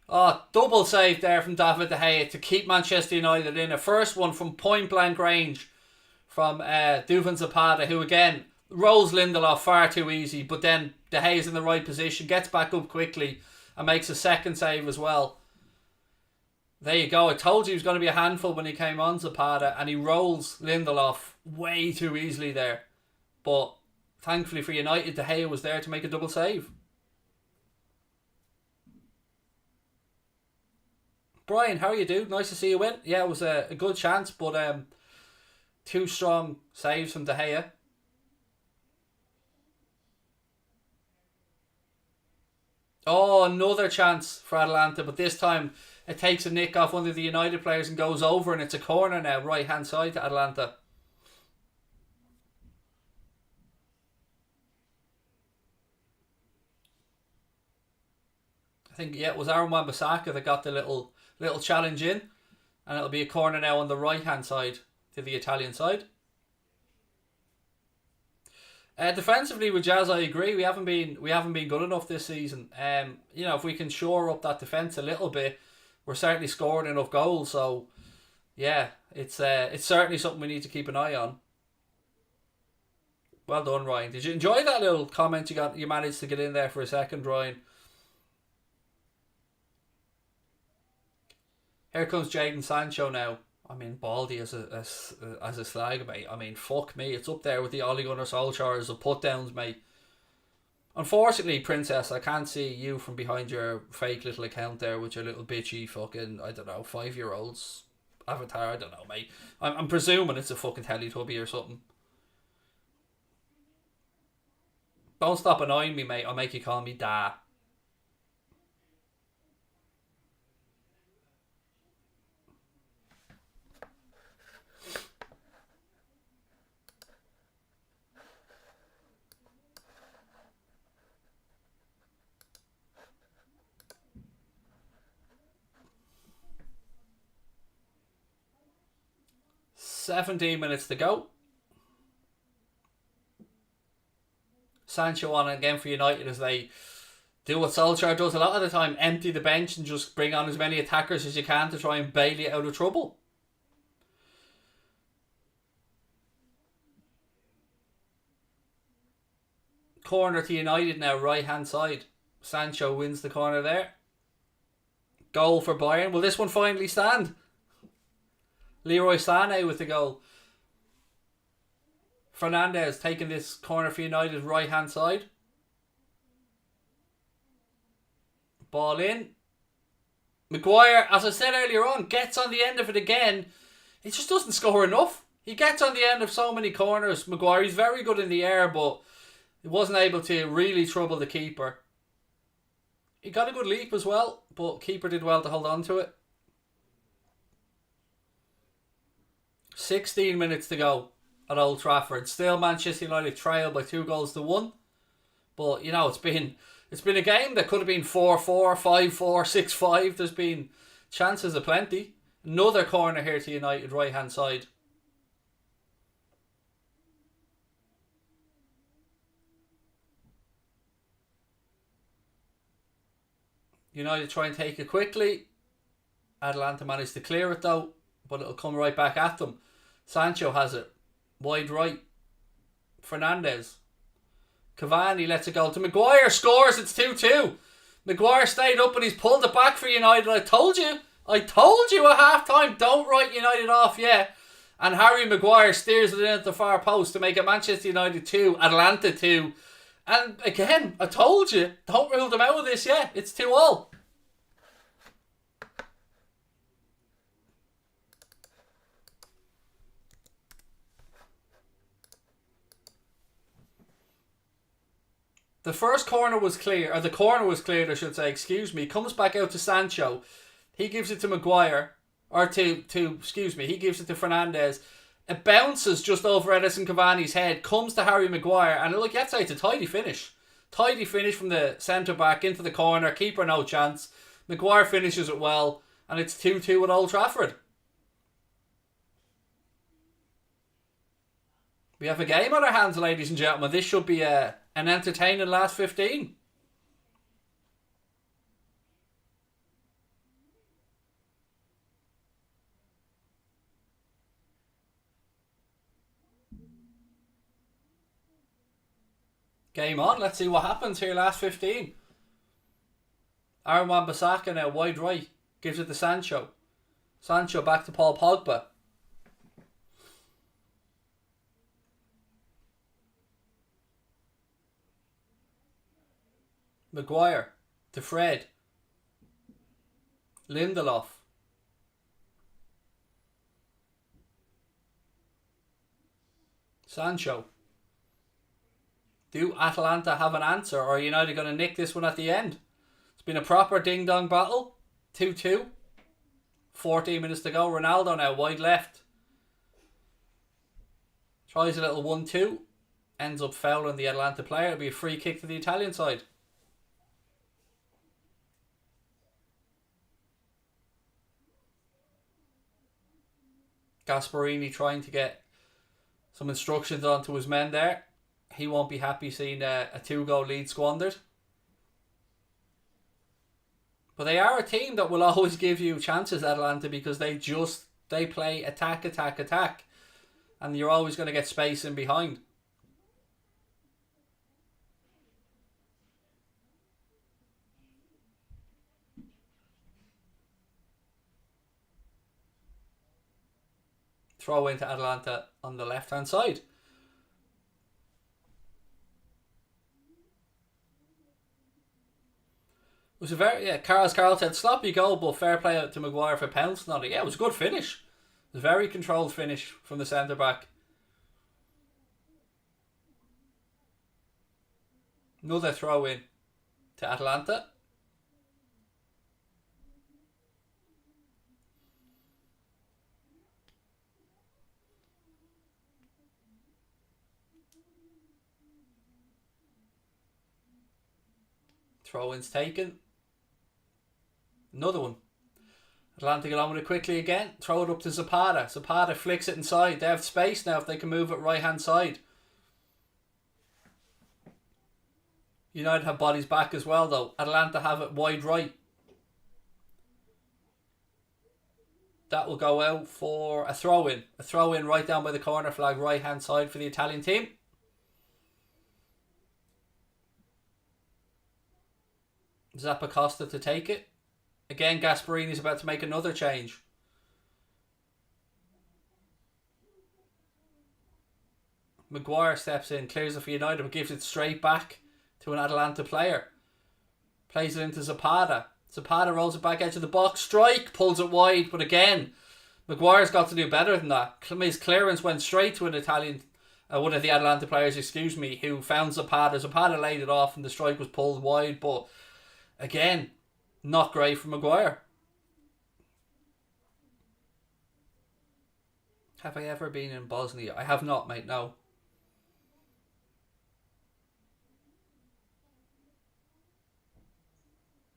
Speaker 1: Oh, double save there from David De Gea to keep Manchester United in. A first one from point blank range from Duvin Zapata, who again rolls Lindelof far too easy, but then De Gea's in the right position, gets back up quickly and makes a second save as well. There you go. I told you he was going to be a handful when he came on, Zapata, and he rolls Lindelof way too easily there. But thankfully for United, De Gea was there to make a double save. Brian, how are you, dude? Nice to see you win. Yeah, it was a good chance, but 2 strong saves from De Gea. Oh, another chance for Atalanta, but this time it takes a nick off one of the United players and goes over, and it's a corner now, right hand side to Atalanta. I think, yeah, it was Aaron Wan-Bissaka that got the little challenge in, and it'll be a corner now on the right hand side to the Italian side. Defensively with Jazz, I agree. We haven't been good enough this season. If we can shore up that defence a little bit, we're certainly scoring enough goals. So, yeah, it's certainly something we need to keep an eye on. Well done, Ryan. Did you enjoy that little comment you managed to get in there for a second, Ryan? Here comes Jadon Sancho now. I mean, Baldy as a slag, mate. I mean, fuck me. It's up there with the Ole Gunnar Solskjaers of put-downs, mate. Unfortunately, Princess, I can't see you from behind your fake little account there with your little bitchy fucking, I don't know, 5-year-olds avatar. I don't know, mate. I'm presuming it's a fucking Teletubby or something. Don't stop annoying me, mate. I'll make you call me Da. $17 to go. Sancho on again for United as they do what Solskjaer does a lot of the time, empty the bench and just bring on as many attackers as you can to try and bail you out of trouble. Corner to United now, right hand side. Sancho wins the corner there. Goal for Bayern. Will this one finally stand? Leroy Sané with the goal. Fernandes taking this corner for United, right hand side. Ball in. Maguire, as I said earlier on, gets on the end of it again. He just doesn't score enough. He gets on the end of so many corners. Maguire, he's very good in the air, but he wasn't able to really trouble the keeper. He got a good leap as well, but keeper did well to hold on to it. 16 minutes to go at Old Trafford. Still Manchester United trail by 2-1. But, you know, it's been a game that could have been 4-4, 5-4, 6-5. There's been chances aplenty. Another corner here to United, right hand side. United try and take it quickly. Atalanta managed to clear it though, but it'll come right back at them. Sancho has it. Wide right. Fernandes. Cavani lets it go to Maguire. Scores. It's 2-2. Maguire stayed up and he's pulled it back for United. I told you at half time, don't write United off yet. And Harry Maguire steers it in at the far post to make it Manchester United 2, Atalanta 2. And again, I told you, don't rule them out of this yet. It's 2-2. The first corner was clear, or the corner was cleared, I should say, excuse me. Comes back out to Sancho. He gives it to Maguire, or he gives it to Fernandes. It bounces just over Edison Cavani's head, comes to Harry Maguire, and look, you have to say it's a tidy finish. Tidy finish from the centre-back into the corner, keeper no chance. Maguire finishes it well, and it's 2-2 at Old Trafford. We have a game on our hands, ladies and gentlemen. This should be an entertaining last 15. Game on. Let's see what happens here last 15. Aaron Wan-Bissaka now wide right. Gives it to Sancho. Sancho back to Paul Pogba. Maguire to Fred. Lindelof. Sancho. Do Atalanta have an answer, or are United going to nick this one at the end? It's been a proper ding-dong battle. 2-2. 14 minutes to go. Ronaldo now wide left. Tries a little 1-2. Ends up fouling the Atalanta player. It'll be a free kick to the Italian side. Gasperini trying to get some instructions onto his men there. He won't be happy seeing a 2-goal lead squandered. But they are a team that will always give you chances, Atalanta, because they play attack. And you're always going to get space in behind. Throw into Atalanta on the left hand side. It was a very, Carl said sloppy goal, but fair play out to Maguire for pouncing on it. Yeah, it was a good finish. It was a very controlled finish from the centre back. Another throw in to Atalanta. Throw-ins taken. Another one. Atalanta get on with it quickly again. Throw it up to Zapata. Zapata flicks it inside. They have space now if they can move it right hand side. United have bodies back as well though. Atalanta have it wide right. That will go out for a throw-in. A throw-in right down by the corner flag right hand side for the Italian team. Zappacosta to take it. Again, Gasperini's about to make another change. Maguire steps in, clears it for United, but gives it straight back to an Atalanta player. Plays it into Zapata. Zapata rolls it back edge of the box. Strike, pulls it wide, but again, Maguire's got to do better than that. His clearance went straight to an Italian, one of the Atalanta players, who found Zapata. Zapata laid it off and the strike was pulled wide, but again, not great for Maguire. Have I ever been in Bosnia? I have not, mate, no.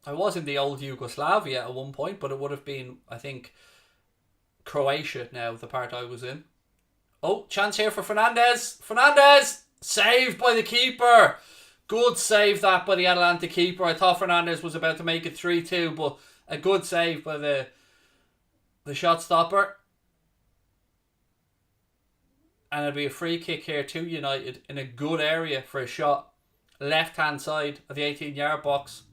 Speaker 1: I was in the old Yugoslavia at one point, but it would have been, I think, Croatia now, the part I was in. Oh, chance here for Fernandez. Fernandez! Saved by the keeper. Good save that by the Atalanta keeper. I thought Fernandez was about to make it 3-2, but a good save by the shot stopper. And it'll be a free kick here to United in a good area for a shot. Left hand side of the 18-yard box.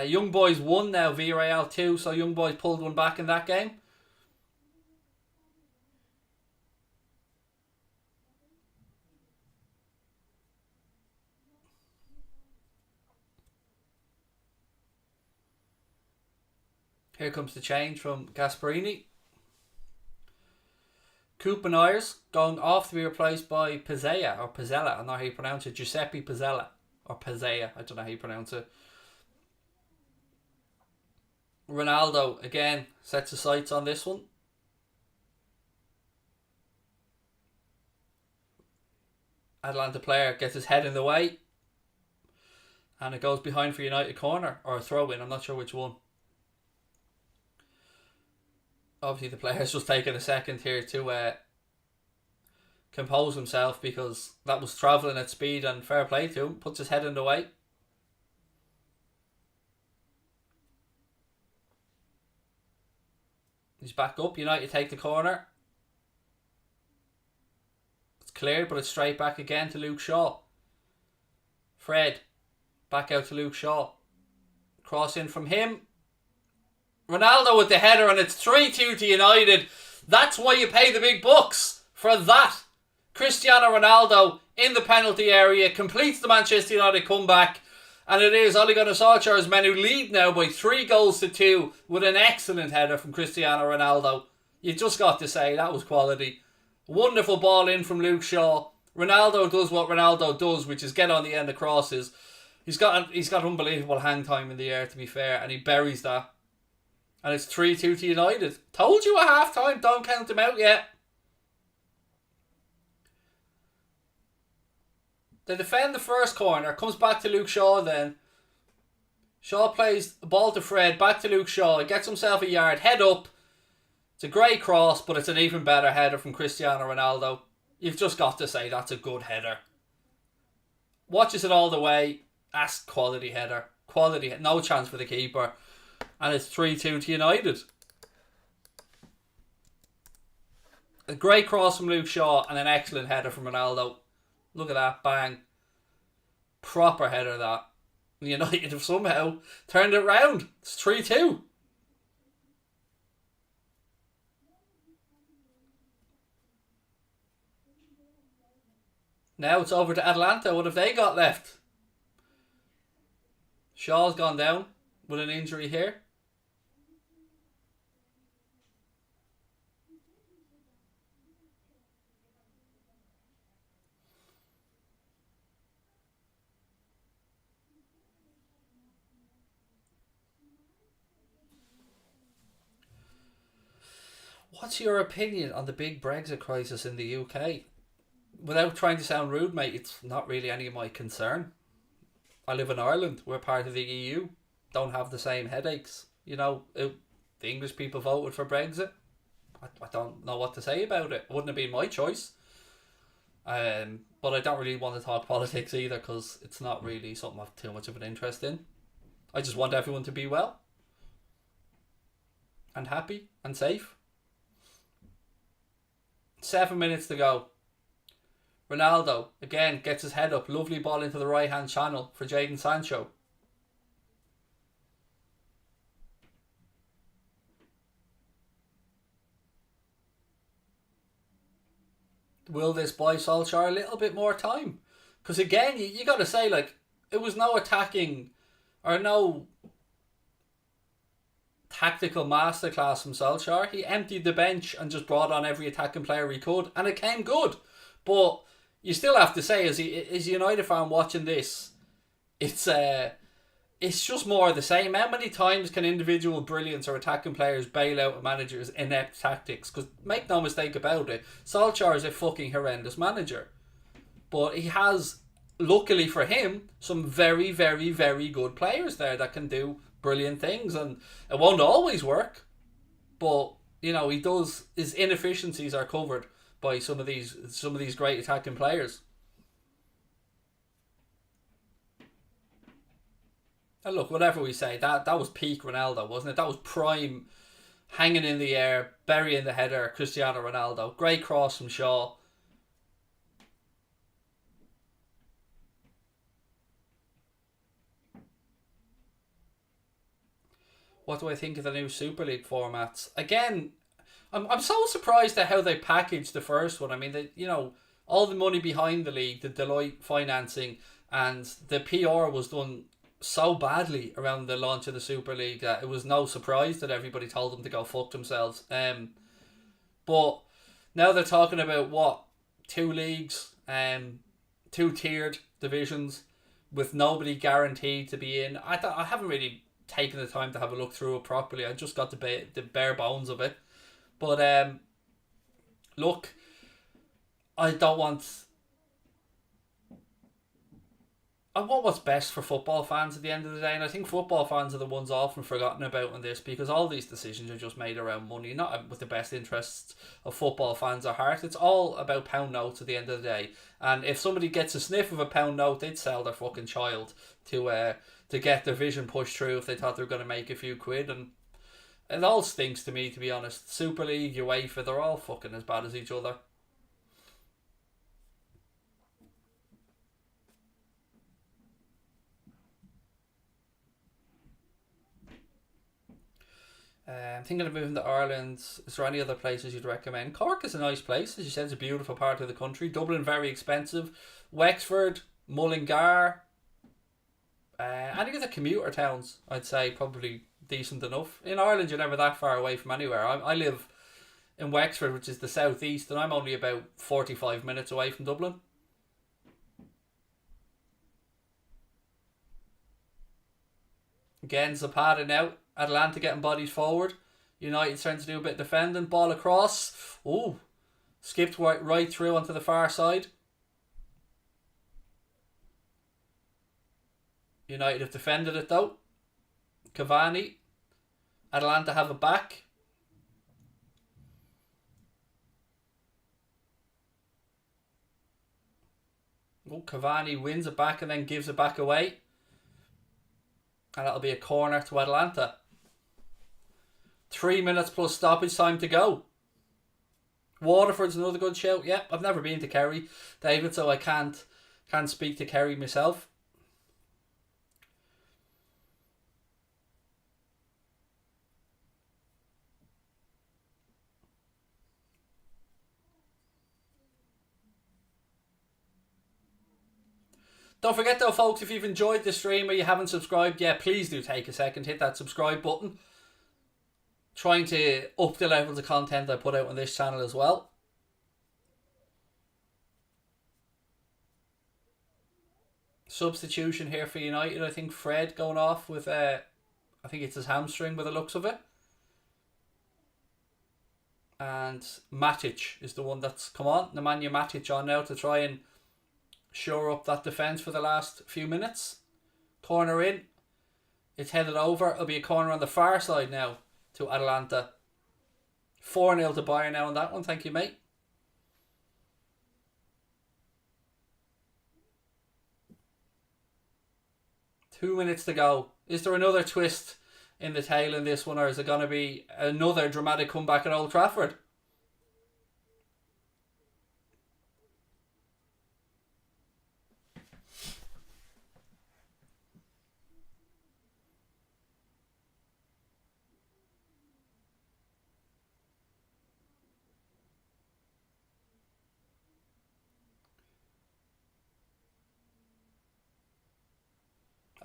Speaker 1: Young Boys won now, Villarreal 2, so Young Boys pulled one back in that game. Here comes the change from Gasperini. Coupenayers going off to be replaced by Pizzella, or Pizzella, I don't know how you pronounce it. Giuseppe Pizzella, or Pizzella, I don't know how you pronounce it. Ronaldo, again, sets the sights on this one. Atalanta player gets his head in the way. And it goes behind for United corner, or a throw-in, I'm not sure which one. Obviously the player's just taking a second here to compose himself, because that was travelling at speed, and fair play to him. Puts his head in the way. He's back up. United take the corner. It's cleared, but it's straight back again to Luke Shaw. Fred. Back out to Luke Shaw. Cross in from him. Ronaldo with the header, and it's 3-2 to United. That's why you pay the big bucks for that. Cristiano Ronaldo in the penalty area completes the Manchester United comeback. And it is Ole Gunnar Solskjaer's men who lead now by 3-2 with an excellent header from Cristiano Ronaldo. You just got to say, that was quality. Wonderful ball in from Luke Shaw. Ronaldo does what Ronaldo does, which is get on the end of crosses. He's got unbelievable hang time in the air, to be fair, and he buries that. And it's 3-2 to United. Told you at half time, don't count them out yet. They defend the first corner. Comes back to Luke Shaw then. Shaw plays the ball to Fred. Back to Luke Shaw. He gets himself a yard. Head up. It's a great cross, but it's an even better header from Cristiano Ronaldo. You've just got to say that's a good header. Watches it all the way. That's quality header. Quality. No chance for the keeper. And it's 3-2 to United. A great cross from Luke Shaw and an excellent header from Ronaldo. Look at that, bang. Proper header that. United have somehow turned it round. It's 3-2. Now it's over to Atalanta. What have they got left? Shaw's gone down with an injury here. What's your opinion on the big Brexit crisis in the UK? Without trying to sound rude, mate, it's not really any of my concern. I live in Ireland. We're part of the EU. Don't have the same headaches. You know, the English people voted for Brexit. I don't know what to say about it. It wouldn't have been my choice. But I don't really want to talk politics either, because it's not really something I've too much of an interest in. I just want everyone to be well. And happy and safe. 7 minutes to go. Ronaldo, again, gets his head up. Lovely ball into the right-hand channel for Jadon Sancho. Will this buy Solskjaer a little bit more time? Because again, you got to say, like, it was no attacking or no tactical masterclass from Solskjaer. He emptied the bench and just brought on every attacking player he could, and it came good. But you still have to say, as a United fan watching this, it's it's just more of the same. How many times can individual brilliance or attacking players bail out a manager's inept tactics? Because make no mistake about it, Solskjaer is a fucking horrendous manager. But he has, luckily for him, some very, very, very good players there that can do brilliant things. And it won't always work, but he does. His inefficiencies are covered by some of these great attacking players. And look, whatever we say, that was peak Ronaldo, wasn't it? That was prime, hanging in the air, burying the header, Cristiano Ronaldo. Great cross from Shaw. What do I think of the new Super League formats? Again, I'm so surprised at how they packaged the first one. I mean, all the money behind the league, the Deloitte financing, and the PR was done so badly around the launch of the Super League that it was no surprise that everybody told them to go fuck themselves. But now they're talking about what, two leagues, two tiered divisions with nobody guaranteed to be in. I haven't really taken the time to have a look through it properly. I just got the bare bones of it. But look, I don't want. I want what's best for football fans at the end of the day, and I think football fans are the ones often forgotten about in this because all these decisions are just made around money, not with the best interests of football fans at heart. It's all about pound notes at the end of the day, and if somebody gets a sniff of a pound note, they'd sell their fucking child to get their vision pushed through if they thought they were going to make a few quid, and it all stinks to me, to be honest. Super League, UEFA, they're all fucking as bad as each other. I'm thinking of moving to Ireland. Is there any other places you'd recommend? Cork is a nice place. As you said, it's a beautiful part of the country. Dublin, very expensive. Wexford, Mullingar, any of the commuter towns, I'd say, probably decent enough. In Ireland, you're never that far away from anywhere. I live in Wexford, which is the southeast, and I'm only about 45 minutes away from Dublin. Again, Zapata now. Atalanta getting bodies forward. United trying to do a bit of defending. Ball across. Ooh. Skipped right through onto the far side. United have defended it though. Cavani. Atalanta have it back. Oh, Cavani wins it back and then gives it back away. And that'll be a corner to Atalanta. 3 minutes plus stoppage time to go. Waterford's another good shout. Yep, I've never been to Kerry, David, so I can't speak to Kerry myself. Don't forget though, folks, if you've enjoyed the stream or you haven't subscribed yet, please do take a second, hit that subscribe button. Trying to up the levels of content I put out on this channel as well. Substitution here for United. I think Fred going off with I think it's his hamstring by the looks of it. And Matic is the one that's come on. Nemanja Matic on now to try and shore up that defence for the last few minutes. Corner in. It's headed over. It'll be a corner on the far side now to Atalanta. 4-0 to Bayern now on that one. Thank you, mate. Two minutes to go. Is there another twist in the tail in this one, or is it going to be another dramatic comeback at Old Trafford?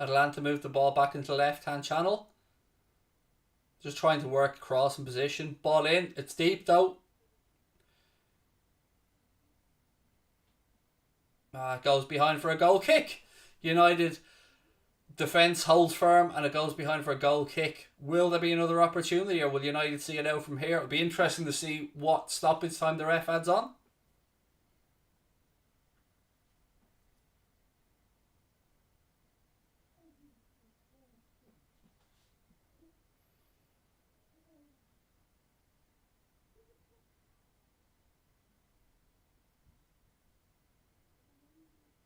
Speaker 1: Atalanta moved the ball back into the left-hand channel. Just trying to work across in position. Ball in. It's deep though. It goes behind for a goal kick. United defence holds firm and it goes behind for a goal kick. Will there be another opportunity, or will United see it out from here? It'll be interesting to see what stoppage time the ref adds on.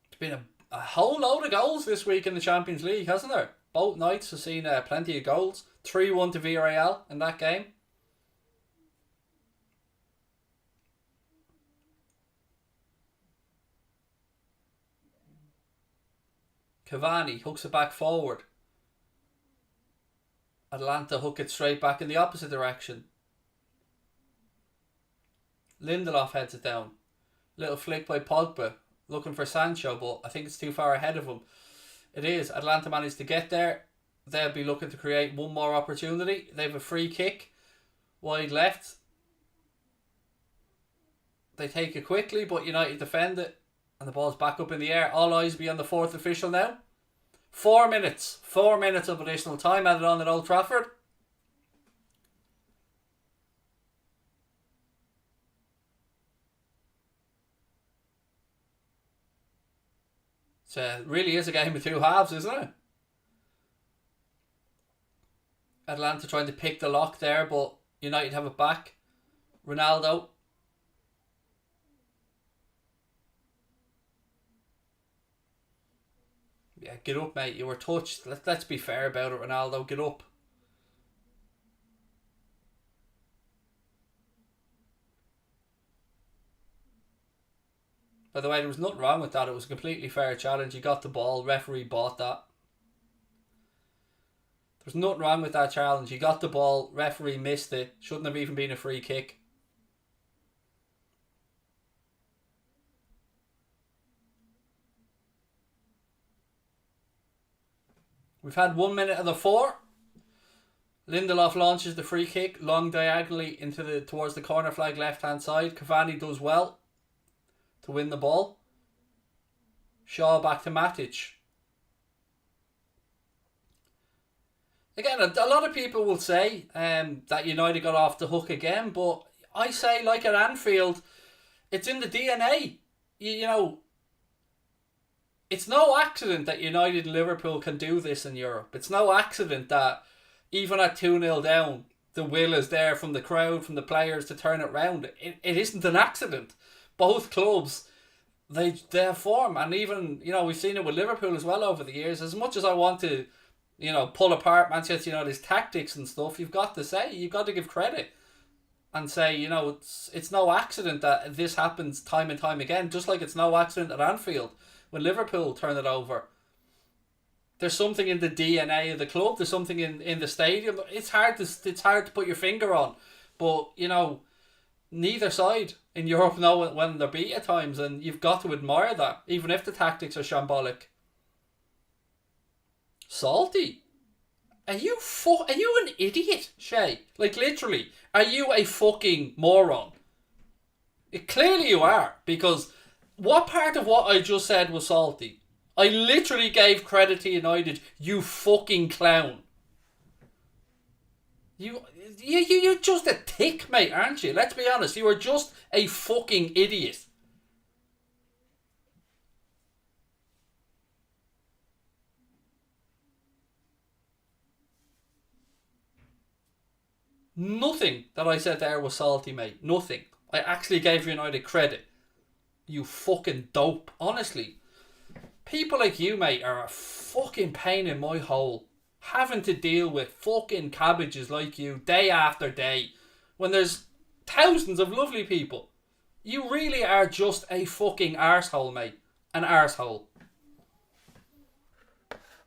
Speaker 1: It's been a whole load of goals this week in the Champions League, hasn't there? Both nights have seen plenty of goals. 3-1 to Villarreal in that game. Cavani hooks it back forward. Atalanta hook it straight back in the opposite direction. Lindelof heads it down. Little flick by Pogba, looking for Sancho, but I think it's too far ahead of him. It is. Atalanta managed to get there. They'll be looking to create one more opportunity. They have a free kick. Wide left. They take it quickly, but United defend it. And the ball's back up in the air. All eyes be on the fourth official now. 4 minutes. 4 minutes of additional time added on at Old Trafford. It really is a game of two halves, isn't it? Atalanta trying to pick the lock there, but United have it back. Ronaldo. Yeah, get up, mate. You were touched. Let's be fair about it, Ronaldo. Get up. By the way, there was nothing wrong with that. It was a completely fair challenge. He got the ball. Referee bought that. There's nothing wrong with that challenge. He got the ball. Referee missed it. Shouldn't have even been a free kick. We've had 1 minute of the 4. Lindelof launches the free kick long diagonally towards the corner flag left hand side. Cavani does well to win the ball. Shaw back to Matic. Again, a lot of people will say that United got off the hook again, but I say, like at Anfield, it's in the DNA. You know, it's no accident that United and Liverpool can do this in Europe. It's no accident that even at 2-0 down, the will is there from the crowd, from the players to turn it round. It isn't an accident. Both clubs, they have form, and even, we've seen it with Liverpool as well over the years. As much as I want to, pull apart Manchester United's tactics and stuff, you've got to give credit and say, it's no accident that this happens time and time again, just like it's no accident at Anfield when Liverpool turn it over. There's something in the DNA of the club. There's something in the stadium. It's hard to put your finger on, but neither side in Europe know when they're beat at times, and you've got to admire that, even if the tactics are shambolic. Salty? Are you an idiot, Shay? Like, literally, are you a fucking moron? Clearly you are, because what part of what I just said was salty? I literally gave credit to United, you fucking clown. You're just a tick, mate, aren't you? Let's be honest, you are just a fucking idiot. Nothing that I said there was salty, mate. Nothing. I actually gave United credit. You fucking dope. Honestly. People like you, mate, are a fucking pain in my hole. Having to deal with fucking cabbages like you day after day when there's thousands of lovely people. You really are just a fucking arsehole, mate. An arsehole.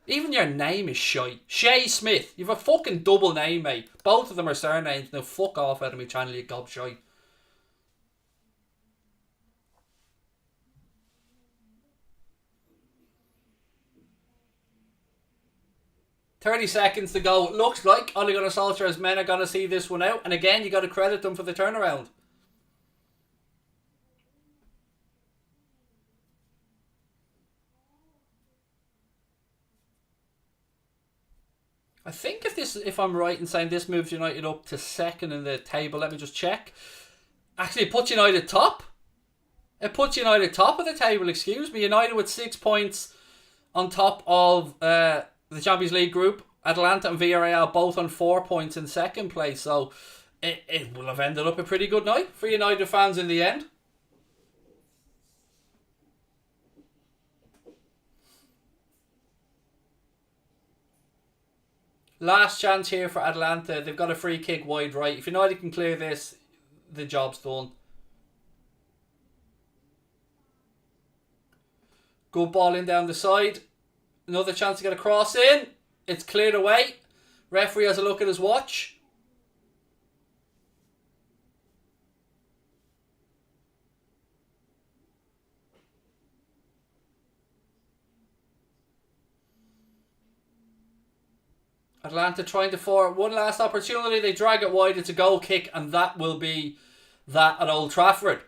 Speaker 1: Even your name is shite. Shay Smith. You've a fucking double name, mate. Both of them are surnames. Now fuck off out of my channel, you gob shite. $30 to go. It looks like Ole Gunnar Solskjaer's men are going to see this one out. And again, you got to credit them for the turnaround. I think if I'm right in saying this moves United up to second in the table, let me just check. Actually, it puts United top. It puts United top of the table, excuse me. United with 6 points on top of the Champions League group. Atalanta and Villarreal both on 4 points in second place. So it will have ended up a pretty good night for United fans in the end. Last chance here for Atalanta. They've got a free kick wide right. If United can clear this, the job's done. Good ball in down the side. Another chance to get a cross in. It's cleared away. Referee has a look at his watch. Atalanta trying to forward one last opportunity. They drag it wide. It's a goal kick, and that will be that at Old Trafford.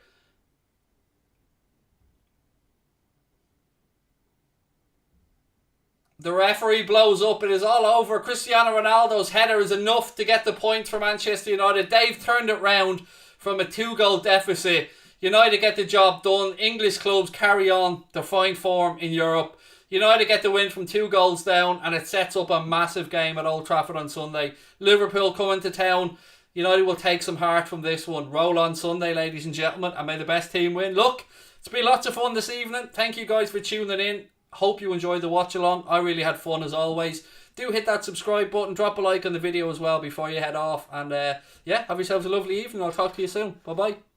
Speaker 1: The referee blows up. It is all over. Cristiano Ronaldo's header is enough to get the point for Manchester United. They've turned it round from a 2-goal deficit. United get the job done. English clubs carry on their fine form in Europe. United get the win from 2 goals down, and it sets up a massive game at Old Trafford on Sunday. Liverpool coming to town. United will take some heart from this one. Roll on Sunday, ladies and gentlemen, and may the best team win. Look, it's been lots of fun this evening. Thank you guys for tuning in. Hope you enjoyed the watch along. I really had fun as always. Do hit that subscribe button. Drop a like on the video as well before you head off. And yeah, have yourselves a lovely evening. I'll talk to you soon. Bye bye.